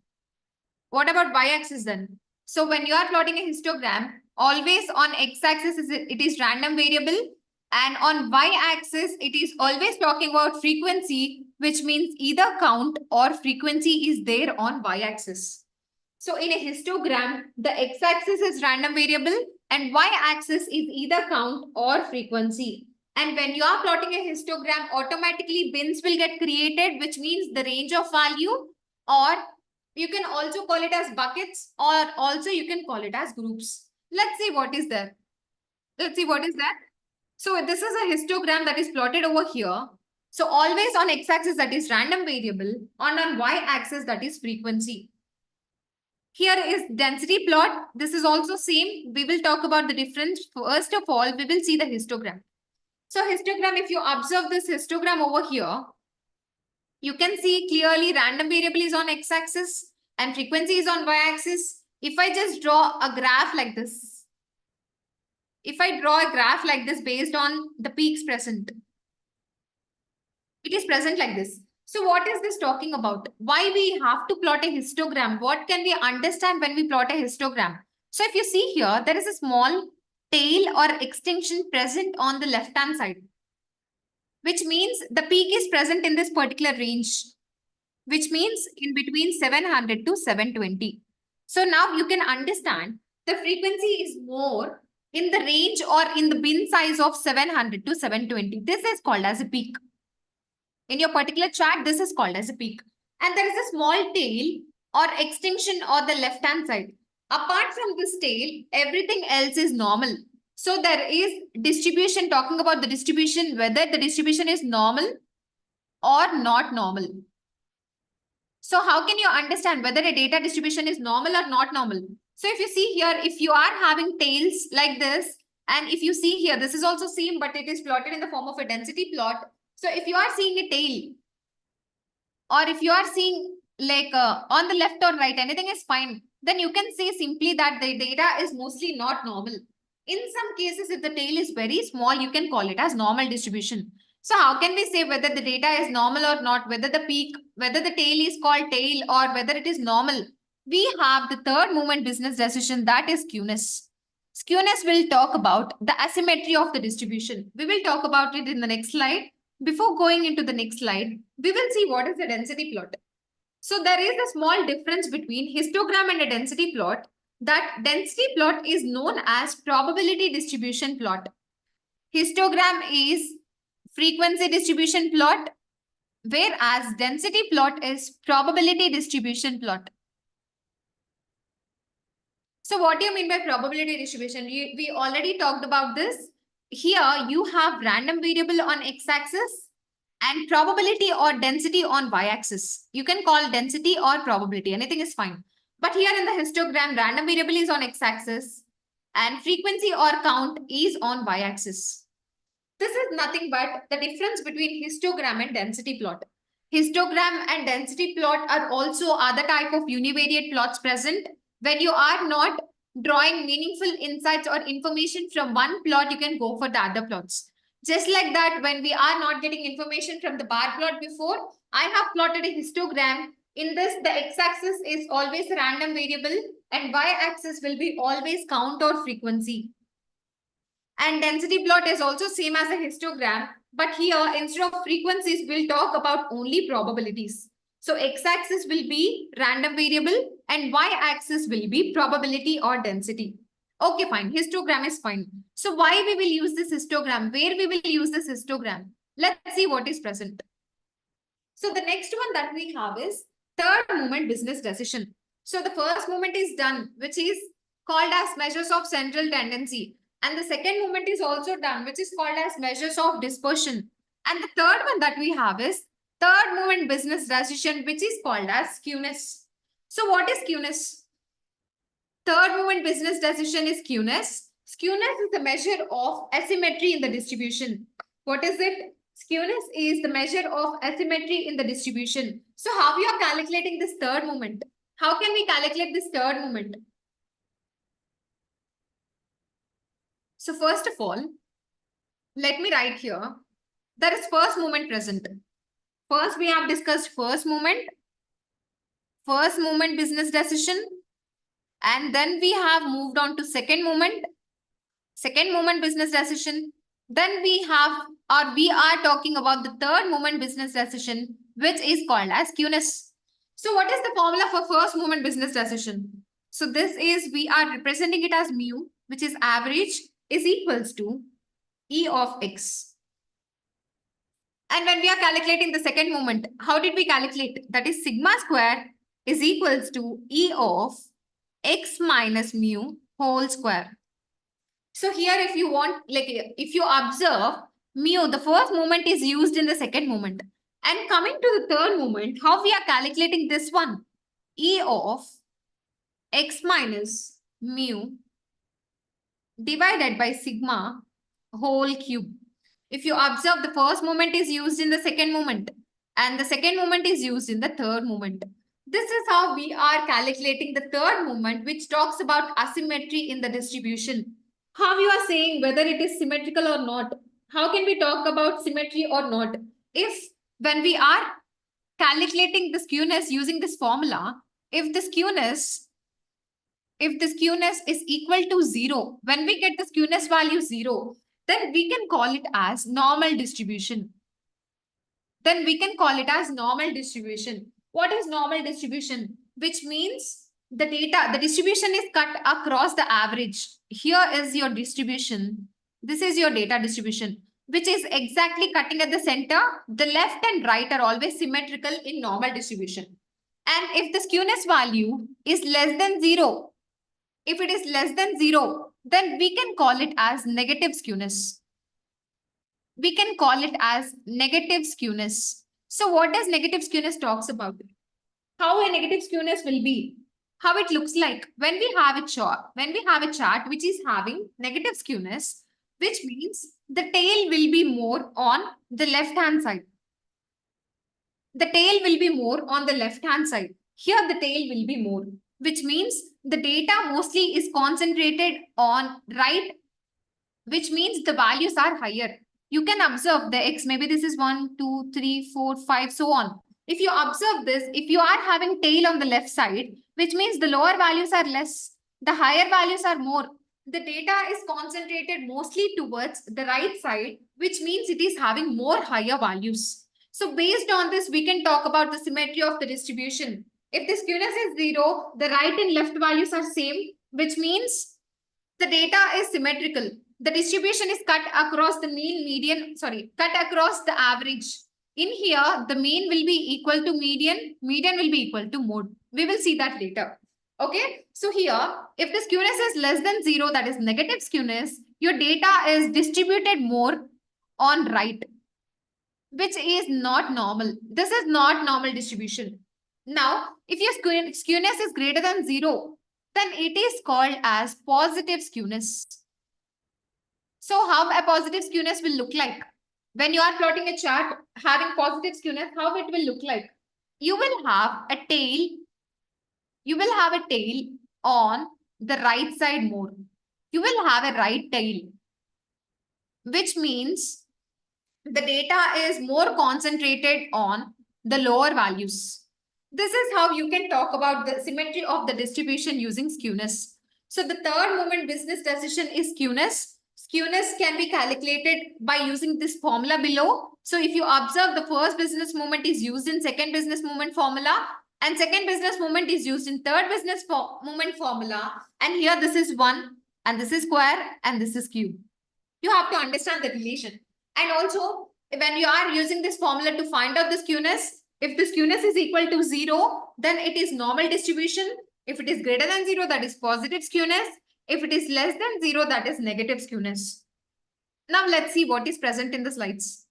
What about y-axis then? So when you are plotting a histogram, always on x-axis it is random variable, and on y-axis it is always talking about frequency, which means either count or frequency is there on y-axis. So in a histogram, the x-axis is random variable and y-axis is either count or frequency. And when you are plotting a histogram, automatically bins will get created, which means the range of value, or you can also call it as buckets, or also you can call it as groups. Let's see what is there. Let's see what is that. So this is a histogram that is plotted over here. So always on x-axis that is random variable, and on y-axis that is frequency. Here is density plot. This is also same. We will talk about the difference. First of all, we will see the histogram. So histogram, if you observe this histogram over here, you can see clearly random variable is on x-axis and frequency is on y-axis. If I just draw a graph like this, if I draw a graph like this based on the peaks present, it is present like this. So what is this talking about? Why we have to plot a histogram? What can we understand when we plot a histogram? So if you see here, there is a small tail or extinction present on the left-hand side, which means the peak is present in this particular range, which means in between 700 to 720. So now you can understand the frequency is more in the range or in the bin size of 700 to 720. This is called as a peak. In your particular chart, this is called as a peak. And there is a small tail or extinction on the left-hand side. Apart from this tail, everything else is normal. So there is distribution, talking about the distribution, whether the distribution is normal or not normal. So how can you understand whether a data distribution is normal or not normal? So if you see here, if you are having tails like this, and if you see here, this is also same, but it is plotted in the form of a density plot. So if you are seeing a tail, or if you are seeing like on the left or right, anything is fine, then you can say simply that the data is mostly not normal. In some cases, if the tail is very small, you can call it as normal distribution. So how can we say whether the data is normal or not, whether the peak, whether the tail is called tail or whether it is normal? We have the third movement business decision, that is skewness. Skewness will talk about the asymmetry of the distribution. We will talk about it in the next slide. Before going into the next slide, we will see what is the density plot. So there is a small difference between histogram and a density plot. That density plot is known as probability distribution plot. Histogram is frequency distribution plot, whereas density plot is probability distribution plot. So what do you mean by probability distribution? We already talked about this. Here you have random variable on x-axis and probability or density on y-axis. You can call density or probability. Anything is fine. But here in the histogram, random variable is on x-axis and frequency or count is on y-axis. This is nothing but the difference between histogram and density plot. Histogram and density plot are also other type of univariate plots present. When you are not drawing meaningful insights or information from one plot, you can go for the other plots. Just like that, when we are not getting information from the bar plot before, I have plotted a histogram. In this, the x-axis is always random variable and y-axis will be always count or frequency. And density plot is also same as a histogram, but here instead of frequencies, we'll talk about only probabilities. So x-axis will be random variable and y-axis will be probability or density. Okay, fine. Histogram is fine. So why we will use this histogram? Where we will use this histogram? Let's see what is present. So the next one that we have is third moment business decision. So the first moment is done, which is called as measures of central tendency. And the second moment is also done, which is called as measures of dispersion. And the third one that we have is third moment business decision, which is called as skewness. So what is skewness? Third moment business decision is skewness. Skewness is the measure of asymmetry in the distribution. What is it? Skewness is the measure of asymmetry in the distribution. So how we are calculating this third moment? How can we calculate this third moment? So first of all, let me write here. There is first moment present. First, we have discussed first moment business decision. And then we have moved on to second moment business decision. Then we are talking about the third moment business decision, which is called as skewness. So what is the formula for first moment business decision? So this is, we are representing it as mu, which is average, is equals to E of x. And when we are calculating the second moment, how did we calculate? That is sigma square is equals to E of x minus mu whole square. So here if you want, like if you observe, mu, the first moment is used in the second moment. And coming to the third moment, how we are calculating this one? E of x minus mu divided by sigma whole cube. If you observe, the first moment is used in the second moment and the second moment is used in the third moment. This is how we are calculating the third moment, which talks about asymmetry in the distribution. How you are saying whether it is symmetrical or not? How can we talk about symmetry or not? If when we are calculating the skewness using this formula, if the skewness is equal to 0, when we get the skewness value 0, then we can call it as normal distribution. What is normal distribution? Which means the distribution is cut across the average. Here is your distribution. This is your data distribution, which is exactly cutting at the center. The left and right are always symmetrical in normal distribution. And if the skewness value is less than 0, if it is less than 0, then we can call it as negative skewness. So what does negative skewness talks about? How a negative skewness will be? How it looks like when we have a chart which is having negative skewness, which means the tail will be more on the left-hand side. Here the tail will be more, which means the data mostly is concentrated on right, which means the values are higher. You can observe the x, maybe this is 1, 2, 3, 4, 5, so on. If you observe this, if you are having tail on the left side, which means the lower values are less, the higher values are more. The data is concentrated mostly towards the right side, which means it is having more higher values. So based on this, we can talk about the symmetry of the distribution. If the skewness is 0, the right and left values are same, which means the data is symmetrical. The distribution is cut across the across the average. In here, the mean will be equal to median will be equal to mode. We will see that later. Okay, so here, if the skewness is less than 0, that is negative skewness, your data is distributed more on right, which is not normal. This is not normal distribution. Now, if your skewness is greater than 0, then it is called as positive skewness. So how a positive skewness will look like? When you are plotting a chart having positive skewness, how it will look like? You will have a tail. You will have a tail on the right side more. You will have a right tail, which means the data is more concentrated on the lower values. This is how you can talk about the symmetry of the distribution using skewness. So the third moment business decision is skewness. Skewness can be calculated by using this formula below. So if you observe, the first business moment is used in second business moment formula, and second business moment is used in third business moment formula. And here this is 1, and this is square, and this is cube. You have to understand the relation. And also, when you are using this formula to find out the skewness, if the skewness is equal to 0, then it is normal distribution. If it is greater than 0, that is positive skewness. If it is less than 0, that is negative skewness. Now let's see what is present in the slides.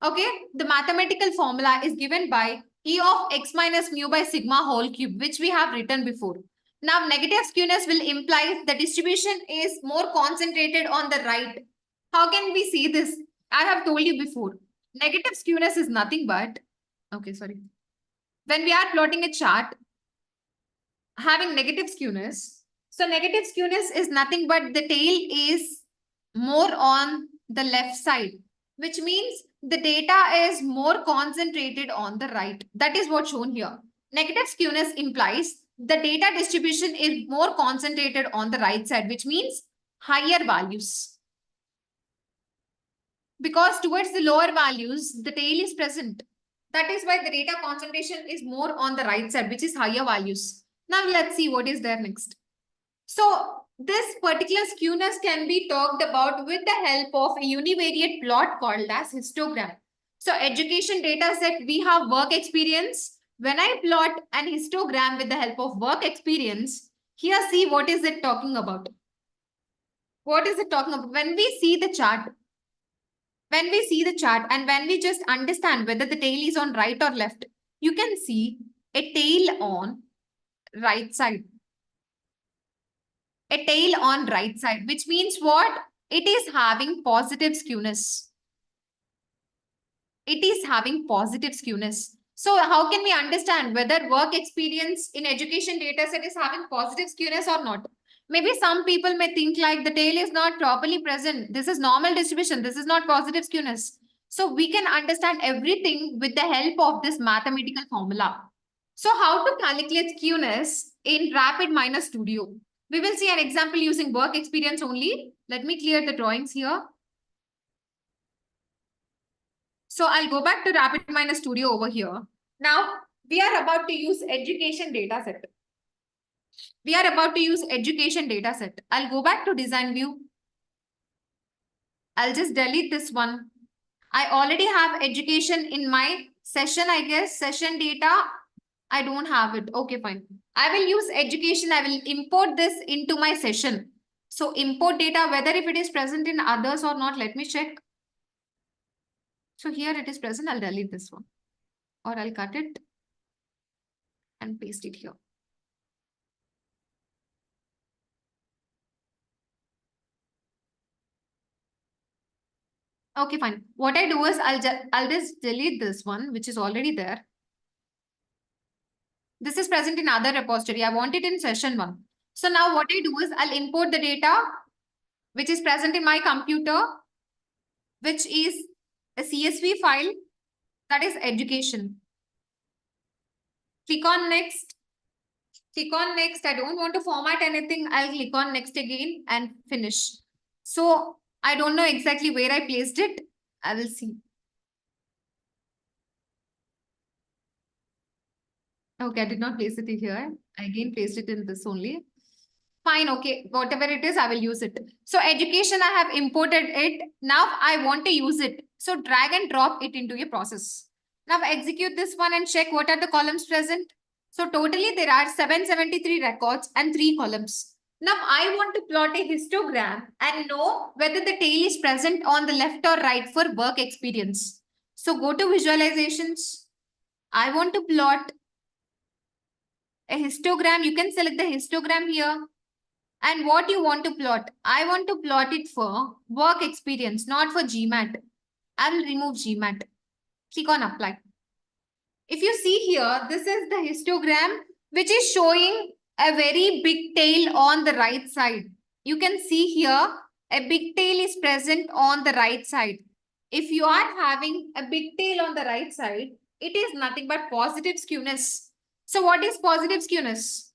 Okay, the mathematical formula is given by E of x minus mu by sigma whole cube, which we have written before. Now, negative skewness will imply the distribution is more concentrated on the right. How can we see this? I have told you before. Negative skewness is nothing but, when we are plotting a chart having negative skewness, so negative skewness is nothing but the tail is more on the left side, which means the data is more concentrated on the right. That is what's shown here. Negative skewness implies the data distribution is more concentrated on the right side, which means higher values. Because towards the lower values, the tail is present. That is why the data concentration is more on the right side, which is higher values. Now let's see what is there next. So this particular skewness can be talked about with the help of a univariate plot called as histogram. So education data set, we have work experience. When I plot an histogram with the help of work experience, here see what is it talking about. What is it talking about? When we see the chart and when we just understand whether the tail is on right or left, you can see a tail on right side. A tail on right side, which means what? It is having positive skewness. It is having positive skewness. So how can we understand whether work experience in education data set is having positive skewness or not? Maybe some people may think like the tail is not properly present. This is normal distribution. This is not positive skewness. So we can understand everything with the help of this mathematical formula. So how to calculate skewness in RapidMiner Studio? We will see an example using work experience only. Let me clear the drawings here. So I'll go back to RapidMiner Studio over here. Now we are about to use education data set. I'll go back to design view. I'll just delete this one. I already have education in my session, I guess. Session data, I don't have it. Okay, fine. I will use education. I will import this into my session. So import data, whether if it is present in others or not, let me check. So here it is present. I'll delete this one, or I'll cut it and paste it here. Okay, fine. What I do is I'll just delete this one, which is already there. This is present in other repository. I want it in session 1. So now what I do is I'll import the data, which is present in my computer, which is a CSV file, that is education. Click on next. Click on next. I don't want to format anything. I'll click on next again and finish. So I don't know exactly where I placed it. I will see. Okay, I did not place it here. I again placed it in this only. Fine, okay, whatever it is, I will use it. So education, I have imported it. Now I want to use it. So drag and drop it into a process. Now execute this one and check what are the columns present. So totally there are 773 records and 3 columns. Now I want to plot a histogram and know whether the tail is present on the left or right for work experience. So go to visualizations. I want to plot a histogram. You can select the histogram here. And what you want to plot? I want to plot it for work experience, not for GMAT. I will remove GMAT. Click on apply. If you see here, this is the histogram which is showing a very big tail on the right side. You can see here a big tail is present on the right side. If you are having a big tail on the right side, it is nothing but positive skewness. So what is positive skewness?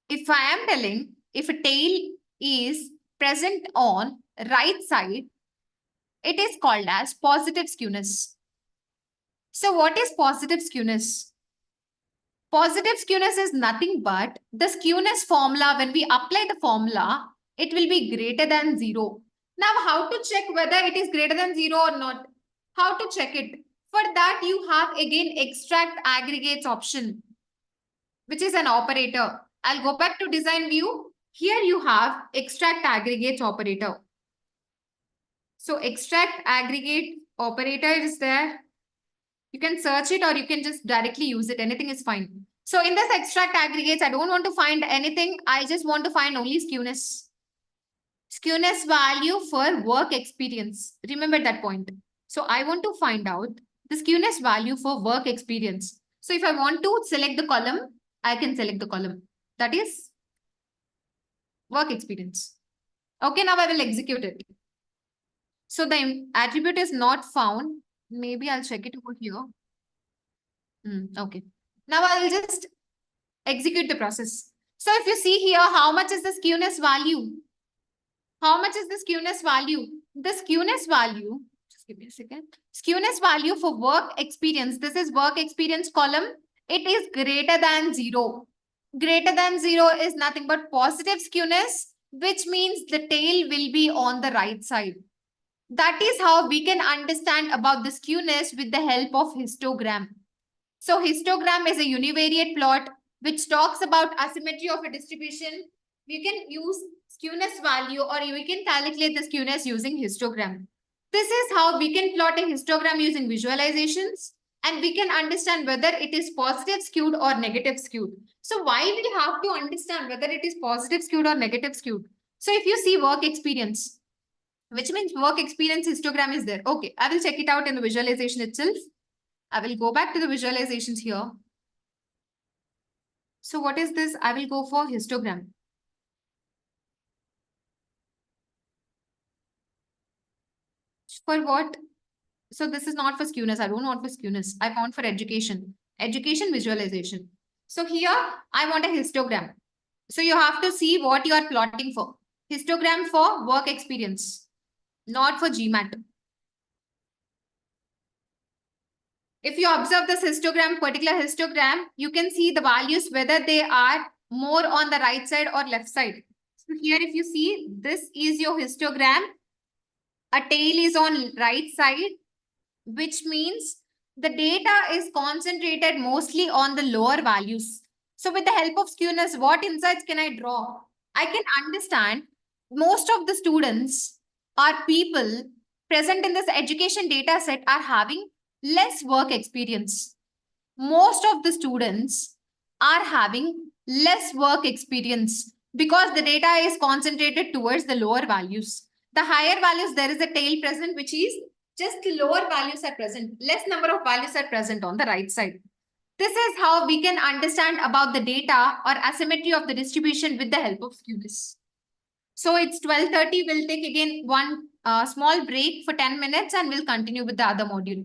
If I am telling if a tail is present on right side, it is called as positive skewness. So what is positive skewness? Positive skewness is nothing but the skewness formula. When we apply the formula, it will be greater than 0. Now, how to check whether it is greater than 0 or not? How to check it? For that, you have again extract aggregates option, which is an operator. I'll go back to design view. Here you have extract aggregates operator. So extract aggregate operator is there. You can search it or you can just directly use it. Anything is fine. So in this extract aggregates, I don't want to find anything. I just want to find only skewness. Skewness value for work experience. Remember that point. So I want to find out the skewness value for work experience. So if I want to select the column, I can select the column. That is work experience. Okay, now I will execute it. So the attribute is not found. Maybe I'll check it over here. Okay. Now I'll just execute the process. So if you see here, how much is the skewness value? How much is the skewness value? The skewness value, just give me a second. Skewness value for work experience. This is work experience column. It is greater than 0. Greater than 0 is nothing but positive skewness, which means the tail will be on the right side. That is how we can understand about the skewness with the help of histogram. So histogram is a univariate plot which talks about asymmetry of a distribution. We can use skewness value or we can calculate the skewness using histogram. This is how we can plot a histogram using visualizations and we can understand whether it is positive skewed or negative skewed. So why we have to understand whether it is positive skewed or negative skewed? So if you see work experience, which means work experience histogram is there. Okay, I will check it out in the visualization itself. I will go back to the visualizations here. So what is this? I will go for histogram. For what? So this is not for skewness. I don't want for skewness. I want for education. Education visualization. So here I want a histogram. So you have to see what you are plotting for. Histogram for work experience, not for GMAT. If you observe this histogram, particular histogram, you can see the values, whether they are more on the right side or left side. So here, if you see, this is your histogram. A tail is on right side, which means the data is concentrated mostly on the lower values. So with the help of skewness, what insights can I draw? I can understand most of the students or people present in this education data set are having less work experience. Most of the students are having less work experience because the data is concentrated towards the lower values. The higher values, there is a tail present, which is just the lower values are present. Less number of values are present on the right side. This is how we can understand about the data or asymmetry of the distribution with the help of skewness. So it's 12:30. We'll take again one small break for 10 minutes and we'll continue with the other module.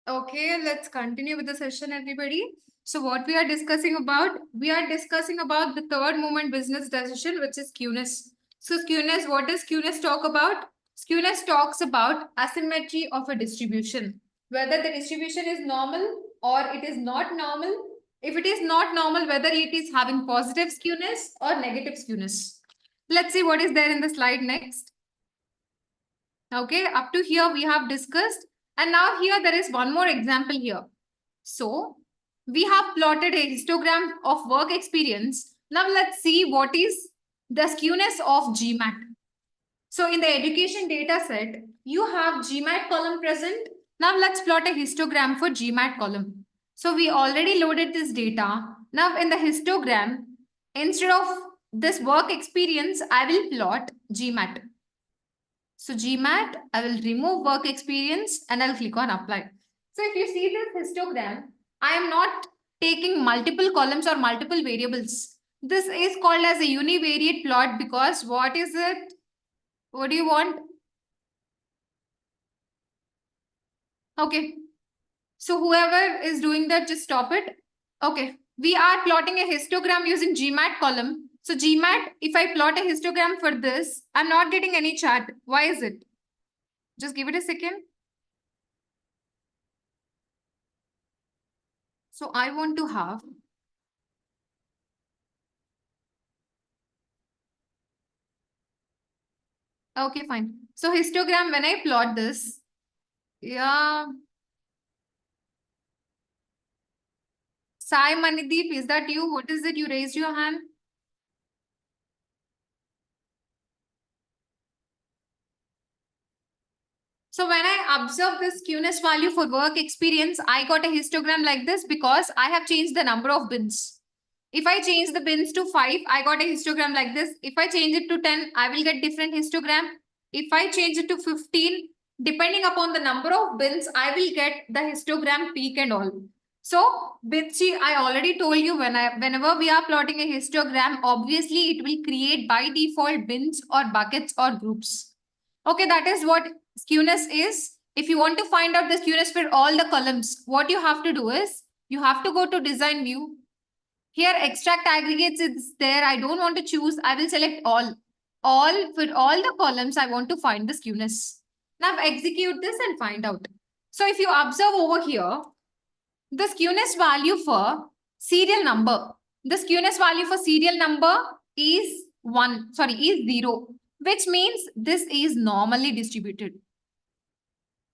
Okay, let's continue with the session, everybody. So what we are discussing about? We are discussing about the third moment business decision, which is skewness. So skewness, what does skewness talk about? Skewness talks about asymmetry of a distribution, whether the distribution is normal or it is not normal. If it is not normal, whether it is having positive skewness or negative skewness. Let's see what is there in the slide next. Okay, up to here we have discussed. And now here there is one more example here. So we have plotted a histogram of work experience. Now let's see what is the skewness of GMAT. So in the education data set, you have GMAT column present. Now let's plot a histogram for GMAT column. So we already loaded this data. Now in the histogram, instead of this work experience, I will plot GMAT. So GMAT, I will remove work experience and I'll click on apply. So if you see this histogram, I am not taking multiple columns or multiple variables. This is called as a univariate plot because what is it? What do you want? Okay. So whoever is doing that, just stop it. Okay. We are plotting a histogram using GMAT column. So GMAT, if I plot a histogram for this, I'm not getting any chat. Why is it? Just give it a second. So I want to have okay, fine. So histogram, when I plot this, yeah. Sai Manideep, is that you? What is it? You raised your hand. So when I observe the skewness value for work experience, I got a histogram like this because I have changed the number of bins. If I change the bins to 5, I got a histogram like this. If I change it to 10, I will get different histogram. If I change it to 15, depending upon the number of bins, I will get the histogram peak and all. So, Bitchi, I already told you whenever we are plotting a histogram, obviously it will create by default bins or buckets or groups. Okay, that is what skewness is. If you want to find out the skewness for all the columns, what you have to do is you have to go to design view. Here extract aggregates is there. I don't want to choose. I will select all. All for all the columns, I want to find the skewness. Now execute this and find out. So if you observe over here, the skewness value for serial number. The skewness value for serial number is 0, which means this is normally distributed.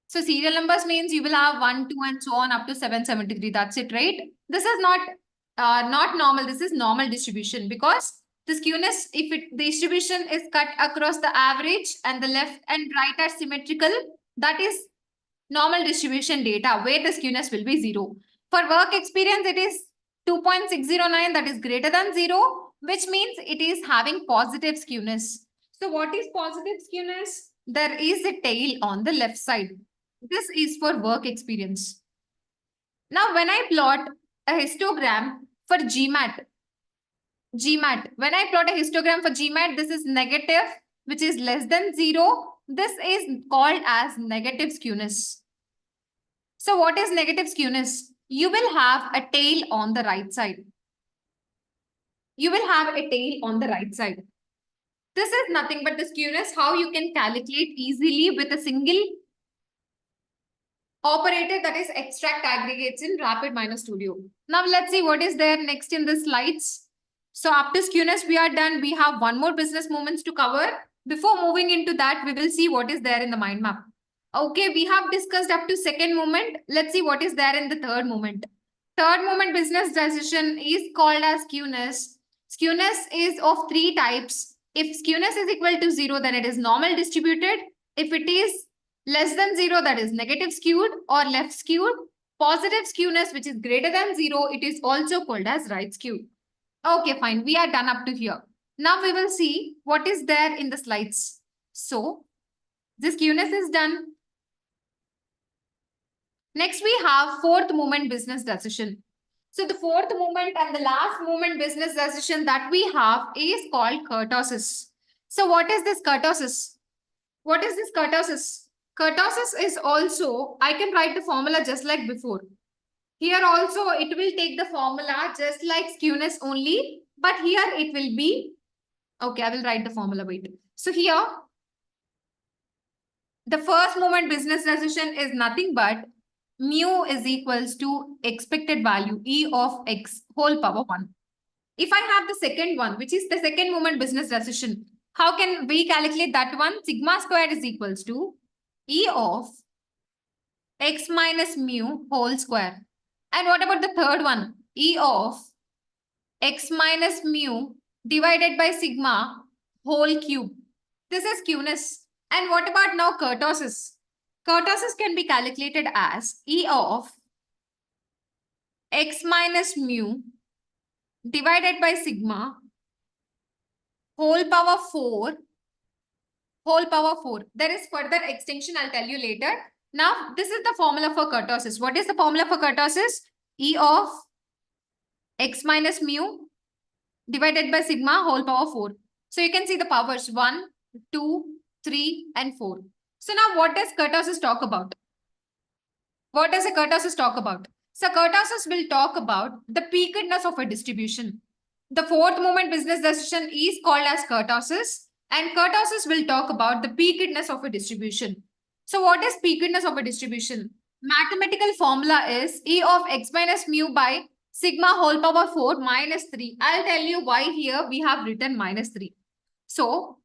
So serial numbers means you will have 1, 2, and so on up to 773. That's it, right? This is not normal. This is normal distribution because the skewness, if the distribution is cut across the average and the left and right are symmetrical, that is normal distribution data where the skewness will be 0. For work experience, it is 2.609, that is greater than 0, which means it is having positive skewness. So what is positive skewness? There is a tail on the left side. This is for work experience. Now, when I plot a histogram for GMAT, when I plot a histogram for GMAT, this is negative, which is less than 0. This is called as negative skewness. So what is negative skewness? You will have a tail on the right side. You will have a tail on the right side. This is nothing but the skewness, how you can calculate easily with a single operator, that is extract aggregates in RapidMiner Studio. Now let's see what is there next in the slides. So up to skewness we are done. We have one more business moments to cover. Before moving into that, we will see what is there in the mind map. Okay, we have discussed up to second moment. Let's see what is there in the third moment. Third moment business decision is called as skewness. Skewness is of 3 types. If skewness is equal to 0, then it is normal distributed. If it is less than 0, that is negative skewed or left skewed. Positive skewness, which is greater than 0, it is also called as right skewed. Okay, fine. We are done up to here. Now we will see what is there in the slides. So, this skewness is done. Next, we have fourth moment business decision. So, the fourth moment and the last moment business decision that we have is called kurtosis. So, what is this kurtosis? What is this kurtosis? Kurtosis is also, I can write the formula just like before. Here also it will take the formula just like skewness only, but here it will be, okay, I will write the formula, wait. So here, the first moment business decision is nothing but mu is equals to expected value E of X whole power 1. If I have the second one, which is the second moment business decision, how can we calculate that one? Sigma squared is equals to E of X minus mu whole square. And what about the third one? E of X minus mu divided by sigma whole cube. This is skewness. And what about now kurtosis? Kurtosis can be calculated as E of X minus mu divided by sigma whole power 4 whole power 4. There is further extension, I'll tell you later. Now, this is the formula for kurtosis. What is the formula for kurtosis? E of X minus mu divided by sigma whole power 4. So you can see the powers 1, 2, 3, and 4. So now what does kurtosis talk about? What does a kurtosis talk about? So kurtosis will talk about the peakedness of a distribution. The fourth moment business decision is called as kurtosis, and kurtosis will talk about the peakedness of a distribution. So what is peakedness of a distribution? Mathematical formula is E of X minus mu by sigma whole power 4 minus 3. I'll tell you why here we have written minus 3. So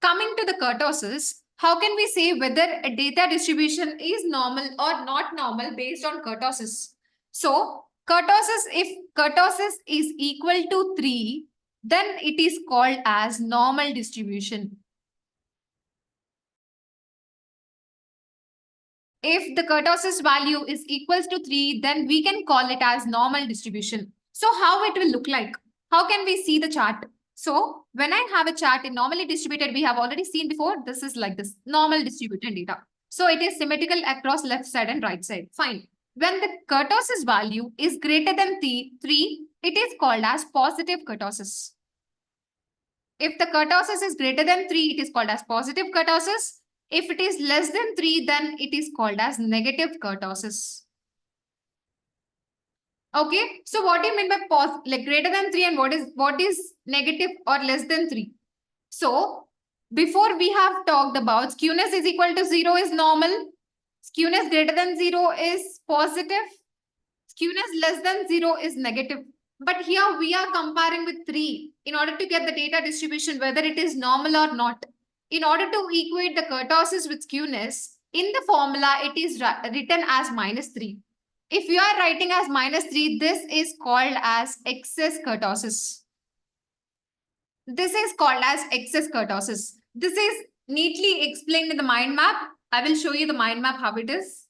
coming to the kurtosis, how can we say whether a data distribution is normal or not normal based on kurtosis? So kurtosis, if kurtosis is equal to 3, then it is called as normal distribution. If the kurtosis value is equals to 3, then we can call it as normal distribution. So how it will look like? How can we see the chart? So when I have a chart in normally distributed, we have already seen before, this is like this, normal distributed data. So it is symmetrical across left side and right side. Fine. When the kurtosis value is greater than 3, it is called as positive kurtosis. If the kurtosis is greater than 3, it is called as positive kurtosis. If it is less than 3, then it is called as negative kurtosis. Okay, so what do you mean by like greater than 3 and what is negative or less than 3? So before we have talked about skewness is equal to 0 is normal. Skewness greater than 0 is positive. Skewness less than 0 is negative. But here we are comparing with 3 in order to get the data distribution, whether it is normal or not. In order to equate the kurtosis with skewness, in the formula, it is written as minus 3. If you are writing as minus 3, this is called as excess kurtosis. This is called as excess kurtosis. This is neatly explained in the mind map. I will show you the mind map how it is.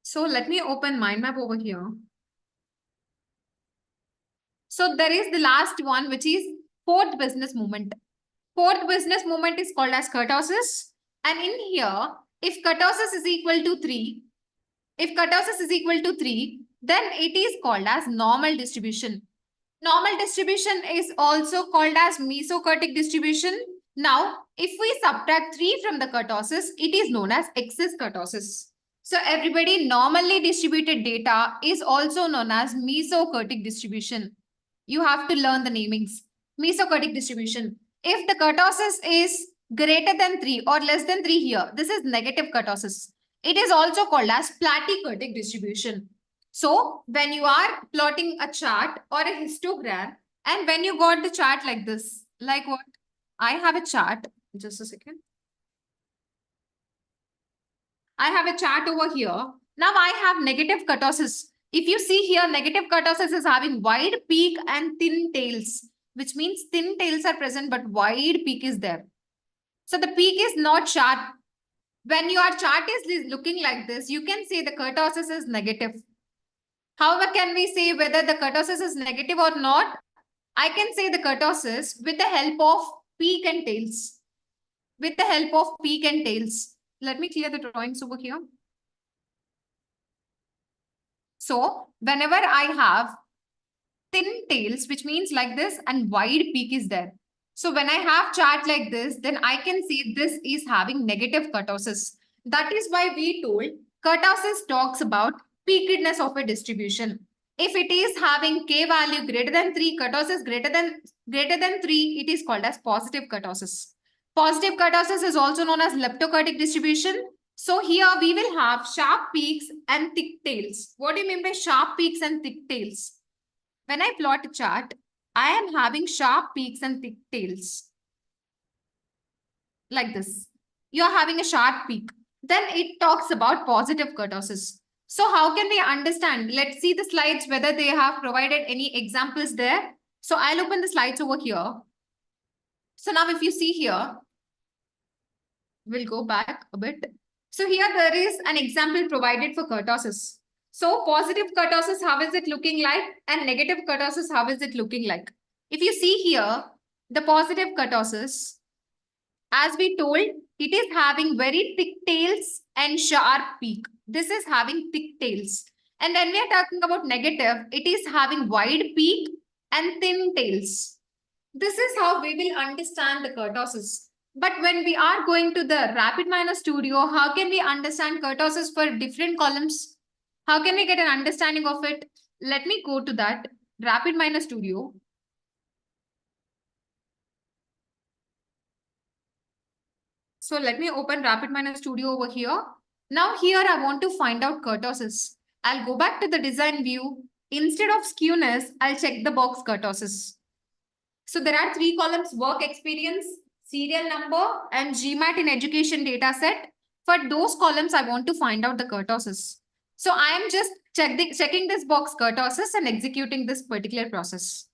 So let me open mind map over here. So there is the last one, which is fourth business moment. Fourth business moment is called as kurtosis. And in here, if kurtosis is equal to 3, then it is called as normal distribution. Normal distribution is also called as mesokurtic distribution. Now, if we subtract 3 from the kurtosis, it is known as excess kurtosis. So everybody, normally distributed data is also known as mesokurtic distribution. You have to learn the namings. Mesokurtic distribution. If the kurtosis is greater than 3 or less than 3 here, this is negative kurtosis. It is also called as platykurtic distribution. So when you are plotting a chart or a histogram, and when you got the chart like this, like what? I have a chart, just a second. I have a chart over here. Now I have negative kurtosis. If you see here, negative kurtosis is having wide peak and thin tails, which means thin tails are present, but wide peak is there. So the peak is not sharp. When your chart is looking like this, you can say the kurtosis is negative. However, can we say whether the kurtosis is negative or not? I can say the kurtosis with the help of peak and tails. With the help of peak and tails. Let me clear the drawings over here. So whenever I have thin tails, which means like this, and wide peak is there. So when I have chart like this, then I can see this is having negative kurtosis. That is why we told kurtosis talks about peakedness of a distribution. If it is having k value greater than 3, kurtosis greater than 3, it is called as positive kurtosis. Positive kurtosis is also known as leptokurtic distribution. So here we will have sharp peaks and thick tails. What do you mean by sharp peaks and thick tails? When I plot a chart, I am having sharp peaks and thick tails. Like this. You are having a sharp peak. Then it talks about positive kurtosis. So how can we understand? Let's see the slides, whether they have provided any examples there. So I'll open the slides over here. So now if you see here, we'll go back a bit. So here there is an example provided for kurtosis. So positive kurtosis, how is it looking like? And negative kurtosis, how is it looking like? If you see here, the positive kurtosis, as we told, it is having very thick tails and sharp peak. This is having thick tails. And when we are talking about negative, it is having wide peak and thin tails. This is how we will understand the kurtosis. But when we are going to the RapidMiner Studio, how can we understand kurtosis for different columns? How can we get an understanding of it? Let me go to that RapidMiner Studio. So let me open RapidMiner Studio over here. Now here I want to find out kurtosis. I'll go back to the design view. Instead of skewness, I'll check the box kurtosis. So there are 3 columns: work experience, serial number, and GMAT in education data set. For those columns, I want to find out the kurtosis. So I am just checking this box kurtosis and executing this particular process.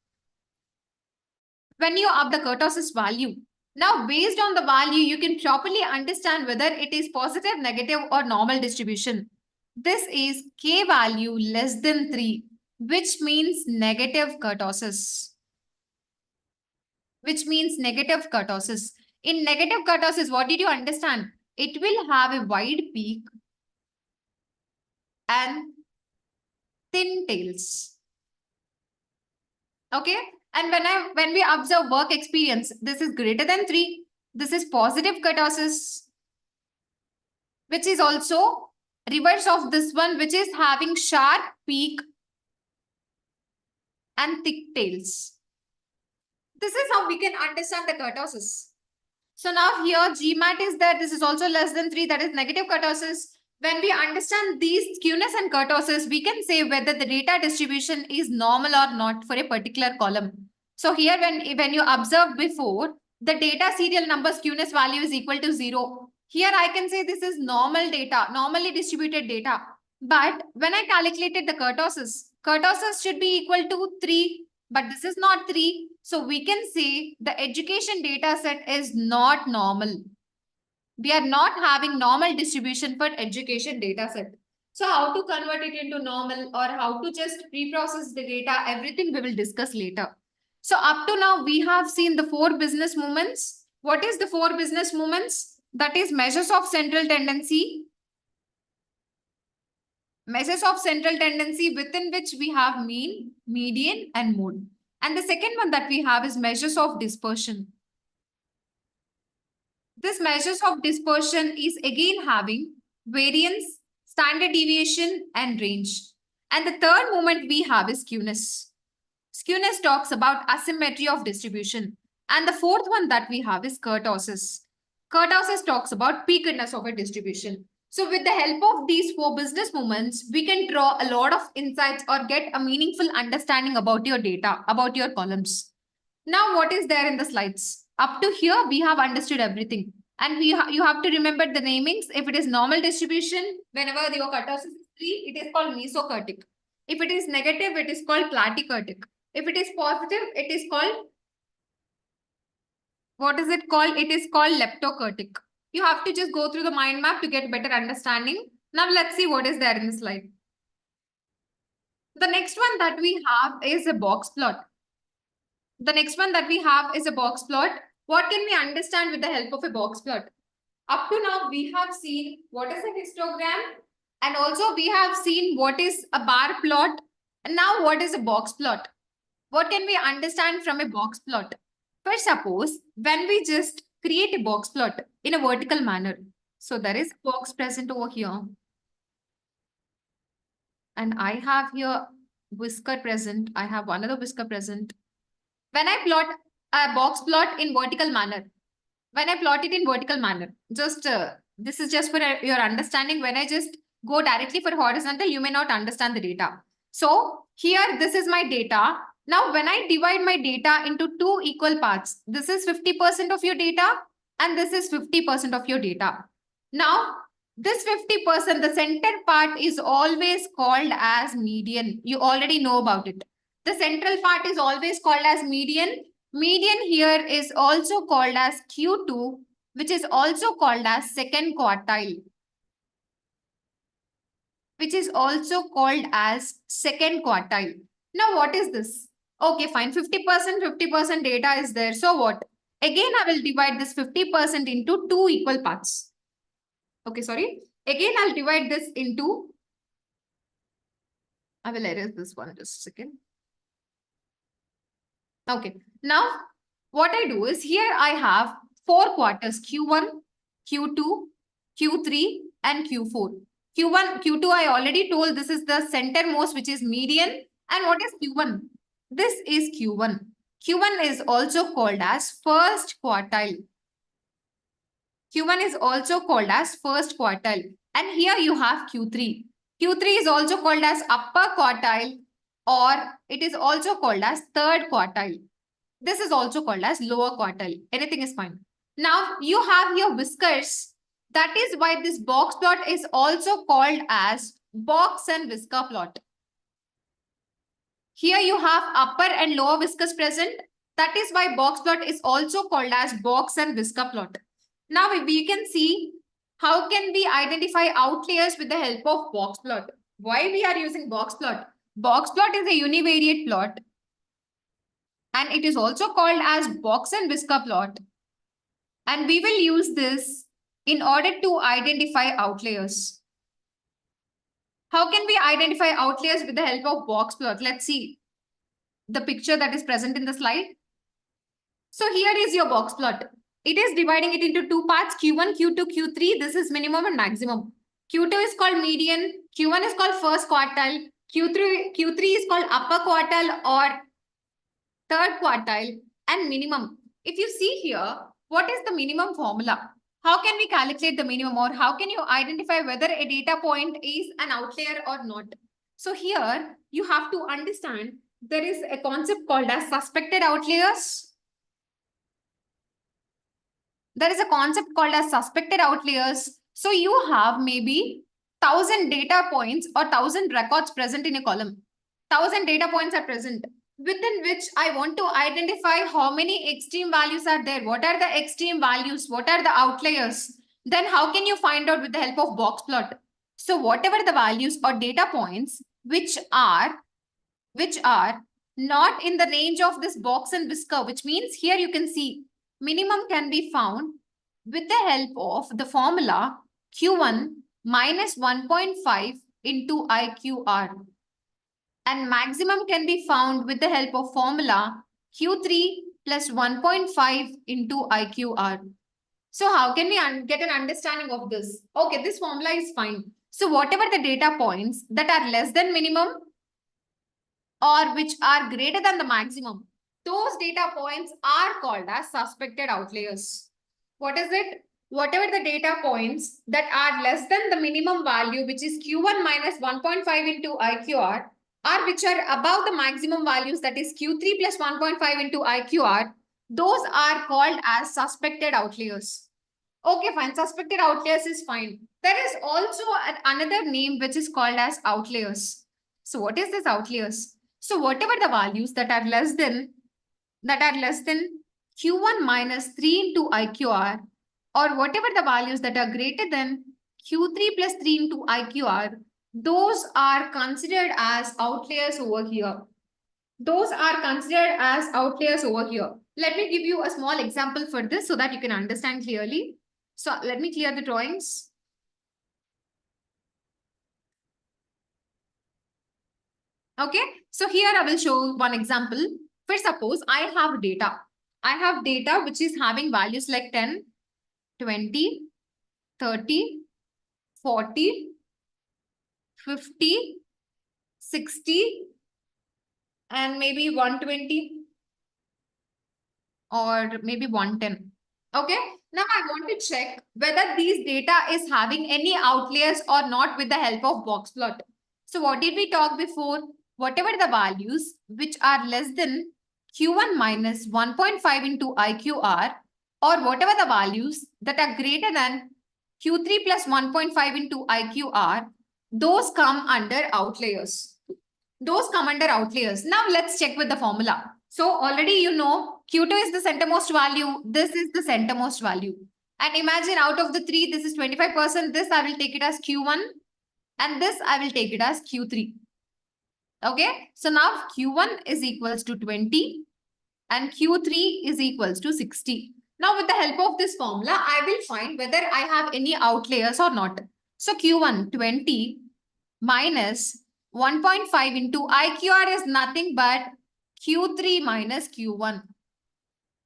When you up the kurtosis value, now based on the value, you can properly understand whether it is positive, negative, or normal distribution. This is k value less than 3, which means negative kurtosis. Which means negative kurtosis. In negative kurtosis, what did you understand? It will have a wide peak and thin tails. Okay. And when we observe work experience, this is greater than 3. This is positive kurtosis, which is also reverse of this one, which is having sharp peak and thick tails. This is how we can understand the kurtosis. So now here GMAT is there. This is also less than 3. That is negative kurtosis. When we understand these skewness and kurtosis, we can say whether the data distribution is normal or not for a particular column. So here when you observed before, the data serial number skewness value is equal to 0. Here I can say this is normal data, normally distributed data. But when I calculated the kurtosis should be equal to 3. But this is not 3. So we can say the education data set is not normal. We are not having normal distribution for education data set. So how to convert it into normal or how to just pre-process the data, everything we will discuss later. So up to now, we have seen the 4 business movements. What is the 4 business movements? That is measures of central tendency. Measures of central tendency within which we have mean, median, and mode. And the second one that we have is measures of dispersion. This measures of dispersion is again having variance, standard deviation, and range. And the third moment we have is skewness. Skewness talks about asymmetry of distribution. And the fourth one that we have is kurtosis. Kurtosis talks about peakedness of a distribution. So with the help of these 4 business movements, we can draw a lot of insights or get a meaningful understanding about your data, about your columns. Now, what is there in the slides? Up to here, we have understood everything. And you have to remember the namings. If it is normal distribution, whenever your kurtosis is 3, it is called mesokurtic. If it is negative, it is called platykurtic. If it is positive, it is called, what is it called? It is called leptokurtic. You have to just go through the mind map to get better understanding. Now, let's see what is there in the slide. The next one that we have is a box plot. The next one that we have is a box plot. What can we understand with the help of a box plot? Up to now, we have seen what is a histogram, and also we have seen what is a bar plot. And now what is a box plot? What can we understand from a box plot? First, suppose when we just create a box plot in a vertical manner. So there is a box present over here. And I have here whisker present. I have another whisker present. When I plot a box plot in vertical manner, when I plot it in vertical manner, just this is just for your understanding. When I just go directly for horizontal, you may not understand the data. So here, this is my data. Now, when I divide my data into two equal parts, this is 50% of your data and this is 50% of your data. Now, this 50%, the center part is always called as median. You already know about it. The central part is always called as median. Median here is also called as Q2, which is also called as second quartile. Which is also called as second quartile. Now, what is this? Okay, fine. 50% data is there. So what? Again, I will divide this 50% into two equal parts. Okay, sorry. Again, I'll divide this into, I will erase this one just a second. Okay, now what I do is here I have four quarters, Q1, Q2, Q3, and Q4. Q1, Q2, I already told this is the centermost, which is median. And what is Q1? This is Q1. Q1 is also called as first quartile. Q1 is also called as first quartile. And here you have Q3. Q3 is also called as upper quartile, or it is also called as third quartile. This is also called as lower quartile. Anything is fine. Now you have your whiskers. That is why this box plot is also called as box and whisker plot. Here you have upper and lower whiskers present. That is why box plot is also called as box and whisker plot. Now we can see how can we identify outliers with the help of box plot. Why we are using box plot? Box plot is a univariate plot. And it is also called as box and whisker plot. And we will use this in order to identify outliers. How can we identify outliers with the help of box plot? Let's see the picture that is present in the slide. So here is your box plot. It is dividing it into two parts, Q1, Q2, Q3. This is minimum and maximum. Q2 is called median. Q1 is called first quartile. Q3 is called upper quartile or third quartile, and minimum. If you see here, what is the minimum formula? How can we calculate the minimum, or how can you identify whether a data point is an outlier or not? So here you have to understand there is a concept called as suspected outliers. There is a concept called as suspected outliers. So you have maybe 1,000 data points or 1,000 records present in a column. 1,000 data points are present, within which I want to identify how many extreme values are there. What are the extreme values? What are the outliers? Then how can you find out with the help of box plot? So whatever the values or data points which are not in the range of this box and whisker, which means here you can see minimum can be found with the help of the formula Q1 minus 1.5 into IQR. And maximum can be found with the help of formula Q3 plus 1.5 into IQR. So how can we get an understanding of this? Okay, this formula is fine. So whatever the data points that are less than minimum or which are greater than the maximum, those data points are called as suspected outliers. What is it? Whatever the data points that are less than the minimum value, which is Q1 minus 1.5 into IQR, or which are above the maximum values, that is Q3 plus 1.5 into IQR, those are called as suspected outliers. Okay, fine. Suspected outliers is fine. There is also another name which is called as outliers. So what is this outliers? So whatever the values that are less than Q1 minus 3 into IQR, or whatever the values that are greater than Q3 plus 3 into IQR, those are considered as outliers over here. Those are considered as outliers over here. Let me give you a small example for this so that you can understand clearly. So let me clear the drawings. Okay, so here I will show one example. For suppose I have data. I have data which is having values like 10, 20, 30, 40, 50, 60, and maybe 120 or maybe 110. Okay. Now I want to check whether these data is having any outliers or not with the help of box plot. So what did we talk before? Whatever the values which are less than Q1 minus 1.5 into IQR, or whatever the values that are greater than Q3 plus 1.5 into IQR, those come under outliers. Those come under outliers. Now let's check with the formula. So already you know Q2 is the centermost value. This is the centermost value. And imagine out of the three, this is 25%. This I will take it as Q1 and this I will take it as Q3. Okay. So now Q1 is equals to 20 and Q3 is equals to 60. Now with the help of this formula, I will find whether I have any outliers or not. So Q1 20 minus 1.5 into IQR is nothing but Q3 minus Q1.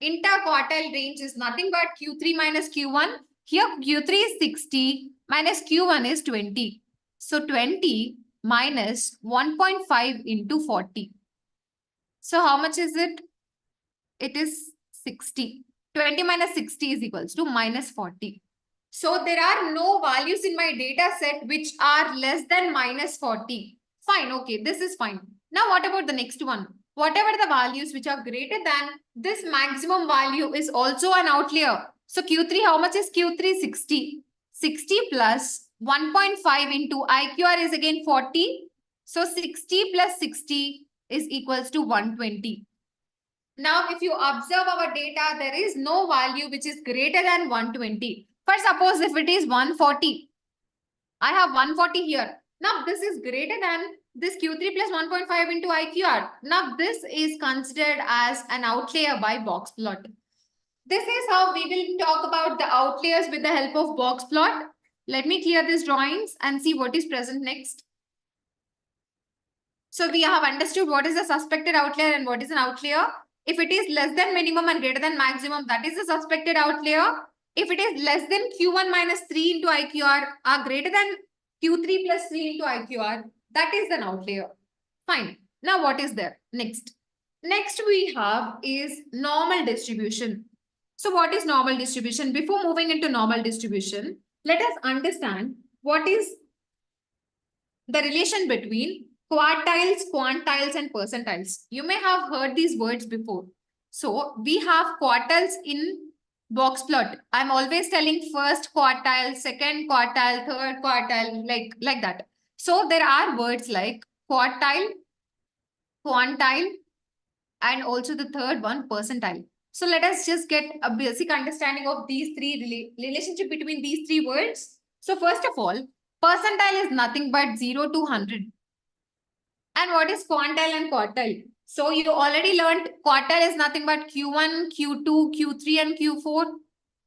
Interquartile range is nothing but Q3 minus Q1. Here Q3 is 60 minus Q1 is 20. So 20 minus 1.5 into 40. So how much is it? It is 60. 20 minus 60 is equals to minus 40. So there are no values in my data set which are less than minus 40. Fine, okay, this is fine. Now what about the next one? Whatever the values which are greater than this maximum value is also an outlier. So Q3, how much is Q3? 60. 60 plus 1.5 into IQR is again 40. So 60 plus 60 is equals to 120. Now, if you observe our data, there is no value which is greater than 120. For suppose if it is 140, I have 140 here. Now, this is greater than this Q3 plus 1.5 into IQR. Now, this is considered as an outlier by box plot. This is how we will talk about the outliers with the help of box plot. Let me clear these drawings and see what is present next. So, we have understood what is a suspected outlier and what is an outlier. If it is less than minimum and greater than maximum, that is a suspected outlier. If it is less than Q1 minus 3 into IQR or greater than Q3 plus 3 into IQR, that is an outlier. Fine. Now what is there? Next. Next we have is normal distribution. So what is normal distribution? Before moving into normal distribution, let us understand what is the relation between quartiles, quantiles, and percentiles. You may have heard these words before. So we have quartiles in box plot. I'm always telling first quartile, second quartile, third quartile, like that. So there are words like quartile, quantile, and also the third one, percentile. So let us just get a basic understanding of these three relationship between these three words. So first of all, percentile is nothing but 0 to 100. And what is quantile and quartile? So you already learned quartile is nothing but Q1, Q2, Q3, and Q4,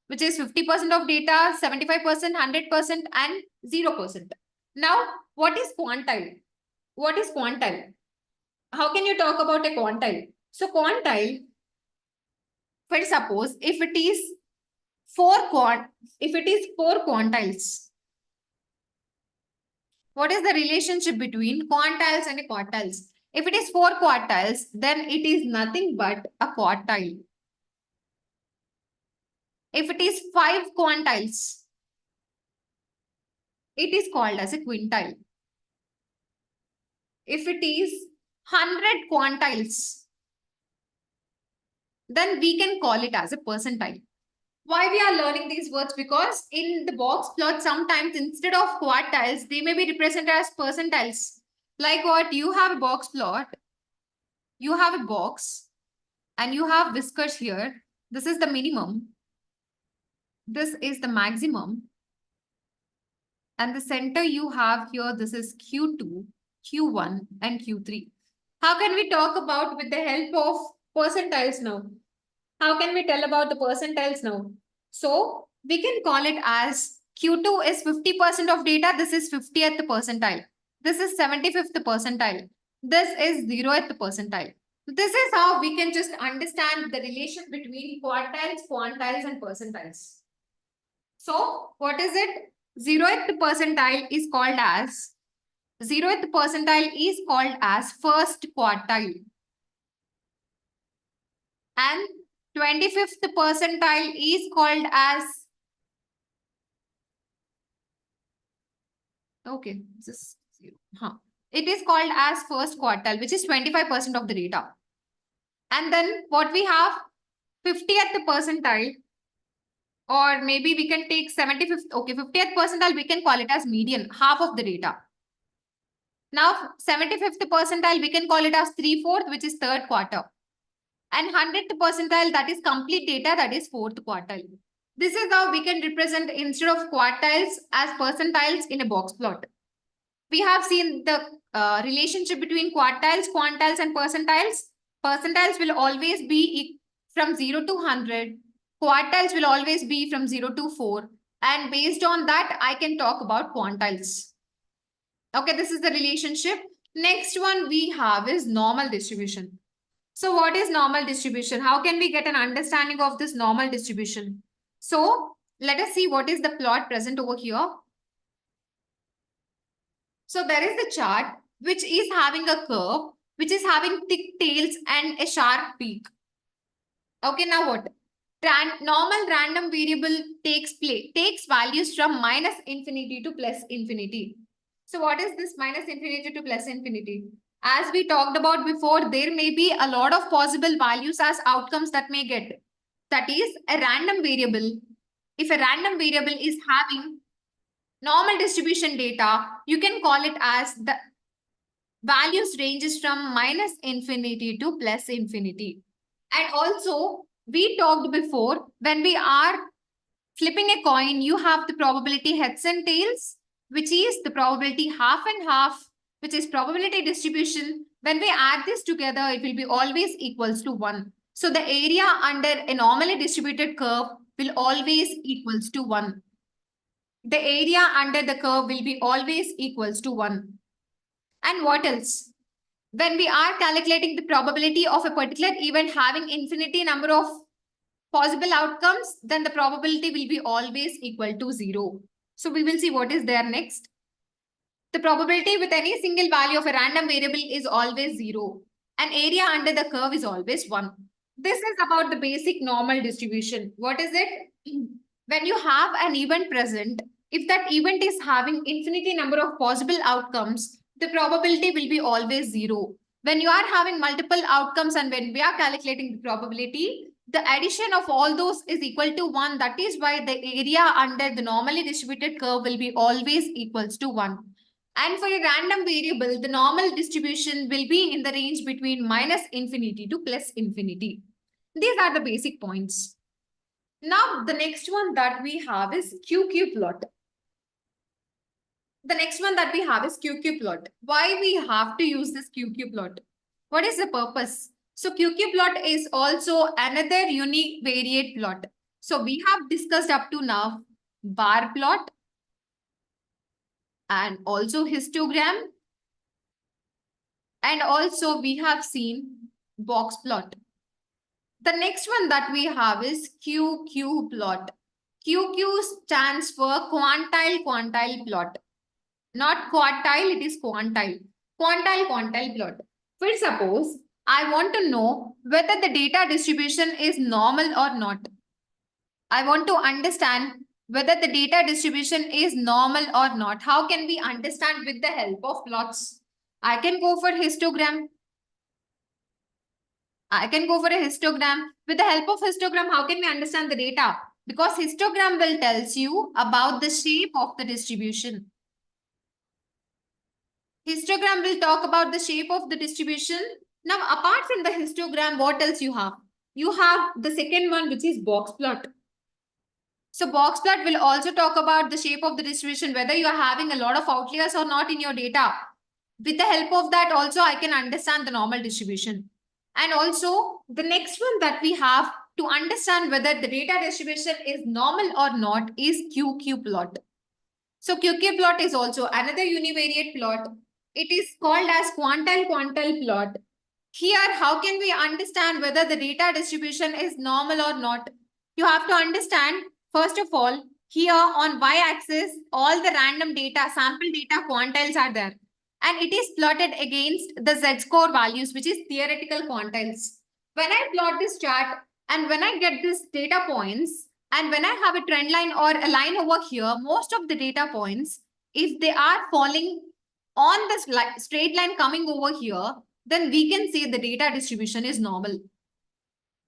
which is 50% of data, 75%, 100%, and 0%. Now, what is quantile? What is quantile? How can you talk about a quantile? So quantile, for suppose if it is four quantiles, what is the relationship between quantiles and quartiles? If it is 4 quartiles, then it is nothing but a quartile. If it is 5 quantiles, it is called as a quintile. If it is 100 quantiles, then we can call it as a percentile. Why we are learning these words? Because in the box plot, sometimes instead of quartiles, they may be represented as percentiles. Like what? You have a box plot, you have a box, and you have whiskers here. This is the minimum. This is the maximum. And the center you have here, this is Q2, Q1, and Q3. How can we talk about with the help of percentiles now? How can we tell about the percentiles now? So we can call it as Q2 is 50% of data. This is 50th percentile. This is 75th percentile. This is 0th percentile. This is how we can just understand the relation between quartiles, quantiles, and percentiles. So what is it? 0th percentile is called as 0th percentile is called as first quartile. And 25th percentile is called as, okay, this it is called as first quartile, which is 25% of the data. And then what we have 50th percentile, or maybe we can take 75th, okay, 50th percentile, we can call it as median, half of the data. Now 75th percentile, we can call it as 3/4, which is third quarter. And 100th percentile, that is complete data, that is fourth quartile. This is how we can represent instead of quartiles as percentiles in a box plot. We have seen the relationship between quartiles, quantiles, and percentiles. Percentiles will always be from 0 to 100. Quartiles will always be from 0 to 4. And based on that, I can talk about quantiles. Okay, this is the relationship. Next one we have is normal distribution. So what is normal distribution? How can we get an understanding of this normal distribution? So let us see what is the plot present over here. So there is the chart which is having a curve, which is having thick tails and a sharp peak. Okay, now what? Normal random variable takes values from -infinity to +infinity. So what is this -infinity to +infinity? As we talked about before, there may be a lot of possible values as outcomes that may get. That is a random variable. If a random variable is having normal distribution data, you can call it as the values ranges from -infinity to +infinity. And also, we talked before, when we are flipping a coin, you have the probability heads and tails, which is the probability half and half, which is probability distribution. When we add this together, it will be always equals to 1. So the area under a normally distributed curve will always equals to 1. The area under the curve will be always equals to 1. And what else? When we are calculating the probability of a particular event having infinity number of possible outcomes, then the probability will be always equal to 0. So we will see what is there next. The probability with any single value of a random variable is always 0. And area under the curve is always 1. This is about the basic normal distribution. What is it? When you have an event present, if that event is having infinity number of possible outcomes, the probability will be always 0. When you are having multiple outcomes and when we are calculating the probability, the addition of all those is equal to 1. That is why the area under the normally distributed curve will be always equals to 1. And for a random variable, the normal distribution will be in the range between -infinity to +infinity. These are the basic points. Now, the next one that we have is QQ plot. The next one that we have is QQ plot. Why we have to use this QQ plot? What is the purpose? So QQ plot is also another univariate plot. So we have discussed up to now bar plot and also histogram. And also we have seen box plot. The next one that we have is QQ plot. QQ stands for quantile plot. Not quartile, it is quantile. Quantile plot. For suppose, I want to know whether the data distribution is normal or not. I want to understand whether the data distribution is normal or not. How can we understand with the help of plots? I can go for histogram. I can go for a histogram. With the help of histogram, how can we understand the data? Because histogram will tells you about the shape of the distribution. Histogram will talk about the shape of the distribution. Now, apart from the histogram, what else you have? You have the second one, which is box plot. So box plot will also talk about the shape of the distribution, whether you are having a lot of outliers or not in your data. With the help of that, also, I can understand the normal distribution. And also, the next one that we have to understand whether the data distribution is normal or not is QQ plot. So QQ plot is also another univariate plot. It is called as quantile plot. Here, how can we understand whether the data distribution is normal or not? You have to understand, first of all, here on y-axis, all the random data, sample data quantiles are there. And it is plotted against the z-score values, which is theoretical quantiles. When I plot this chart and when I get these data points, and when I have a trend line or a line over here, most of the data points, if they are falling on the straight line coming over here, then we can say the data distribution is normal.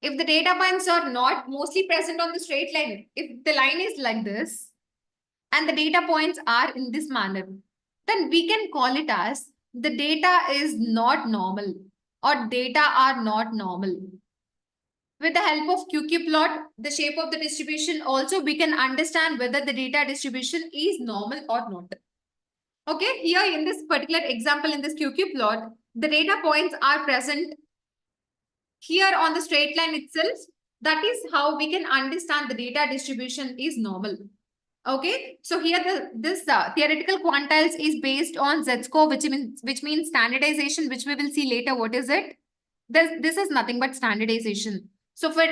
If the data points are not mostly present on the straight line, if the line is like this and the data points are in this manner, then we can call it as the data is not normal or data are not normal. With the help of QQ plot, the shape of the distribution, also we can understand whether the data distribution is normal or not. Okay, here in this particular example, in this QQ plot, the data points are present here on the straight line itself. That is how we can understand the data distribution is normal. Okay, so here this theoretical quantiles is based on z-score, which means standardization, which we will see later. What is it? This is nothing but standardization. So for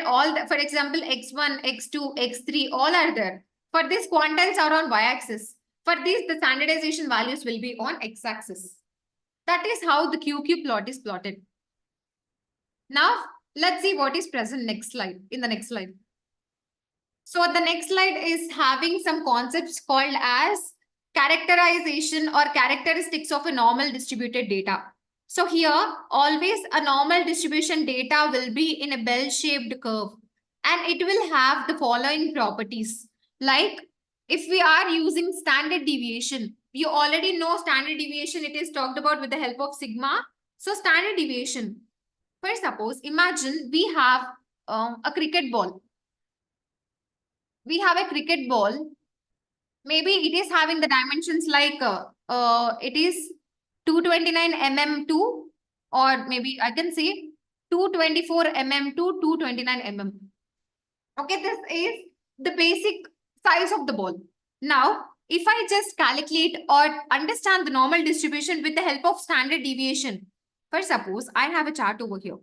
for example, x1, x2, x3, all are there. For this, quantiles are on y-axis. For this, the standardization values will be on x-axis. That is how the QQ plot is plotted. Now, let's see what is present in the next slide. So the next slide is having some concepts called as characterization or characteristics of a normal distributed data. So here, always a normal distribution data will be in a bell-shaped curve, and it will have the following properties. Like if we are using standard deviation, you already know standard deviation, it is talked about with the help of sigma. So standard deviation, for suppose, imagine we have a cricket ball. We have a cricket ball. Maybe it is having the dimensions like it is 229 mm2, or maybe I can say 224 mm to 229 mm. Okay, this is the basic size of the ball. Now, if I just calculate or understand the normal distribution with the help of standard deviation, for suppose I have a chart over here.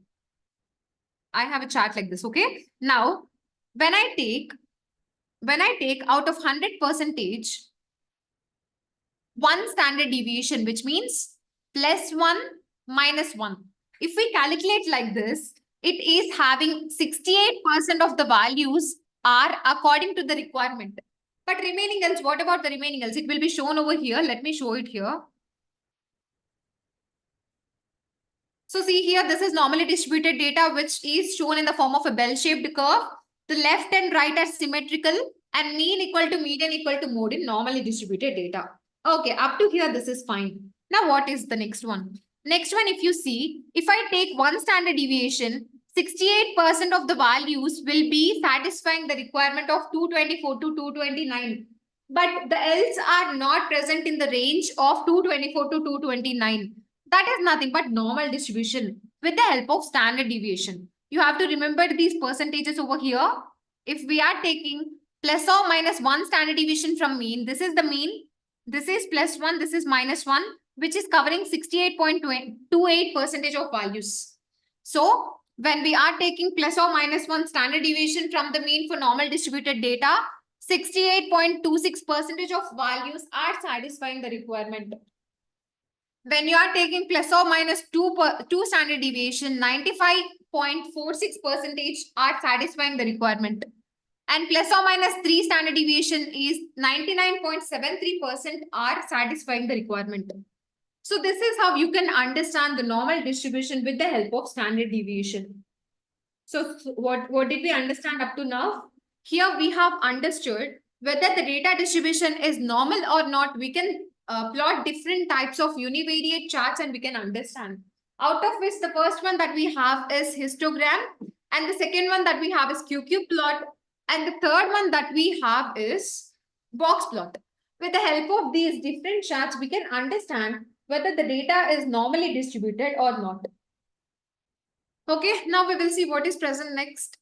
I have a chart like this, okay? Now, when I take out of 100 percentage, one standard deviation, which means +1 -1. If we calculate like this, it is having 68% of the values are according to the requirement. But remaining else, what about the remaining else? It will be shown over here. Let me show it here. So see here, this is normally distributed data, which is shown in the form of a bell-shaped curve. The left and right are symmetrical, and mean equal to median equal to mode in normally distributed data. Okay, up to here, this is fine. Now, what is the next one? Next one, if you see, if I take one standard deviation, 68% of the values will be satisfying the requirement of 224 to 229. But the else are not present in the range of 224 to 229. That is nothing but normal distribution with the help of standard deviation. You have to remember these percentages over here. If we are taking +or -1 standard deviation from mean, this is the mean, this is +1, this is -1, which is covering 68.28% of values. So when we are taking +or -1 standard deviation from the mean for normal distributed data, 68.26% of values are satisfying the requirement. When you are taking +or -2 standard deviation, 95.46% are satisfying the requirement. And +or -3 standard deviation is 99.73% are satisfying the requirement. So this is how you can understand the normal distribution with the help of standard deviation. So what did we understand up to now? Here we have understood whether the data distribution is normal or not. We can plot different types of univariate charts and we can understand. Out of which the first one that we have is histogram, and the second one that we have is QQ plot, and the third one that we have is box plot. With the help of these different charts, we can understand whether the data is normally distributed or not. Okay, now we will see what is present next.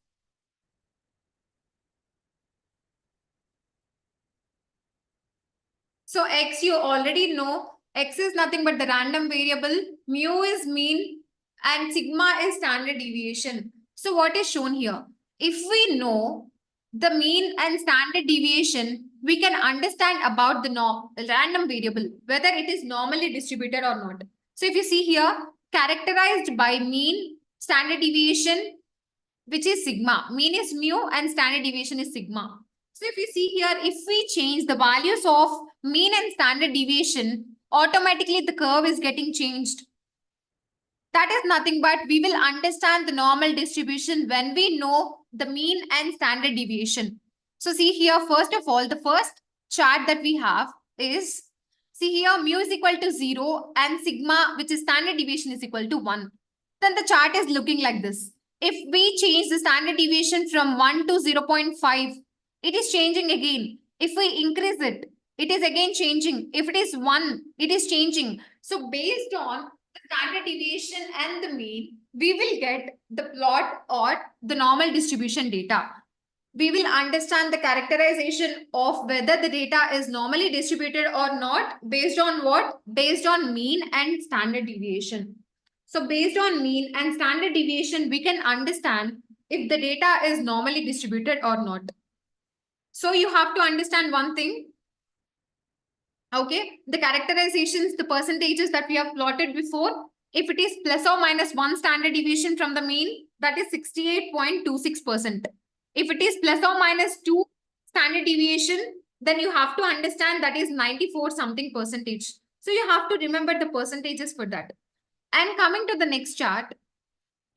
So X, you already know, X is nothing but the random variable. Mu is mean. and sigma is standard deviation. So what is shown here? If we know the mean and standard deviation, we can understand about the random variable, whether it is normally distributed or not. So if you see here, characterized by mean, standard deviation, which is sigma. Mean is mu and standard deviation is sigma. So if you see here, if we change the values of mean and standard deviation, automatically the curve is getting changed. That is nothing but we will understand the normal distribution when we know the mean and standard deviation. So see here, first of all, the first chart that we have is, see here, mu is equal to 0 and sigma, which is standard deviation, is equal to 1. Then the chart is looking like this. If we change the standard deviation from 1 to 0.5, it is changing again. If we increase it, it is again changing. If it is 1, it is changing. So based on the standard deviation and the mean, we will get the plot or the normal distribution data. We will understand the characterization of whether the data is normally distributed or not based on what? Based on mean and standard deviation. So based on mean and standard deviation, we can understand if the data is normally distributed or not. So you have to understand one thing. Okay, the characterizations, the percentages that we have plotted before, if it is plus or minus 1 standard deviation from the mean, that is 68.26%. If it is plus or minus 2 standard deviation, then you have to understand that is 94 something percentage. So you have to remember the percentages for that. And coming to the next chart,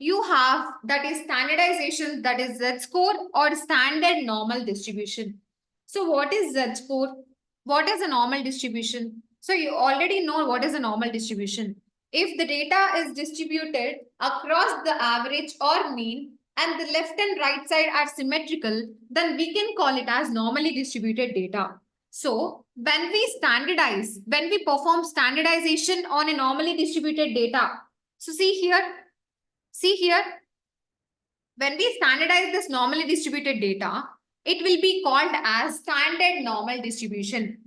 you have that is standardization, that is Z-score or standard normal distribution. So what is Z-score? What is a normal distribution? So you already know what is a normal distribution. If the data is distributed across the average or mean and the left and right side are symmetrical, then we can call it as normally distributed data. So when we standardize, when we perform standardization on a normally distributed data, so see here, when we standardize this normally distributed data, it will be called as standard normal distribution.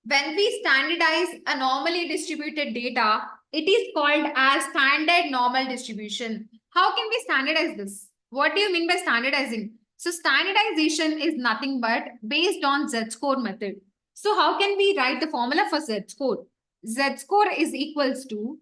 When we standardize a normally distributed data, it is called as standard normal distribution. How can we standardize this? What do you mean by standardizing? So standardization is nothing but based on Z-score method. So how can we write the formula for Z-score? Z-score is equals to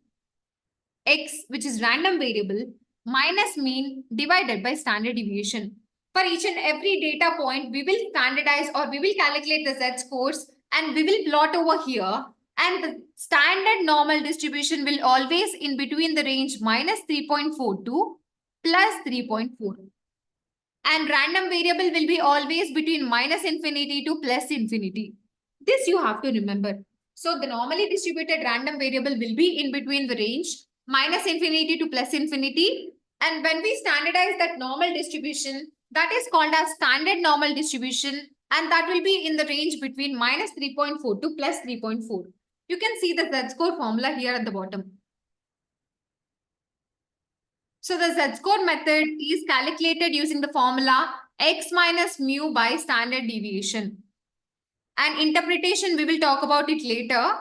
X, which is random variable, minus mean divided by standard deviation. For each and every data point, we will standardize or we will calculate the Z-scores and we will plot over here. And the standard normal distribution will always in between the range minus 3.4 to plus 3.4. And random variable will be always between minus infinity to plus infinity. This you have to remember. So the normally distributed random variable will be in between the range minus infinity to plus infinity. And when we standardize that normal distribution, that is called as standard normal distribution. And that will be in the range between minus 3.4 to plus 3.4. You can see the Z-score formula here at the bottom. So the Z-score method is calculated using the formula X minus mu by standard deviation. And interpretation, we will talk about it later.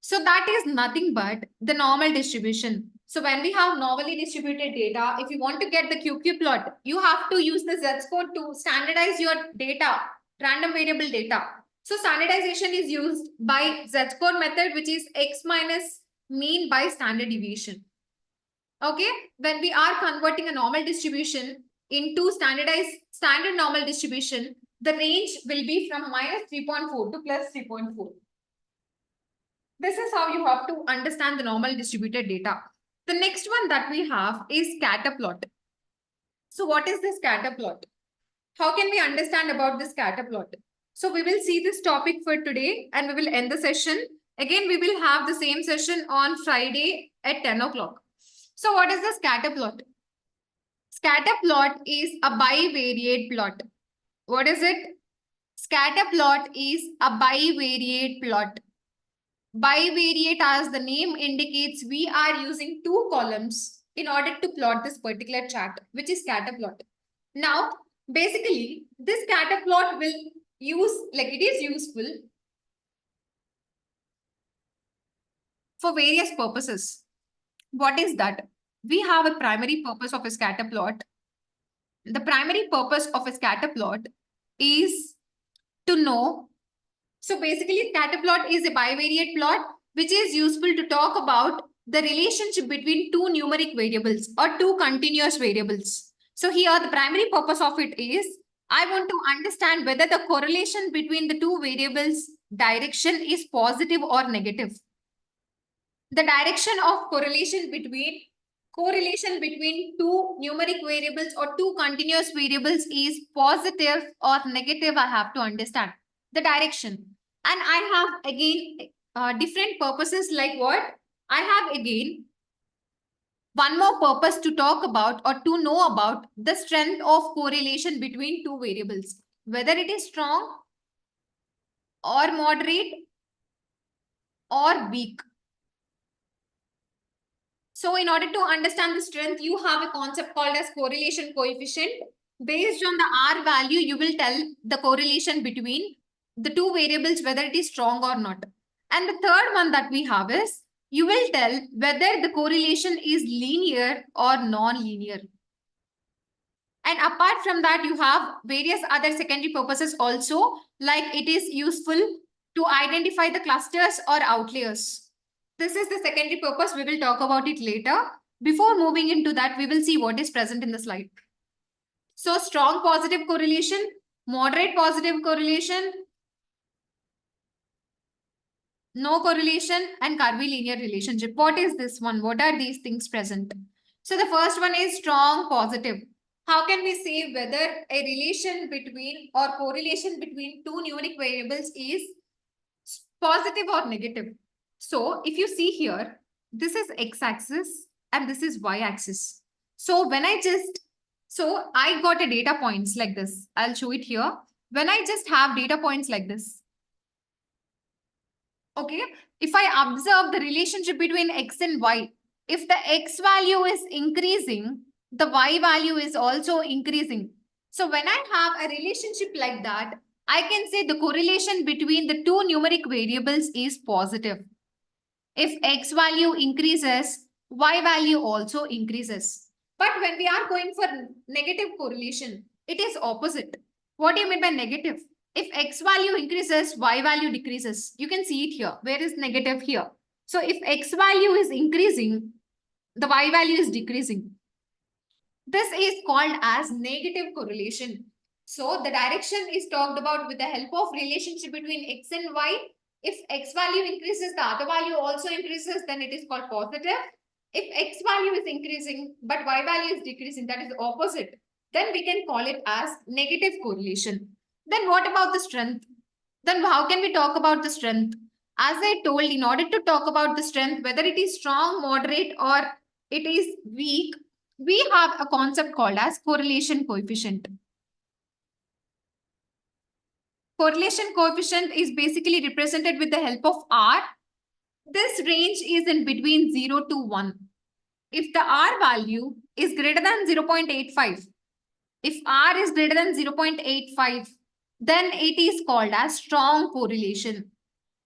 So that is nothing but the normal distribution. So when we have normally distributed data, if you want to get the QQ plot, you have to use the Z-score to standardize your data, random variable data. So standardization is used by Z-score method, which is X minus mean by standard deviation. Okay, when we are converting a normal distribution into standard normal distribution, the range will be from minus 3.4 to plus 3.4. This is how you have to understand the normal distributed data. The next one that we have is scatter plot. So what is the scatter plot? How can we understand about the scatter plot? So we will see this topic for today and we will end the session. Again, we will have the same session on Friday at 10 o'clock. So what is the scatter plot? Scatter plot is a bivariate plot. What is it? Scatter plot is a bivariate plot. Bivariate, as the name indicates, we are using two columns in order to plot this particular chart, which is scatter plot. Now, basically, this scatter plot will it is useful for various purposes. What is that? we have a primary purpose of a scatter plot. The primary purpose of a scatter plot is to know. So basically, scatter plot is a bivariate plot which is useful to talk about the relationship between two numeric variables or two continuous variables. So here the primary purpose of it is I want to understand whether the correlation between the two variables direction is positive or negative. The direction of correlation between two numeric variables or two continuous variables is positive or negative. I have to understand the direction. And I have again different purposes like what? I have again one more purpose to talk about or to know about the strength of correlation between two variables, whether it is strong or moderate or weak. So in order to understand the strength, you have a concept called as correlation coefficient. Based on the R value, you will tell the correlation between the two variables, whether it is strong or not. And the third one that we have is, you will tell whether the correlation is linear or non-linear. And apart from that, you have various other secondary purposes also, like it is useful to identify the clusters or outliers. This is the secondary purpose. We will talk about it later. Before moving into that, we will see what is present in the slide. So strong positive correlation, moderate positive correlation, no correlation, and curvilinear relationship. What is this one? What are these things present? So the first one is strong positive. How can we say whether a relation between or correlation between two numeric variables is positive or negative? So if you see here, this is x-axis and this is y-axis. So when I got a data points like this. I'll show it here. When I just have data points like this. Okay, if I observe the relationship between x and y, if the x value is increasing, the y value is also increasing. So when I have a relationship like that, I can say the correlation between the two numeric variables is positive. If x value increases, y value also increases. But when we are going for negative correlation, it is opposite. What do you mean by negative? If x value increases, y value decreases. You can see it here. Where is negative here? So if x value is increasing, the y value is decreasing. This is called as negative correlation. So the direction is talked about with the help of relationship between x and y. If x value increases, the other value also increases, then it is called positive. If x value is increasing, but y value is decreasing, that is opposite, then we can call it as negative correlation. Then what about the strength? Then how can we talk about the strength? As I told, in order to talk about the strength, whether it is strong, moderate, or it is weak, we have a concept called as correlation coefficient. Correlation coefficient is basically represented with the help of R. This range is in between 0 to 1. If the R value is greater than 0.85, if R is greater than 0.85, then it is called as strong correlation.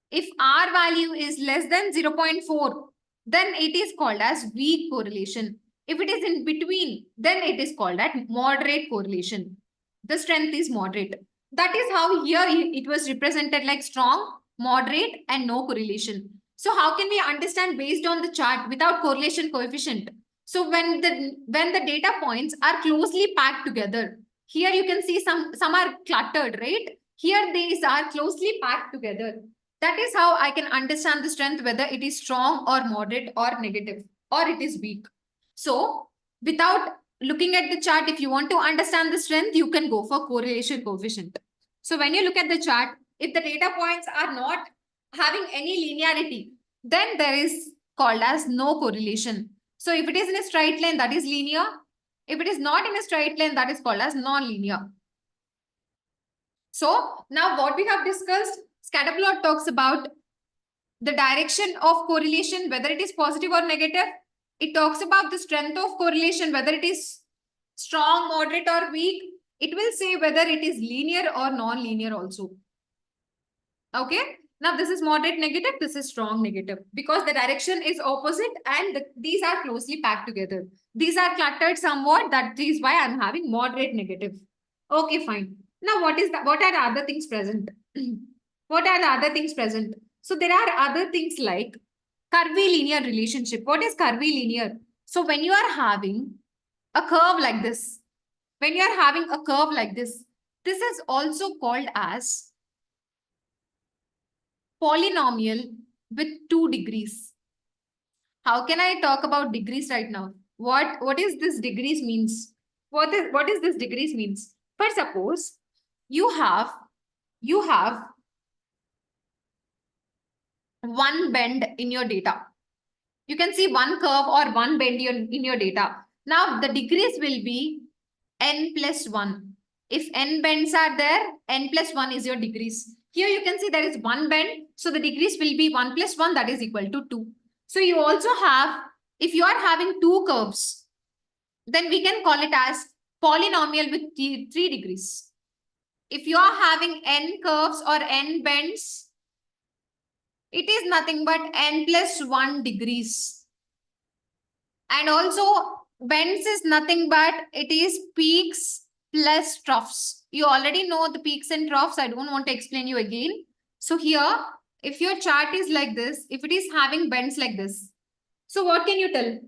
If R value is less than 0.4, then it is called as weak correlation. If it is in between, then it is called as moderate correlation. The strength is moderate. That is how here it was represented like strong, moderate, and no correlation. So how can we understand based on the chart without correlation coefficient? So when the data points are closely packed together, here you can see some are cluttered, right? Here these are closely packed together. That is how I can understand the strength, whether it is strong or moderate or negative, or it is weak. So without looking at the chart, if you want to understand the strength, you can go for correlation coefficient. So when you look at the chart, if the data points are not having any linearity, then there is called as no correlation. So if it is in a straight line, that is linear. If it is not in a straight line, that is called as non-linear. So now what we have discussed, scatterplot talks about the direction of correlation, whether it is positive or negative. It talks about the strength of correlation, whether it is strong, moderate, or weak. It will say whether it is linear or non-linear also. Okay. Now this is moderate negative, this is strong negative because the direction is opposite and these are closely packed together. These are cluttered somewhat, that is why I'm having moderate negative. Okay, fine. Now what are the other things present? What are the other things present? So there are other things like curvilinear relationship. What is curvilinear? So when you are having a curve like this, this is also called as polynomial with 2 degrees. How can I talk about degrees right now? What is this degrees means? What is this degrees means? For suppose you have one bend in your data. You can see one curve or one bend in your data. Now the degrees will be n plus 1. If n bends are there, n plus 1 is your degrees. Here you can see there is one bend. So the degrees will be 1 plus 1, that is equal to 2. So you also have, if you are having 2 curves, then we can call it as polynomial with 3 degrees. If you are having n curves or n bends, it is nothing but n plus 1 degrees. And also bends is nothing but it is peaks plus troughs. You already know the peaks and troughs. I don't want to explain you again. So here, if your chart is like this, if it is having bends like this, so what can you tell?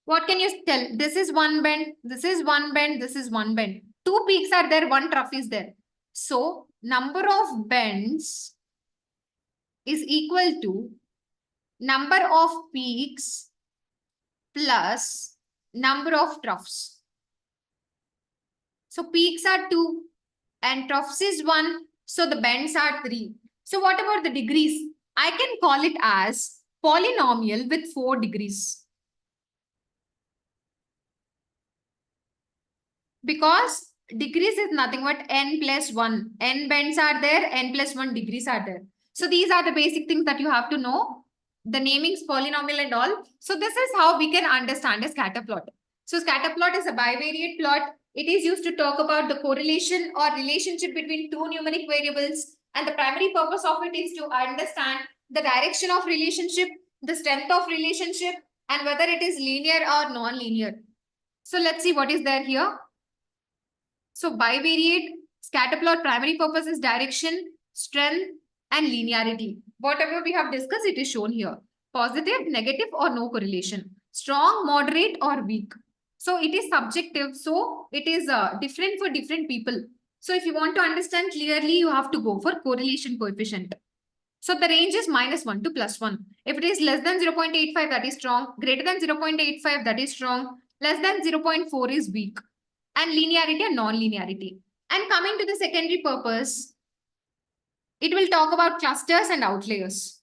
What can you tell? This is one bend, this is one bend, this is one bend. 2 peaks are there, 1 trough is there. So number of bends is equal to number of peaks plus number of troughs. So peaks are 2 and troughs is 1. So the bends are 3. So what about the degrees? I can call it as polynomial with 4 degrees. Because degrees is nothing but n plus 1. N bends are there, n plus 1 degrees are there. So these are the basic things that you have to know. The namings, polynomial and all. So this is how we can understand a scatter plot. So scatter plot is a bivariate plot. It is used to talk about the correlation or relationship between 2 numeric variables. And the primary purpose of it is to understand the direction of relationship, the strength of relationship, and whether it is linear or non-linear. So let's see what is there here. So bivariate scatter plot primary purpose is direction, strength, and linearity. Whatever we have discussed, it is shown here. Positive, negative, or no correlation. Strong, moderate, or weak. So it is subjective. So it is different for different people. So if you want to understand clearly, you have to go for correlation coefficient. So the range is -1 to +1. If it is less than 0.85, that is strong. Greater than 0.85, that is strong. Less than 0.4 is weak. And linearity and non-linearity. And coming to the secondary purpose, it will talk about clusters and outliers.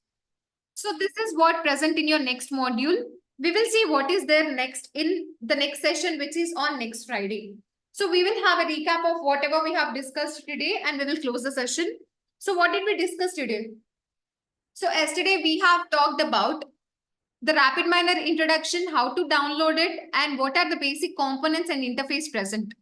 So this is what present in your next module. We will see what is there next in the next session, which is on next Friday. So we will have a recap of whatever we have discussed today and we will close the session. So what did we discuss today? So yesterday we have talked about the RapidMiner introduction, how to download it, and what are the basic components and interface present.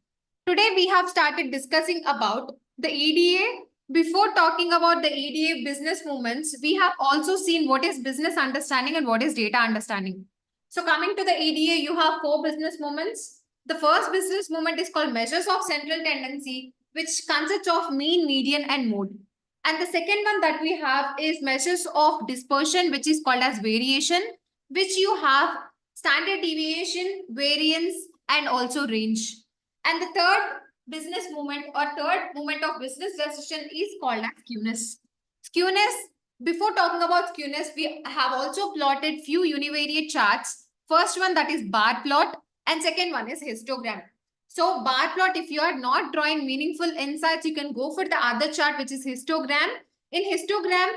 Today we have started discussing about the EDA. Before talking about the EDA business movements, we have also seen what is business understanding and what is data understanding. So coming to the EDA, you have 4 business movements. The first business movement is called measures of central tendency, which consists of mean, median, and mode. And the second one that we have is measures of dispersion, which is called as variation, which you have standard deviation, variance, and also range. And the third business movement or third movement of business decision is called as skewness. Skewness, before talking about skewness, we have also plotted few univariate charts. First one, that is bar plot, and second one is histogram. So bar plot, if you are not drawing meaningful insights, you can go for the other chart, which is histogram. In histogram,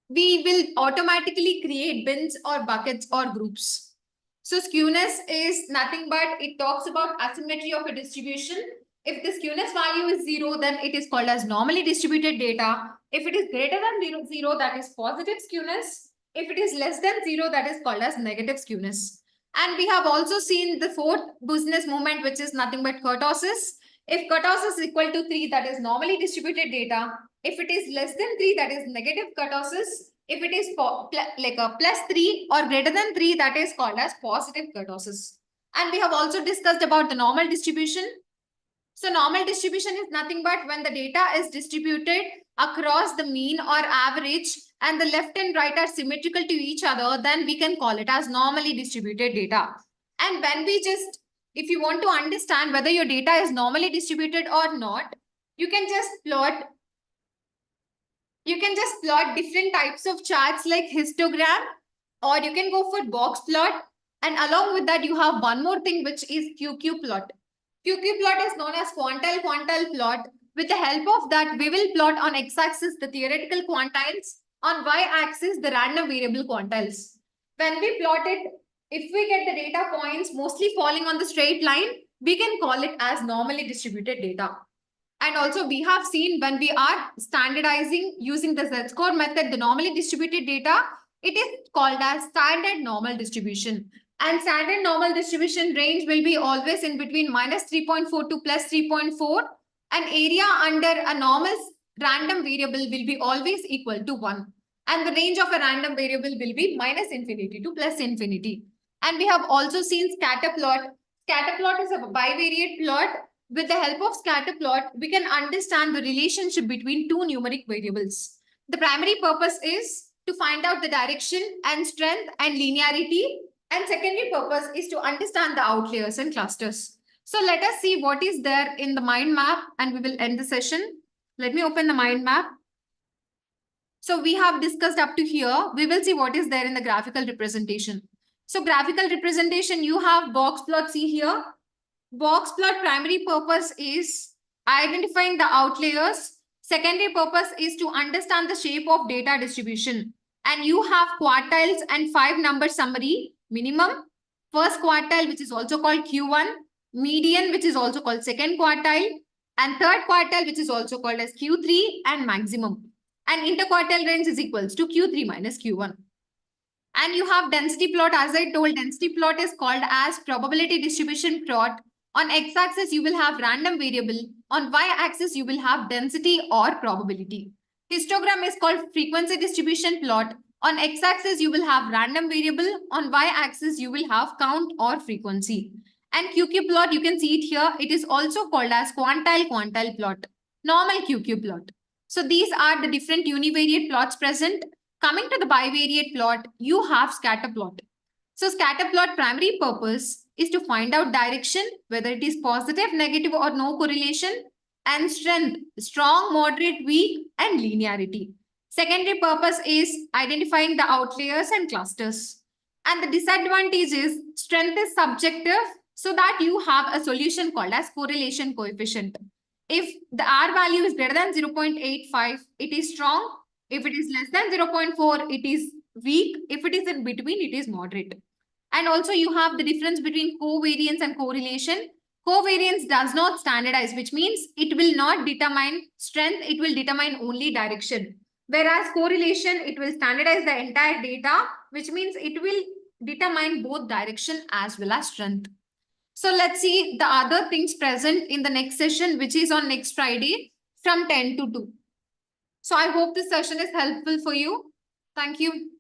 we will automatically create bins or buckets or groups. So skewness is nothing but it talks about asymmetry of a distribution. If the skewness value is 0, then it is called as normally distributed data. If it is greater than 0, that is positive skewness. If it is less than 0, that is called as negative skewness. And we have also seen the fourth business movement, which is nothing but kurtosis. If kurtosis is equal to 3, that is normally distributed data. If it is less than 3, that is negative kurtosis. If it is like a plus 3 or greater than 3, that is called as positive kurtosis. And we have also discussed about the normal distribution. So normal distribution is nothing but when the data is distributed across the mean or average and the left and right are symmetrical to each other, then we can call it as normally distributed data. And when we just, if you want to understand whether your data is normally distributed or not, you can just plot different types of charts like histogram, or you can go for box plot. And along with that, you have one more thing, which is QQ plot. QQ plot is known as quantile plot. With the help of that, we will plot on x-axis the theoretical quantiles, on y-axis the random variable quantiles. When we plot it, if we get the data points mostly falling on the straight line, we can call it as normally distributed data. And also we have seen when we are standardizing using the Z-score method, the normally distributed data, it is called as standard normal distribution. And standard normal distribution range will be always in between minus 3.4 to plus 3.4. An area under a normal random variable will be always equal to 1. And the range of a random variable will be minus infinity to plus infinity. And we have also seen scatter plot. Scatter plot is a bivariate plot. With the help of scatter plot, we can understand the relationship between two numeric variables. The primary purpose is to find out the direction and strength and linearity. And secondary purpose is to understand the outliers and clusters. So let us see what is there in the mind map and we will end the session. Let me open the mind map. So we have discussed up to here. We will see what is there in the graphical representation. So graphical representation, you have box plot, see here. Box plot primary purpose is identifying the outliers. Secondary purpose is to understand the shape of data distribution. And you have quartiles and 5 number summary. Minimum, first quartile, which is also called Q1, median, which is also called second quartile, and third quartile, which is also called as Q3, and maximum. And interquartile range is equals to Q3 minus Q1. And you have density plot. As I told, density plot is called as probability distribution plot. On x-axis, you will have random variable. On y-axis, you will have density or probability. Histogram is called frequency distribution plot. On x-axis, you will have random variable. On y-axis, you will have count or frequency. And QQ plot, you can see it here. It is also called as quantile plot. Normal QQ plot. So these are the different univariate plots present. Coming to the bivariate plot, you have scatter plot. So scatter plot primary purpose is to find out direction, whether it is positive, negative, or no correlation, and strength, strong, moderate, weak, and linearity. Secondary purpose is identifying the outliers and clusters. And the disadvantage is strength is subjective, so that you have a solution called as correlation coefficient. If the R value is greater than 0.85, it is strong. If it is less than 0.4, it is weak. If it is in between, it is moderate. And also you have the difference between covariance and correlation. Covariance does not standardize, which means it will not determine strength, it will determine only direction. Whereas correlation, it will standardize the entire data, which means it will determine both direction as well as strength. So let's see the other things present in the next session, which is on next Friday from 10 to 2. So I hope this session is helpful for you. Thank you.